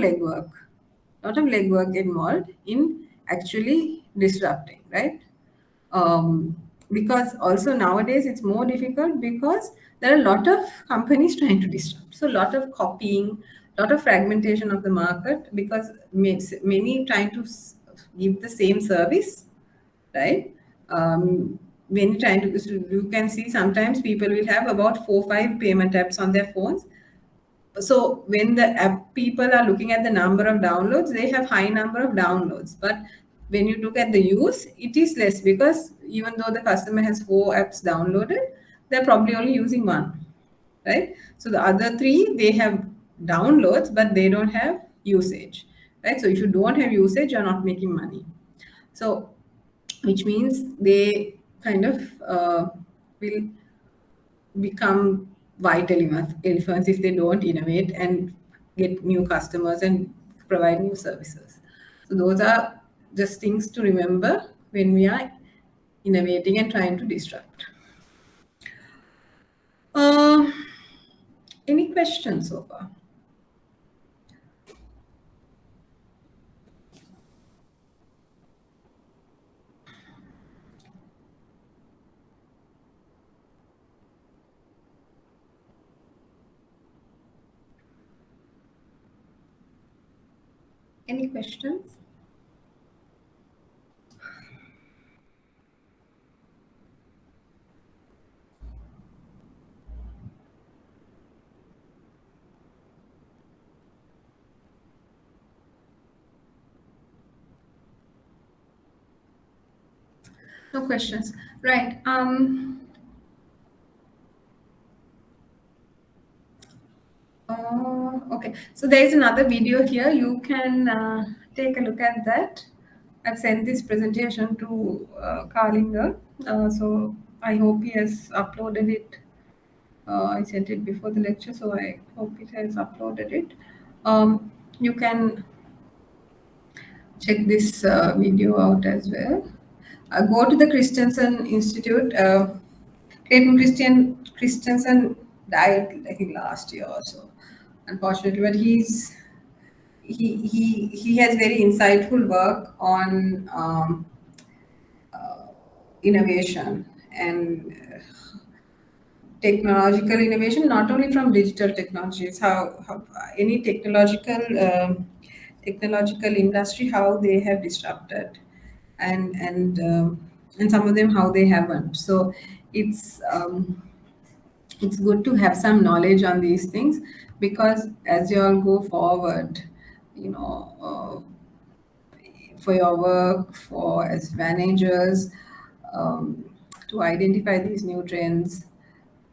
legwork involved in actually disrupting, right? um, because also nowadays it's more difficult because there are a lot of companies trying to disrupt. So a lot of copying, a lot of fragmentation of the market because many trying to give the same service, right? When you're trying to, so you can see sometimes people will have about 4 5 payment apps on their phones. So when the app people are looking at the number of downloads, they have high number of downloads, but when you look at the use, it is less because even though the customer has 4 apps downloaded, they're probably only using one, right? So the other 3, they have downloads but they don't have usage, right? So if you don't have usage, you're not making money. So which means they kind of will become vital elephants if they don't innovate and get new customers and provide new services. So those are just things to remember when we are innovating and trying to disrupt. Uh, any questions so far? Any questions? No questions. Right. Okay. So there is another video here. You can take a look at that. I've sent this presentation to Kalinga. So I hope he has uploaded it. I sent it before the lecture, so I hope it has uploaded it. You can check this video out as well. Go to the Christensen Institute. Christensen died, I think, last year or so, unfortunately. But he has very insightful work on innovation and technological innovation, not only from digital technologies, how any technological industry, how they have disrupted, and some of them how they haven't. So it's it's good to have some knowledge on these things, because as you all go forward, you know, for your work, for as managers, um, to identify these new trends,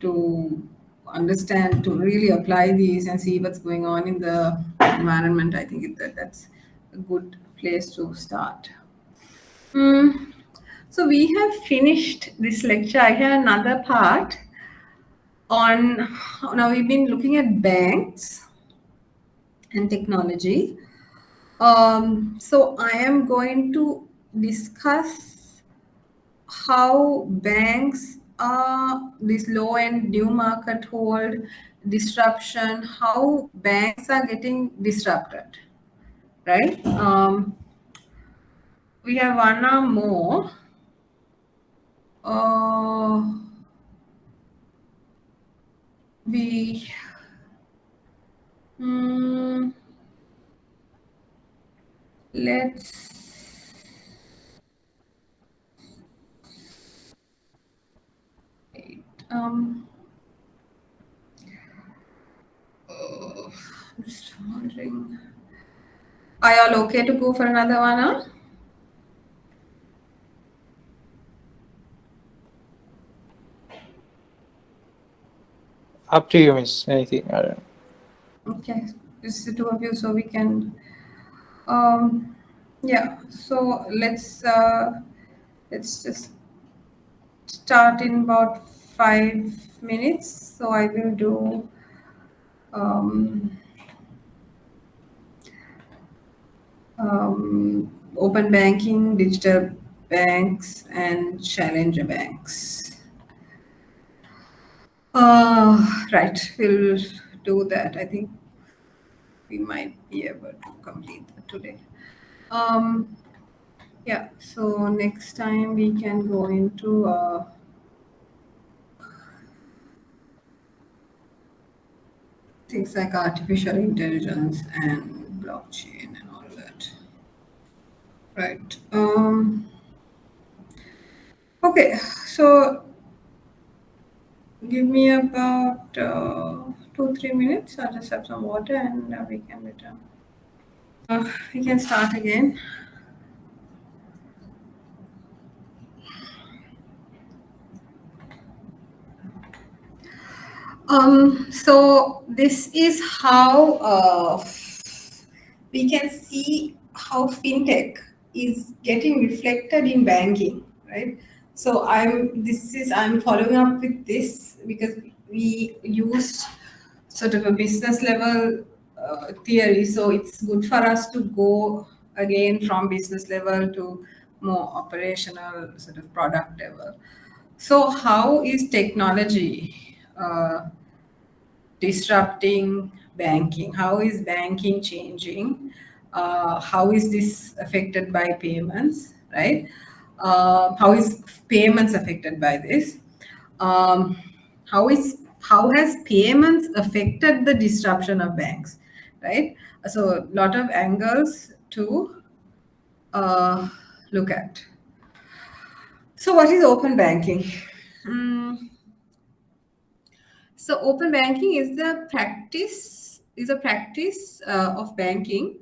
to understand, to really apply these and see what's going on in the environment. I think that's a good place to start. So we have finished this lecture. I have another part on, now we've been looking at banks and technology. So I am going to discuss how banks are this low-end new market hold disruption, how banks are getting disrupted, right? We have one or more. We let's just wondering, are y'all okay to go for another one, huh? Up to you, Miss. Anything. I don't know. Okay, just the two of you, so we can yeah, so let's just start in about 5 minutes. So I will do open banking, digital banks, and challenger banks. Right, we'll do that. I think we might be able to complete that today. Yeah, so next time we can go into things like artificial intelligence and blockchain and all that. Right. Okay, so give me about 2-3 minutes. I'll just have some water and we can return. We can start again. So this is how we can see how fintech is getting reflected in banking, right? So I'm following up with this because we used sort of a business level theory. So it's good for us to go again from business level to more operational sort of product level. So how is technology disrupting banking? How is banking changing? How is this affected by payments, right? How is payments affected by this? How has payments affected the disruption of banks, right? So a lot of angles to look at. So what is open banking? So open banking is a practice of banking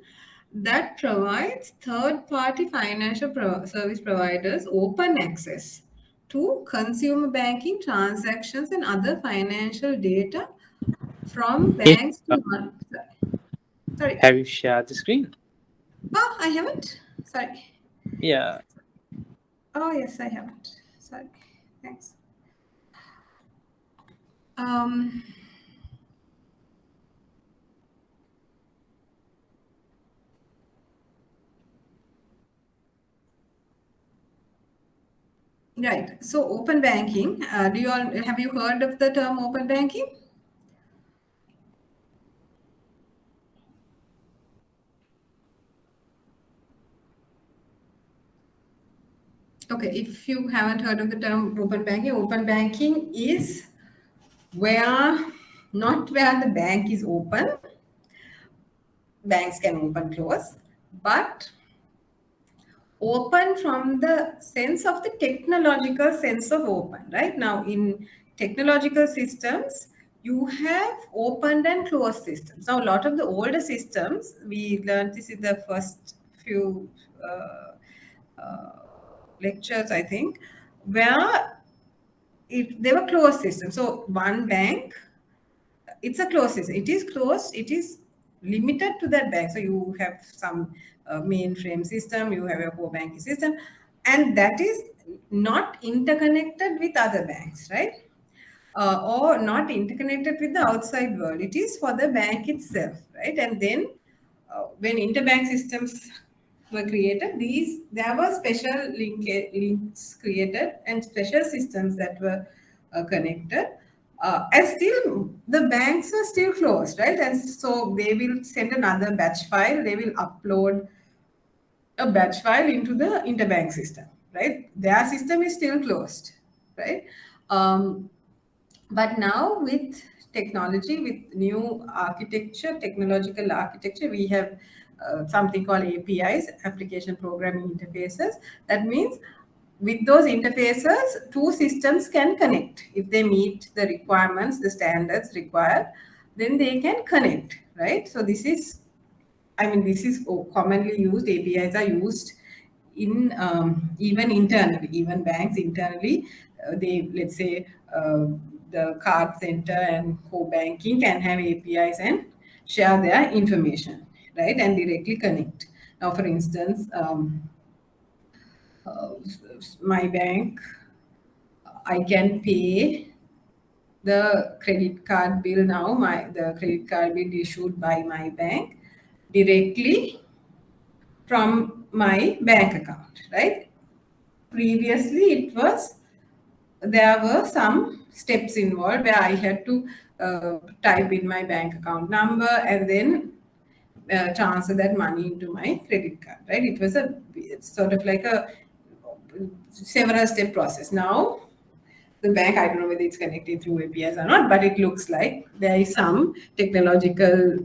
that provides third-party financial service providers open access to consumer banking transactions and other financial data from banks to sorry. Have you shared the screen? Oh, I haven't. Sorry. Yeah. Oh, yes, I haven't. Sorry. Thanks. Right. So open banking, have you heard of the term open banking? Okay, if you haven't heard of the term open banking is not where the bank is open. Banks can open, close, but open from the sense of the technological sense of open, right? Now, in technological systems, you have opened and closed systems. Now, a lot of the older systems, we learned this in the first few lectures, I think, where they were closed systems. So, one bank, it's a closed system. It is closed. It is limited to that bank. So you have some mainframe system, you have a core banking system, and that is not interconnected with other banks, right? Or not interconnected with the outside world. It is for the bank itself, right? And then when interbank systems were created, there were special links created and special systems that were connected. And still, the banks are still closed, right? And so they will send another batch file. They will upload a batch file into the interbank system, right? Their system is still closed, right? But now with technology, with new architecture, technological architecture, we have something called APIs, application programming interfaces. That means with those interfaces, two systems can connect. If they meet the requirements, the standards required, then they can connect, right? So this is commonly used. APIs are used in even internally, even banks internally. Let's say the card center and core banking can have APIs and share their information, right? And directly connect. Now, for instance, my bank, I can pay the credit card bill now, the credit card bill issued by my bank directly from my bank account, right? Previously, there were some steps involved where I had to type in my bank account number and then transfer that money into my credit card, right? It was it's sort of like a several step process. Now, the bank, I don't know whether it's connected through APIs or not, but it looks like there is some technological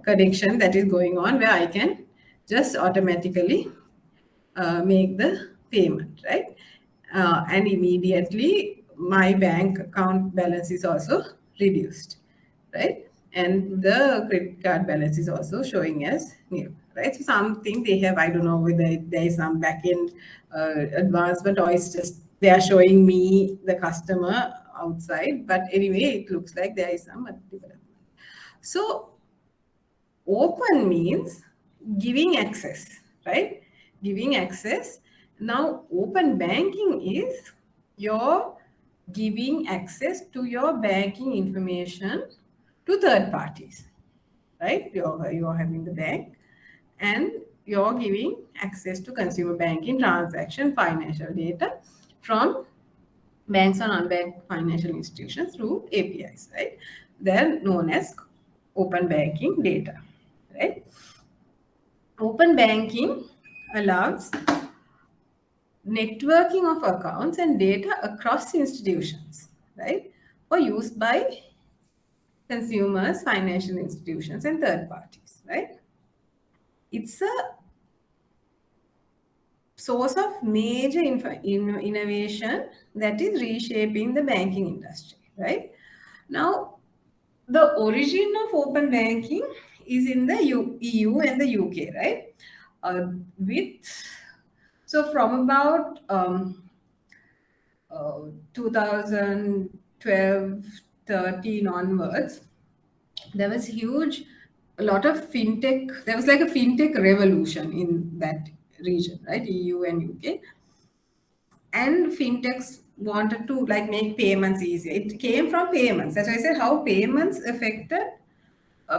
connection that is going on where I can just automatically make the payment, right? And immediately my bank account balance is also reduced, right? And the credit card balance is also showing as new, right? So something they have, I don't know whether there is some back-end advancement or it's just they are showing me the customer outside. But anyway, it looks like there is some development. So open means giving access, right? Giving access. Now, open banking is you're giving access to your banking information to third parties, right? You're having the bank and you're giving access to consumer banking transaction financial data from banks and unbanked financial institutions through APIs, right? They're known as open banking data, right? Open banking allows networking of accounts and data across institutions, right? For use by consumers, financial institutions, and third parties, right? It's a source of major innovation that is reshaping the banking industry, right? Now, the origin of open banking is in the EU and the UK, right? So from about 2012, 13 onwards, there was a lot of fintech. There was like a fintech revolution in that region, right? EU and UK. And fintechs wanted to like make payments easier. It came from payments. That's why I said how payments affected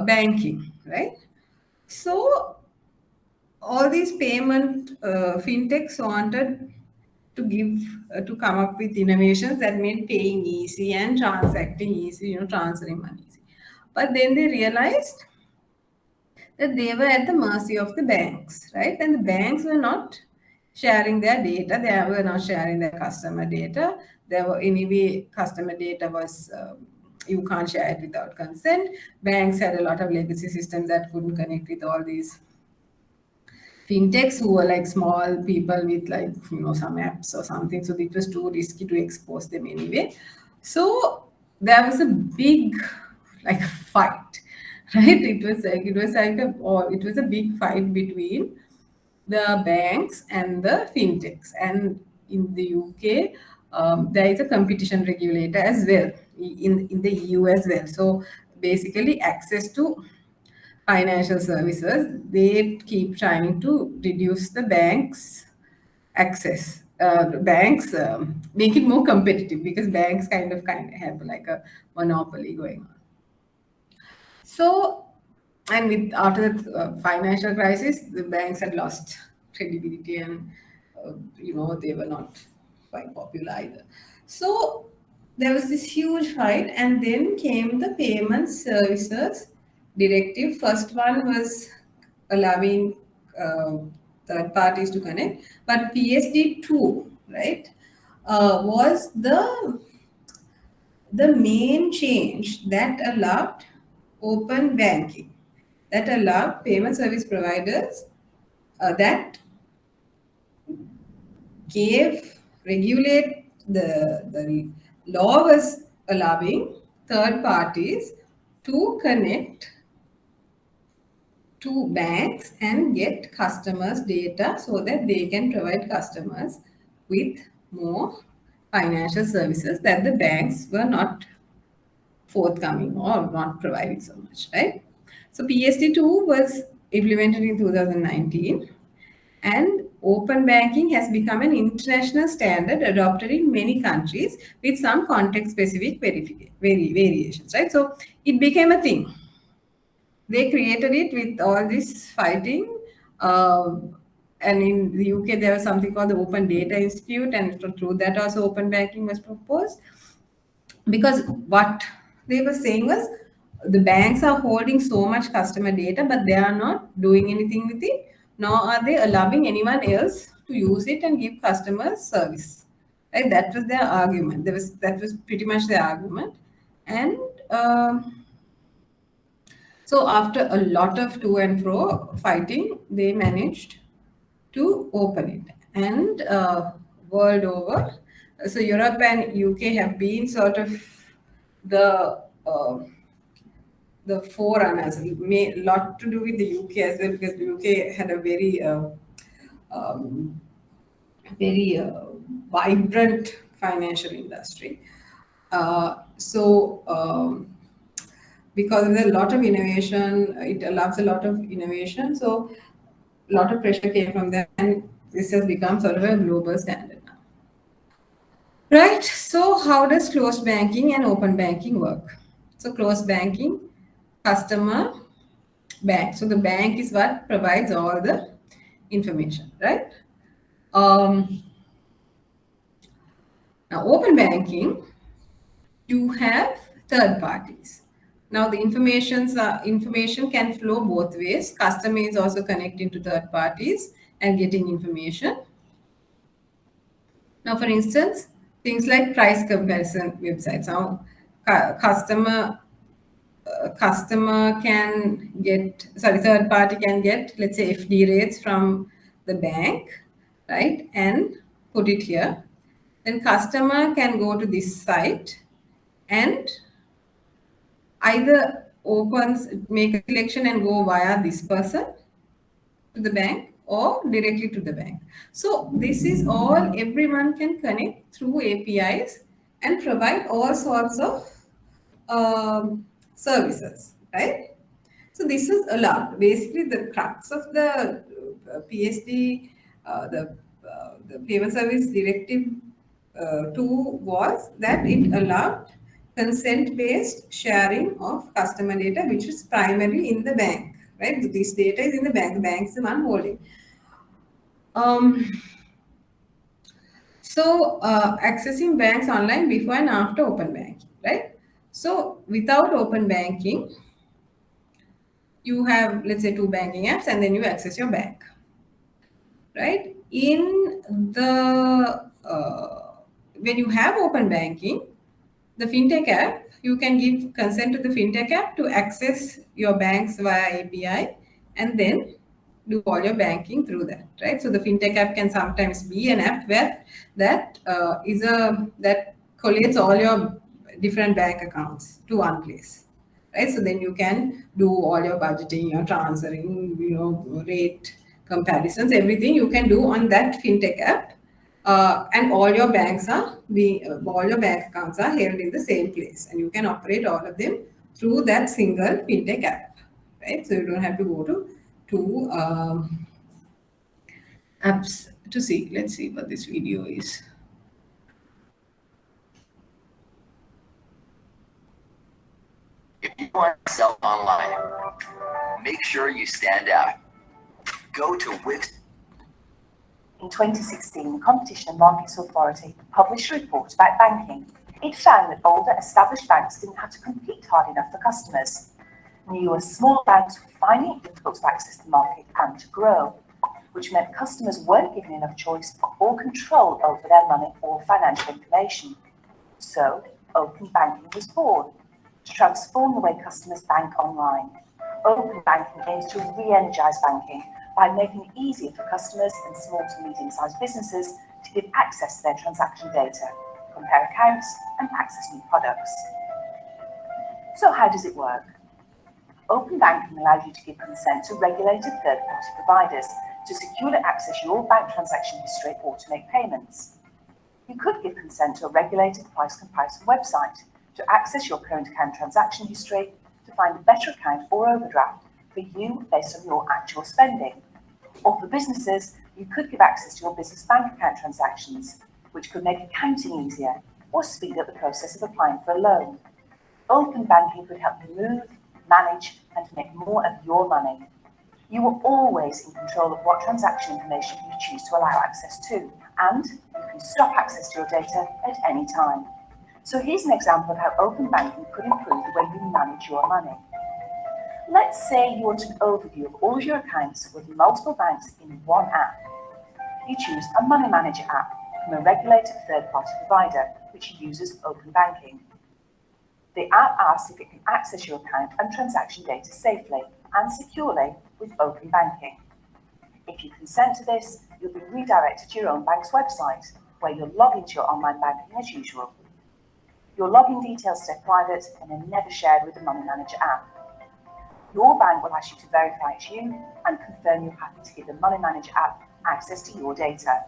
banking, right? So all these payment fintechs wanted to come up with innovations that made paying easy and transacting easy, transferring money easy. But then they realized that they were at the mercy of the banks, right? And the banks were not sharing their data. They were not sharing their customer data. There were anyway, customer data was you can't share it without consent. Banks had a lot of legacy systems that couldn't connect with all these fintechs who were like small people with like some apps or something. So it was too risky to expose them anyway. So there was a big like fight, right? It was a big fight between the banks and the fintechs. And in the UK, there is a competition regulator as well, in the EU as well. So basically, access to financial services, they keep trying to reduce the banks' access. Banks make it more competitive because banks kind of have like a monopoly going on. So, and with after the financial crisis, the banks had lost credibility, and they were not quite popular either. So there was this huge fight, and then came the payment services directive. First one was allowing third parties to connect, but PSD2, right, was the main change that allowed open banking, that allowed payment service providers, that regulate the law was allowing third parties to connect to banks and get customers' data so that they can provide customers with more financial services that the banks were not forthcoming or not providing so much, right? So PSD2 was implemented in 2019, and open banking has become an international standard adopted in many countries with some context-specific variations, right? So it became a thing. They created it with all this fighting. And in the UK, there was something called the Open Data Institute, and through that also open banking was proposed. Because what they were saying was the banks are holding so much customer data, but they are not doing anything with it, nor are they allowing anyone else to use it and give customers service. Right? That was their argument. That was pretty much their argument. And so after a lot of to and fro fighting, they managed to open it. And world over, so Europe and UK have been sort of the forerunners. It may a lot to do with the UK as well, because the UK had a very very vibrant financial industry. Because there's a lot of innovation, it allows a lot of innovation. So a lot of pressure came from them, and this has become sort of a global standard now. Right. So how does closed banking and open banking work? So closed banking, customer, bank. So the bank is what provides all the information, right? Now open banking, you have third parties. Now the information can flow both ways. Customer is also connecting to third parties and getting information. Now, for instance, things like price comparison websites. Now, customer can get, third party can get, let's say, FD rates from the bank, right, and put it here. Then customer can go to this site and either make a selection and go via this person to the bank or directly to the bank. So this is all, everyone can connect through APIs and provide all sorts of services, right? So this is allowed. Basically, the crux of the PSD, the Payment Service Directive 2 was that it allowed consent-based sharing of customer data, which is primarily in the bank, right? This data is in the bank. The bank is the one holding. So accessing banks online before and after open banking, right? So without open banking, you have, let's say, two banking apps, and then you access your bank, right? In when you have open banking, the fintech app, you can give consent to the fintech app to access your banks via API and then do all your banking through that, right? So the fintech app can sometimes be an app where that that collates all your different bank accounts to one place, right? So then you can do all your budgeting, your transferring, rate comparisons, everything you can do on that fintech app. And all your all your bank accounts are held in the same place, and you can operate all of them through that single fintech app, right? So you don't have to go to two apps to see. Let's see what this video is. If you want to sell online, make sure you stand out. Go to Wix. In 2016, the Competition and Markets Authority published a report about banking. It found that older, established banks didn't have to compete hard enough for customers. Newer, small banks were finding it difficult to access the market and to grow, which meant customers weren't given enough choice or control over their money or financial information. So, open banking was born to transform the way customers bank online. Open banking aims to re-energize banking by making it easier for customers and small to medium-sized businesses to give access to their transaction data, compare accounts, and access new products. So how does it work? Open banking allows you to give consent to regulated third-party providers to securely access your bank transaction history or to make payments. You could give consent to a regulated price comparison website to access your current account transaction history to find a better account or overdraft for you based on your actual spending. Or for businesses, you could give access to your business bank account transactions, which could make accounting easier or speed up the process of applying for a loan. Open banking could help you move, manage, and make more of your money. You are always in control of what transaction information you choose to allow access to, and you can stop access to your data at any time. So here's an example of how open banking could improve the way you manage your money. Let's say you want an overview of all of your accounts with multiple banks in one app. You choose a money manager app from a regulated third-party provider which uses open banking. The app asks if it can access your account and transaction data safely and securely with open banking. If you consent to this, you'll be redirected to your own bank's website, where you'll log into your online banking as usual. Your login details stay private and are never shared with the Money Manager app. Your bank will ask you to verify it's you and confirm you're happy to give the Money Manager app access to your data,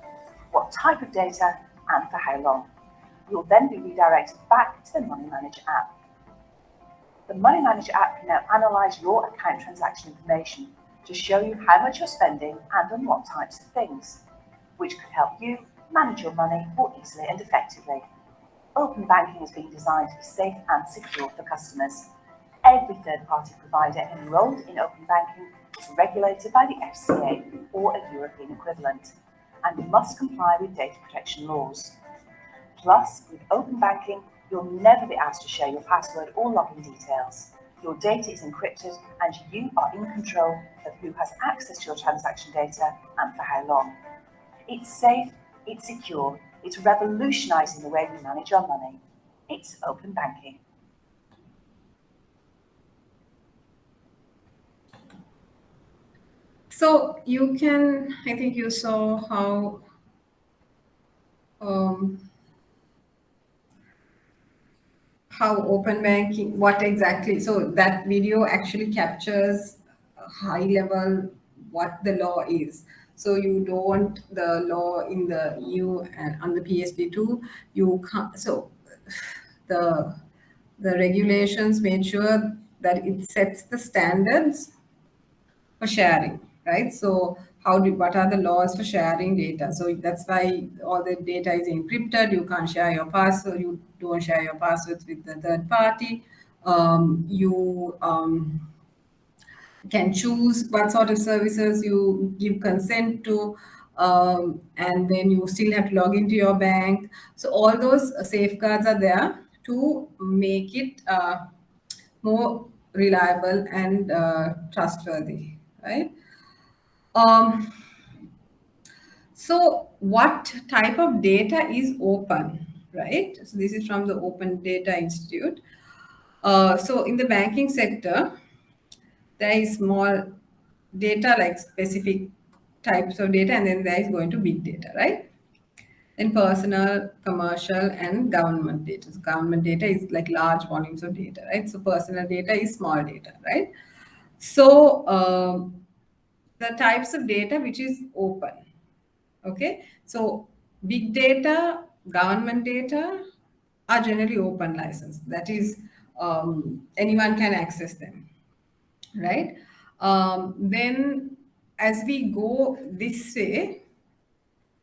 what type of data, and for how long. You'll then be redirected back to the Money Manager app. The Money Manager app can now analyze your account transaction information to show you how much you're spending and on what types of things, which could help you manage your money more easily and effectively. Open banking has been designed to be safe and secure for customers. Every third-party provider enrolled in open banking is regulated by the FCA or a European equivalent and must comply with data protection laws. Plus, with open banking, you'll never be asked to share your password or login details. Your data is encrypted and you are in control of who has access to your transaction data and for how long. It's safe, it's secure, it's revolutionizing the way we manage our money. It's open banking. So you can, I think you saw how open banking, what exactly, so that video actually captures high level what the law is. So you don't, the law in the EU and on the PSD2, you can't, so the regulations made sure that it sets the standards for sharing, right? So what are the laws for sharing data? So that's why all the data is encrypted. You can't share your password. You don't share your passwords with the third party. You can choose what sort of services you give consent to, and then you still have to log into your bank. So all those safeguards are there to make it more reliable and trustworthy, right? So what type of data is open, right? So this is from the Open Data Institute. So in the banking sector, there is small data, like specific types of data, and then there is going to big data, right? Then personal, commercial, and government data. So government data is like large volumes of data, right? So personal data is small data, right? So the types of data which is open, okay? So big data, government data are generally open license. That is, anyone can access them, right? Then as we go this way,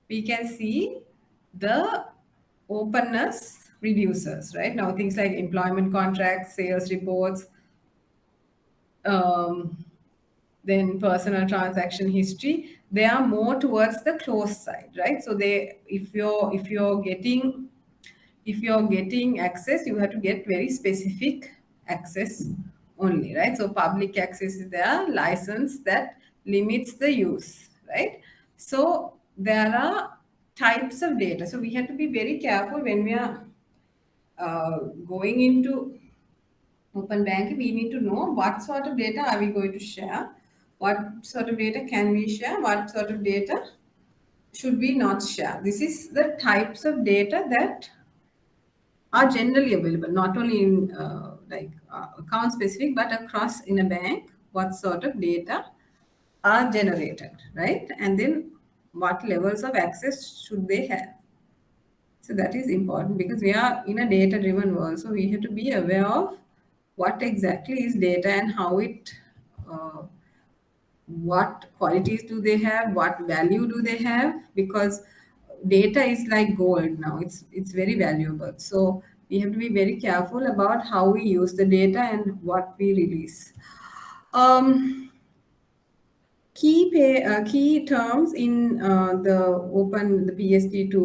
we can see the openness reduces, right? Now things like employment contracts, sales reports, then personal transaction history, they are more towards the closed side, right? So they, if you're getting access, you have to get very specific access only, right? So public access is their license that limits the use, right? So there are types of data. So we have to be very careful when we are going into open banking. We need to know what sort of data are we going to share, what sort of data can we share, what sort of data should we not share. This is the types of data that are generally available, not only in account specific, but across in a bank, what sort of data are generated, right? And then what levels of access should they have. So that is important because we are in a data driven world. So we have to be aware of what exactly is data and how it, what qualities do they have, what value do they have, because data is like gold now. It's very valuable. So we have to be very careful about how we use the data and what we release. Key terms in the PSD2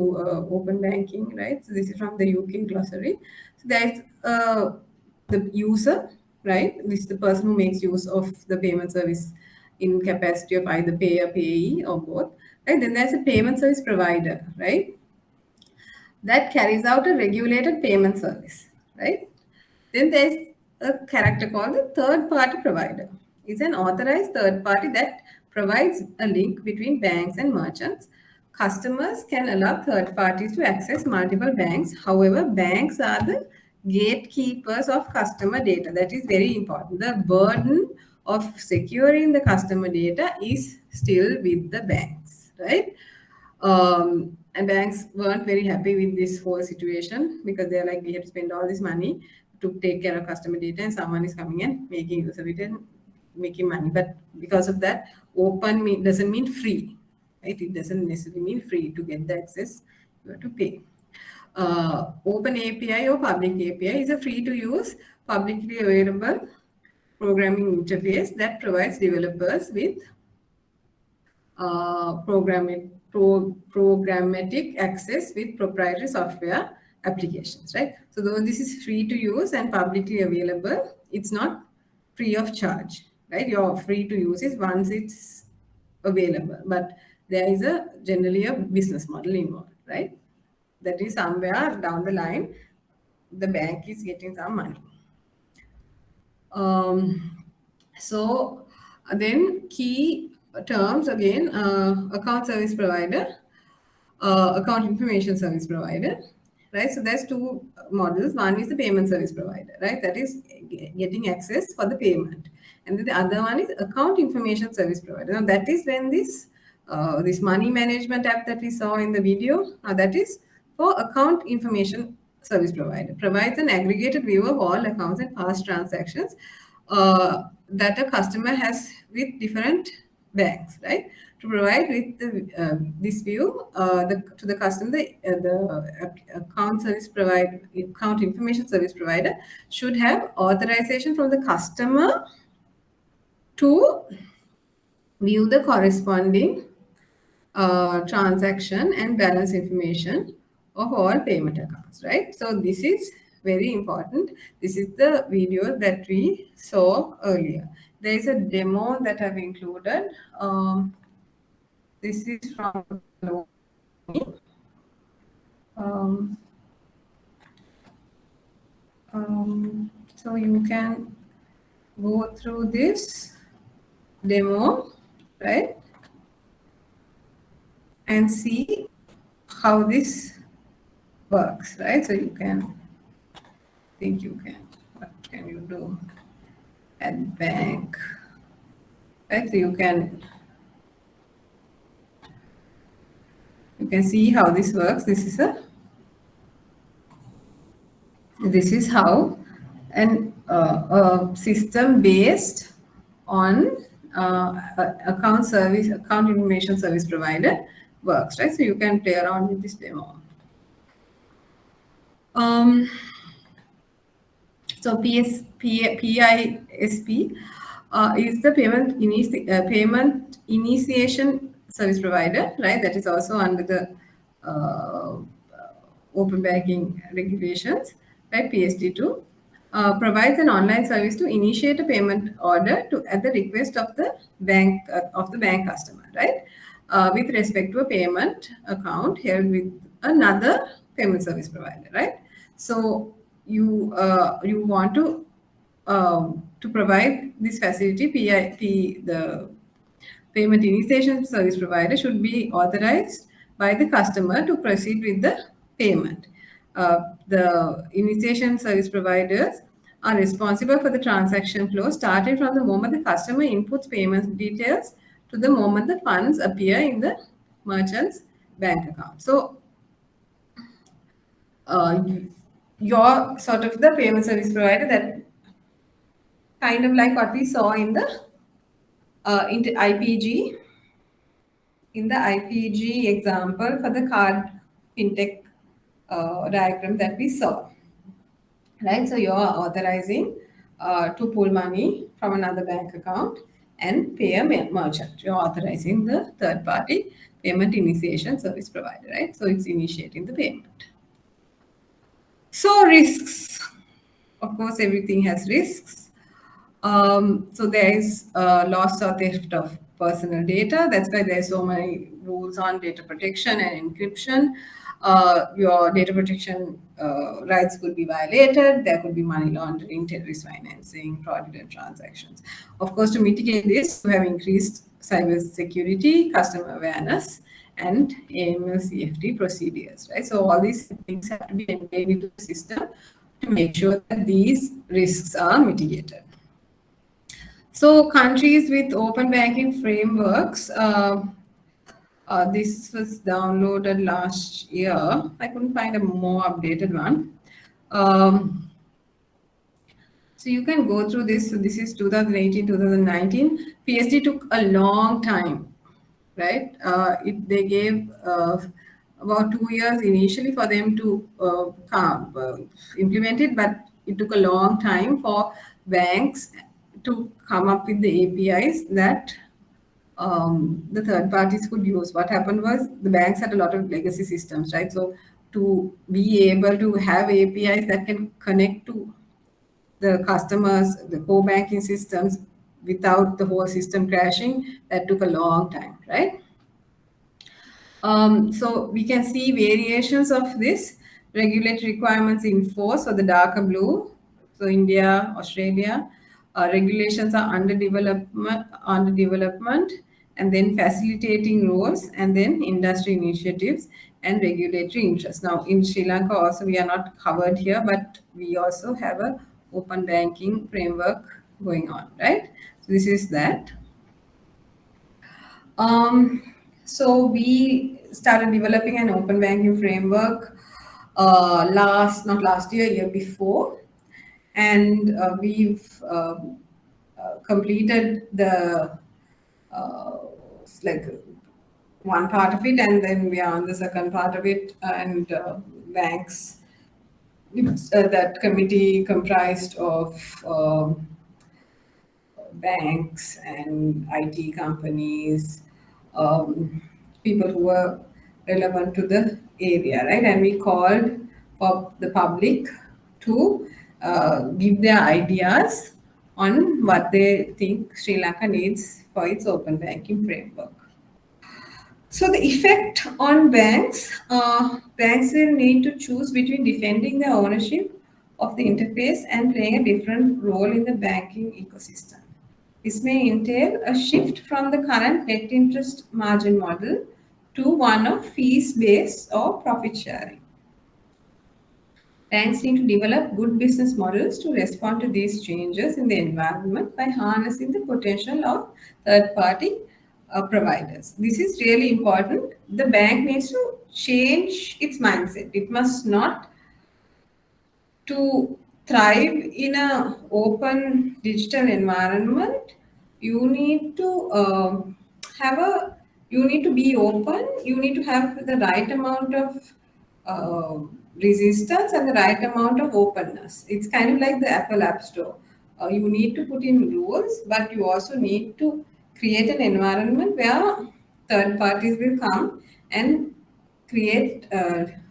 open banking, right? So this is from the UK glossary. So there's the user, right? This is the person who makes use of the payment service in capacity of either payer, payee, or both, right? Then there's a payment service provider, right? That carries out a regulated payment service, right? Then there's a character called the third party provider. It's an authorized third party that provides a link between banks and merchants. Customers can allow third parties to access multiple banks. However, banks are the gatekeepers of customer data. That is very important. The burden of securing the customer data is still with the banks, right? And banks weren't very happy with this whole situation because they're like, we have to spend all this money to take care of customer data, and someone is coming and making use of it and making money. But because of that, open doesn't mean free, right? It doesn't necessarily mean free. To get the access, you have to pay. Open API or public API is a free to use, publicly available programming interface that provides developers with programmatic access with proprietary software applications, right? So though this is free to use and publicly available, it's not free of charge, right? You're free to use it once it's available, but there is generally a business model involved, right? That is somewhere down the line, the bank is getting some money. So then key terms again, account service provider, account information service provider, right? So there's two models. One is the payment service provider, right? That is getting access for the payment. And then the other one is account information service provider. Now that is when this money management app that we saw in the video, that is for account information service provider, provides an aggregated view of all accounts and past transactions that a customer has with different banks, right? To provide with this view to the customer, the account service provider, account information service provider should have authorization from the customer to view the corresponding transaction and balance information of all payment accounts, right? So this is very important. This is the video that we saw earlier. There is a demo that I've included. This is from so you can go through this demo, right, and see how this works, right? So you can think you can, what can you do at bank, right? So you can see how this works. This is how a system based on account information service provider works, right? So you can play around with this demo. So PISP is the payment initiation service provider, right? That is also under the open banking regulations, right? PSD2 provides an online service to initiate a payment order at the request of the bank customer, right? With respect to a payment account held with another payment service provider, right? So you want to provide this facility, the payment initiation service provider should be authorized by the customer to proceed with the payment. The initiation service providers are responsible for the transaction flow starting from the moment the customer inputs payment details to the moment the funds appear in the merchant's bank account. So you're sort of the payment service provider, that kind of like what we saw in the IPG, example for the card fintech diagram that we saw, right? So you're authorizing to pull money from another bank account and pay a merchant. You're authorizing the third party payment initiation service provider, right? So it's initiating the payment. So risks, of course, everything has risks. So there is loss or theft of personal data. That's why there's so many rules on data protection and encryption. Your data protection rights could be violated. There could be money laundering, terrorist financing, fraudulent transactions. Of course, to mitigate this, we have increased cyber security, customer awareness, and AML CFT procedures, right? So all these things have to be embedded into the system to make sure that these risks are mitigated. So countries with open banking frameworks, this was downloaded last year. I couldn't find a more updated one. So you can go through this. So this is 2018, 2019. PSD took a long time, right? They gave about 2 years initially for them to implement it, but it took a long time for banks to come up with the APIs that the third parties could use. What happened was the banks had a lot of legacy systems, right? So to be able to have APIs that can connect to the customers, the core banking systems without the whole system crashing, that took a long time, right? So we can see variations of this regulatory requirements in force, so the darker blue, so India, Australia, regulations are under development, and then facilitating roles, and then industry initiatives and regulatory interests. Now in Sri Lanka also, we are not covered here, but we also have a open banking framework going on, right? So this is that. So we started developing an open banking framework not last year, year before, and we've completed the like one part of it, and then we are on the second part of it, and banks. That committee comprised of banks and IT companies, people who were relevant to the area, right? And we called for the public to give their ideas on what they think Sri Lanka needs for its open banking framework. So the effect on banks, banks will need to choose between defending their ownership of the interface and playing a different role in the banking ecosystem. This may entail a shift from the current net interest margin model to one of fees-based or profit sharing. Banks need to develop good business models to respond to these changes in the environment by harnessing the potential of third party providers. This is really important. The bank needs to change its mindset. It must not to thrive in a open digital environment. You need to have a you need to be open. You need to have the right amount of uh, resistance and the right amount of openness. It's kind of like the Apple App Store. You need to put in rules, but you also need to create an environment where third parties will come and create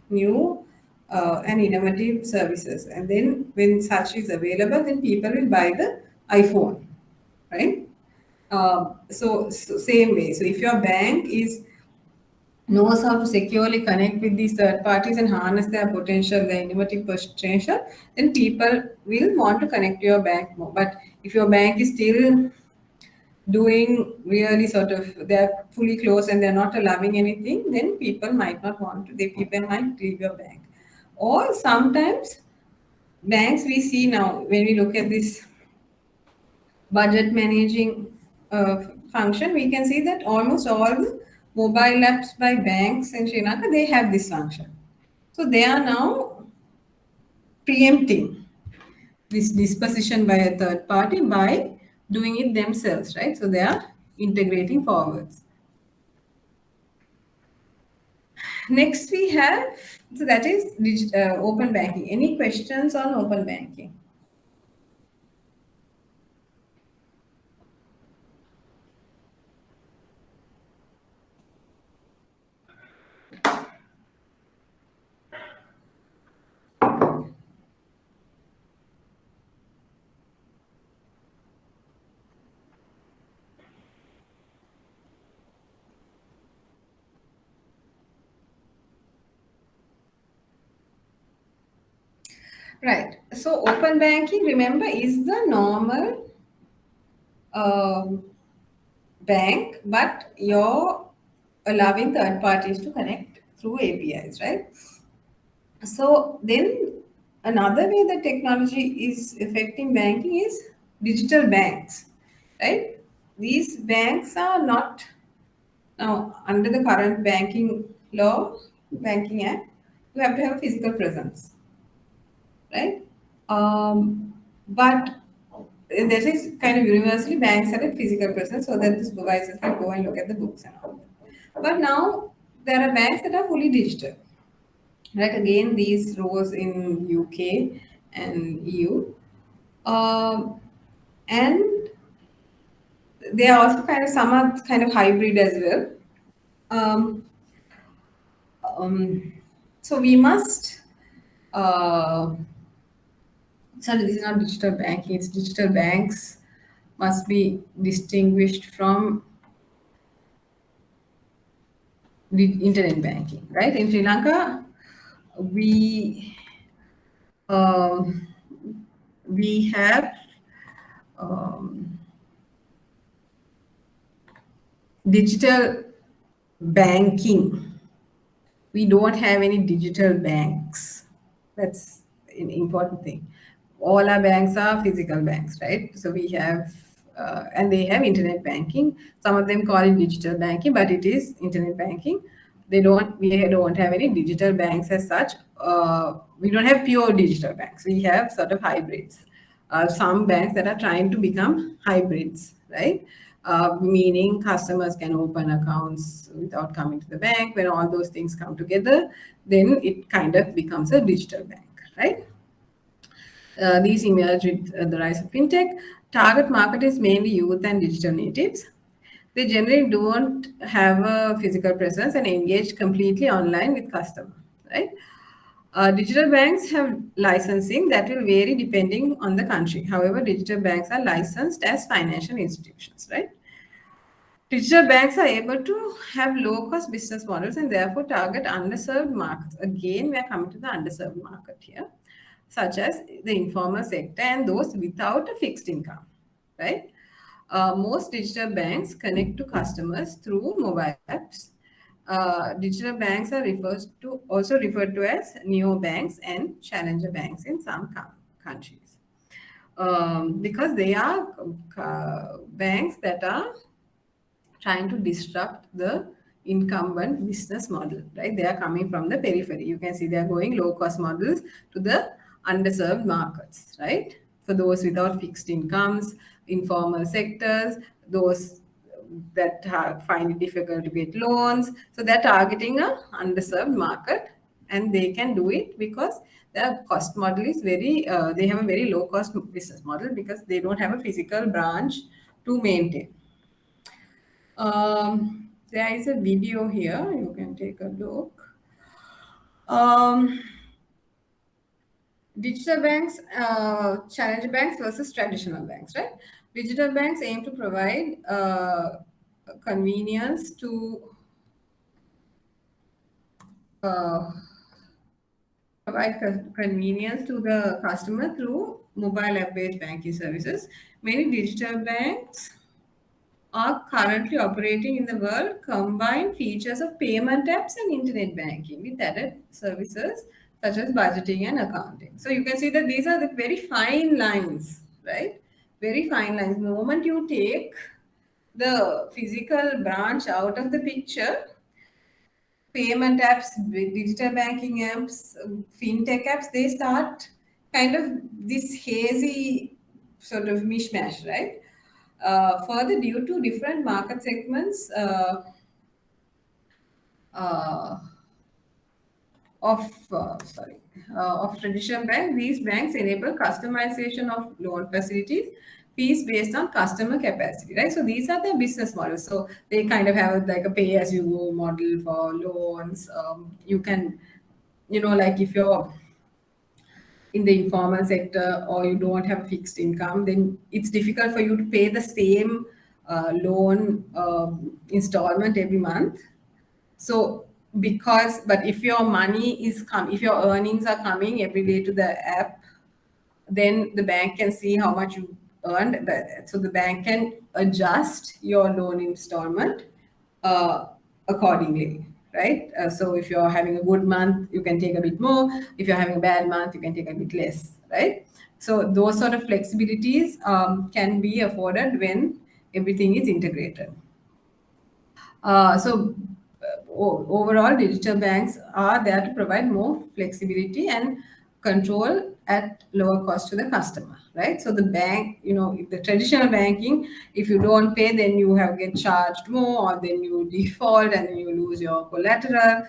new and innovative services. And then when such is available, then people will buy the iPhone, right? So same way. So if your bank is knows how to securely connect with these third parties and harness their potential, their innovative potential, then people will want to connect to your bank more. But if your bank is still doing really sort of they're fully closed and they're not allowing anything, then people might not want to, they people might leave your bank. Or sometimes banks we see now when we look at this budget managing function, we can see that almost all the mobile apps by banks in Sri Lanka, they have this function. So they are now preempting this disposition by a third party by doing it themselves, right? So they are integrating forwards. Next we have, so that is open banking. Any questions on open banking? Right. So open banking, remember, is the normal bank, but you're allowing third parties to connect through APIs, right? So then another way that technology is affecting banking is digital banks, right? These banks are not now under the current banking law, banking act, you have to have a physical presence, right? But that is kind of universally banks have a physical presence so that the supervisors can go and look at the books and all that. But now there are banks that are fully digital. Right, again, these rose in UK and EU. And they are also kind of, some are kind of hybrid as well. Um, so we must, sorry, this is not digital banking, it's digital banks must be distinguished from the internet banking, right? In Sri Lanka, we we have digital banking. We don't have any digital banks. That's an important thing. All our banks are physical banks, right? So we have, and they have internet banking. Some of them call it digital banking, but it is internet banking. We don't have any digital banks as such. We don't have pure digital banks. We have sort of hybrids. Some banks that are trying to become hybrids, right? Meaning customers can open accounts without coming to the bank. When all those things come together, then it kind of becomes a digital bank, right? These emerge with the rise of fintech. Target market is mainly youth and digital natives. They generally don't have a physical presence and engage completely online with customers, right? Digital banks have licensing that will vary depending on the country. However, digital banks are licensed as financial institutions, right? Digital banks are able to have low-cost business models and therefore target underserved markets. Again, we are coming to the underserved market here, such as the informal sector and those without a fixed income, right? Most digital banks connect to customers through mobile apps. Digital banks are also referred to as neobanks and challenger banks in some countries, because they are banks that are trying to disrupt the incumbent business model, right? They are coming from the periphery. You can see they are going low cost models to the underserved markets, right? For those without fixed incomes, informal sectors, those that find it difficult to get loans. So they're targeting a underserved market, and they can do it because their cost model is they have a very low cost business model because they don't have a physical branch to maintain. There is a video here, you can take a look. Digital banks, challenger banks versus traditional banks, right? Digital banks aim to provide convenience to the customer through mobile app-based banking services. Many digital banks are currently operating in the world combine features of payment apps and internet banking with added services such as budgeting and accounting. So you can see that these are the very fine lines, right? Very fine lines. The moment you take the physical branch out of the picture, payment apps, digital banking apps, fintech apps, they start kind of this hazy sort of mishmash, right? Further, due to different market segments of traditional banks, these banks enable customization of loan facilities, fees based on customer capacity, right? So these are their business models. So they kind of have like a pay-as-you-go model for loans. You can, like if you're in the informal sector or you don't have a fixed income, then it's difficult for you to pay the same loan installment every month. So but if your if your earnings are coming every day to the app, then the bank can see how much you earned. So the bank can adjust your loan installment accordingly, right? So if you're having a good month, you can take a bit more. If you're having a bad month, you can take a bit less, right? So those sort of flexibilities can be afforded when everything is integrated. Overall, digital banks are there to provide more flexibility and control at lower cost to the customer, right? So the bank, the traditional banking, if you don't pay, then you get charged more, or then you default and then you lose your collateral.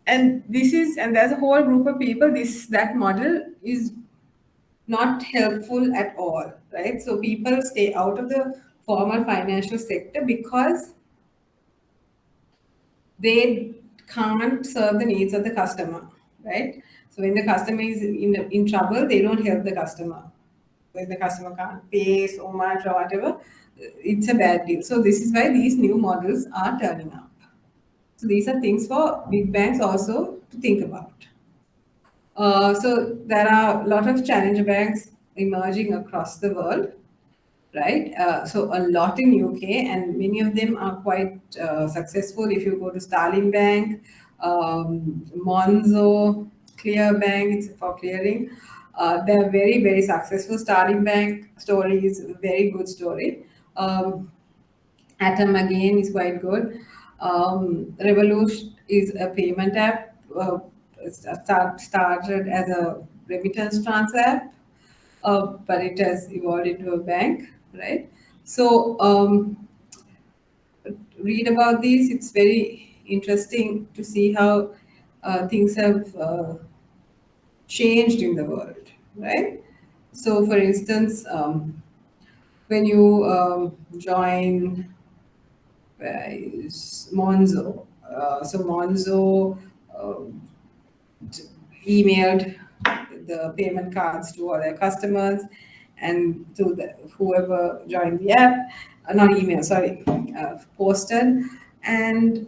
And there's a whole group of people, that model is not helpful at all, right? So people stay out of the formal financial sector because they can't serve the needs of the customer, right? So when the customer is in trouble, they don't help the customer. When the customer can't pay so much or whatever, it's a bad deal. So this is why these new models are turning up. So these are things for big banks also to think about. So there are a lot of challenger banks emerging across the world, right? So a lot in UK, and many of them are quite successful. If you go to Starling Bank, Monzo, Clear Bank, it's for clearing. They're very, very successful. Starling Bank story is a very good story. Atom again is quite good. Revolut is a payment app. Started as a remittance transfer app, but it has evolved into a bank, right? So read about these. It's very interesting to see how things have changed in the world, right? So, for instance, when you join Monzo, so Monzo emailed the payment cards to all their customers and to whoever joined the app, not email, sorry, posted. And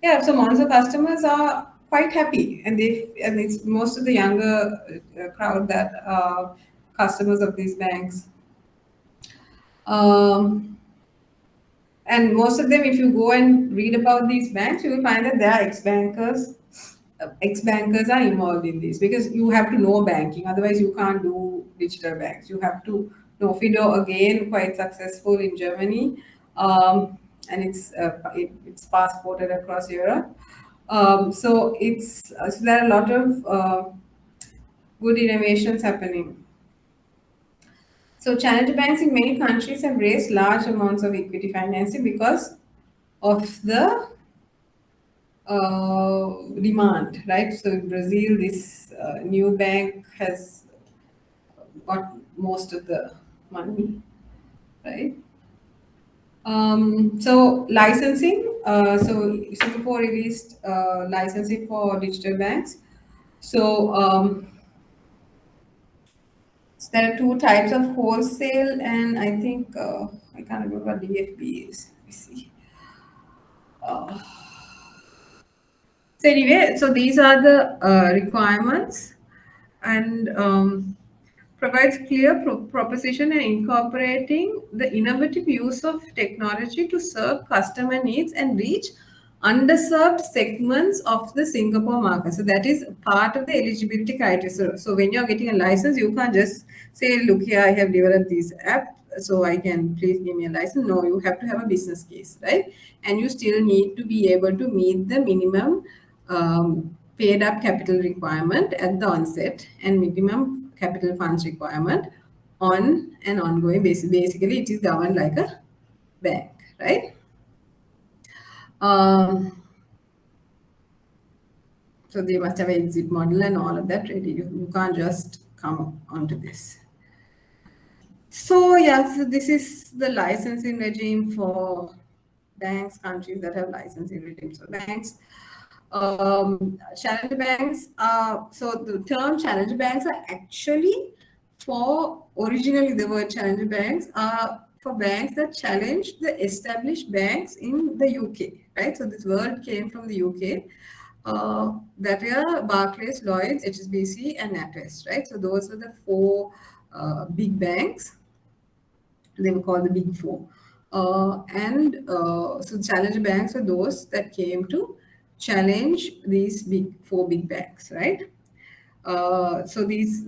yeah, so Monzo customers are quite happy, and it's most of the younger crowd that are customers of these banks. And most of them, if you go and read about these banks, you will find that there are ex-bankers. Ex-bankers are involved in this because you have to know banking. Otherwise, you can't do digital banks. You have to know Fido, again, quite successful in Germany, and it's passported across Europe. So there are a lot of good innovations happening. So challenger banks in many countries have raised large amounts of equity financing because of the demand, right? So in Brazil, this new bank has got most of the money, right? So licensing, so Singapore released licensing for digital banks. So there are two types of wholesale, and I think I can't remember what DFB is. Let me see. So anyway, so these are the requirements, and provides clear proposition and incorporating the innovative use of technology to serve customer needs and reach underserved segments of the Singapore market. So that is part of the eligibility criteria. So when you're getting a license, you can't just say, look here, I have developed this app, so I can please give me a license. No, you have to have a business case, right? And you still need to be able to meet the minimum paid up capital requirement at the onset and minimum capital funds requirement on an ongoing basis. Basically, it is governed like a bank, right? So they must have an exit model and all of that ready. You can't just come onto this. So yeah, so this is the licensing regime for banks, countries that have licensing regimes. So banks, challenger banks are, so the term challenger banks are actually originally the word challenger banks are for banks that challenge the established banks in the UK, right? So this word came from the UK. That are Barclays, Lloyds, HSBC, and NatWest, right? So those are the four big banks. They were called the Big Four. So challenger banks are those that came to challenge these four big banks, right? So these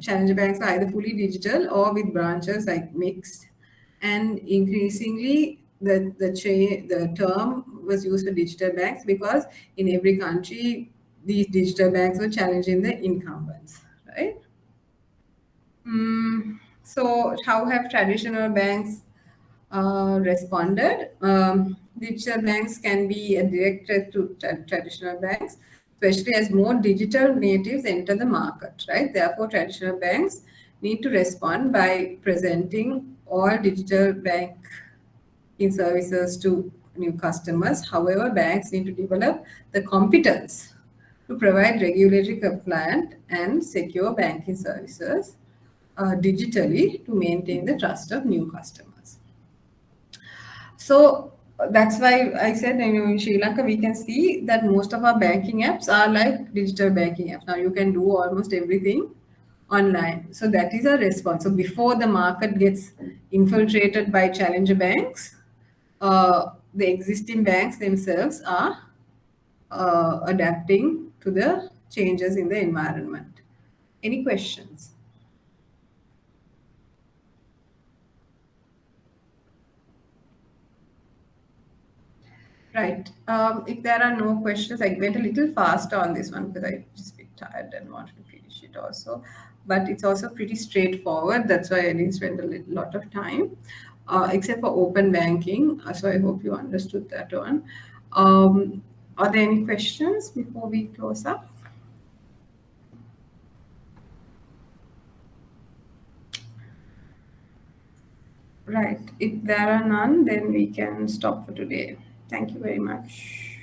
challenger banks are either fully digital or with branches like mixed. And increasingly, the term was used for digital banks because in every country, these digital banks were challenging the incumbents, right? So how have traditional banks responded? Digital banks can be a direct threat to traditional banks, especially as more digital natives enter the market, right? Therefore, traditional banks need to respond by presenting all digital banking services to new customers. However, banks need to develop the competence to provide regulatory compliant and secure banking services digitally to maintain the trust of new customers. So that's why I said, in Sri Lanka, we can see that most of our banking apps are like digital banking apps. Now you can do almost everything online. So that is a response. So before the market gets infiltrated by challenger banks, the existing banks themselves are adapting to the changes in the environment. Any questions? Right. If there are no questions, I went a little faster on this one because I just bit tired and wanted to finish it also. But it's also pretty straightforward. That's why I didn't spend a lot of time, except for open banking. So I hope you understood that one. Are there any questions before we close up? Right. If there are none, then we can stop for today. Thank you very much.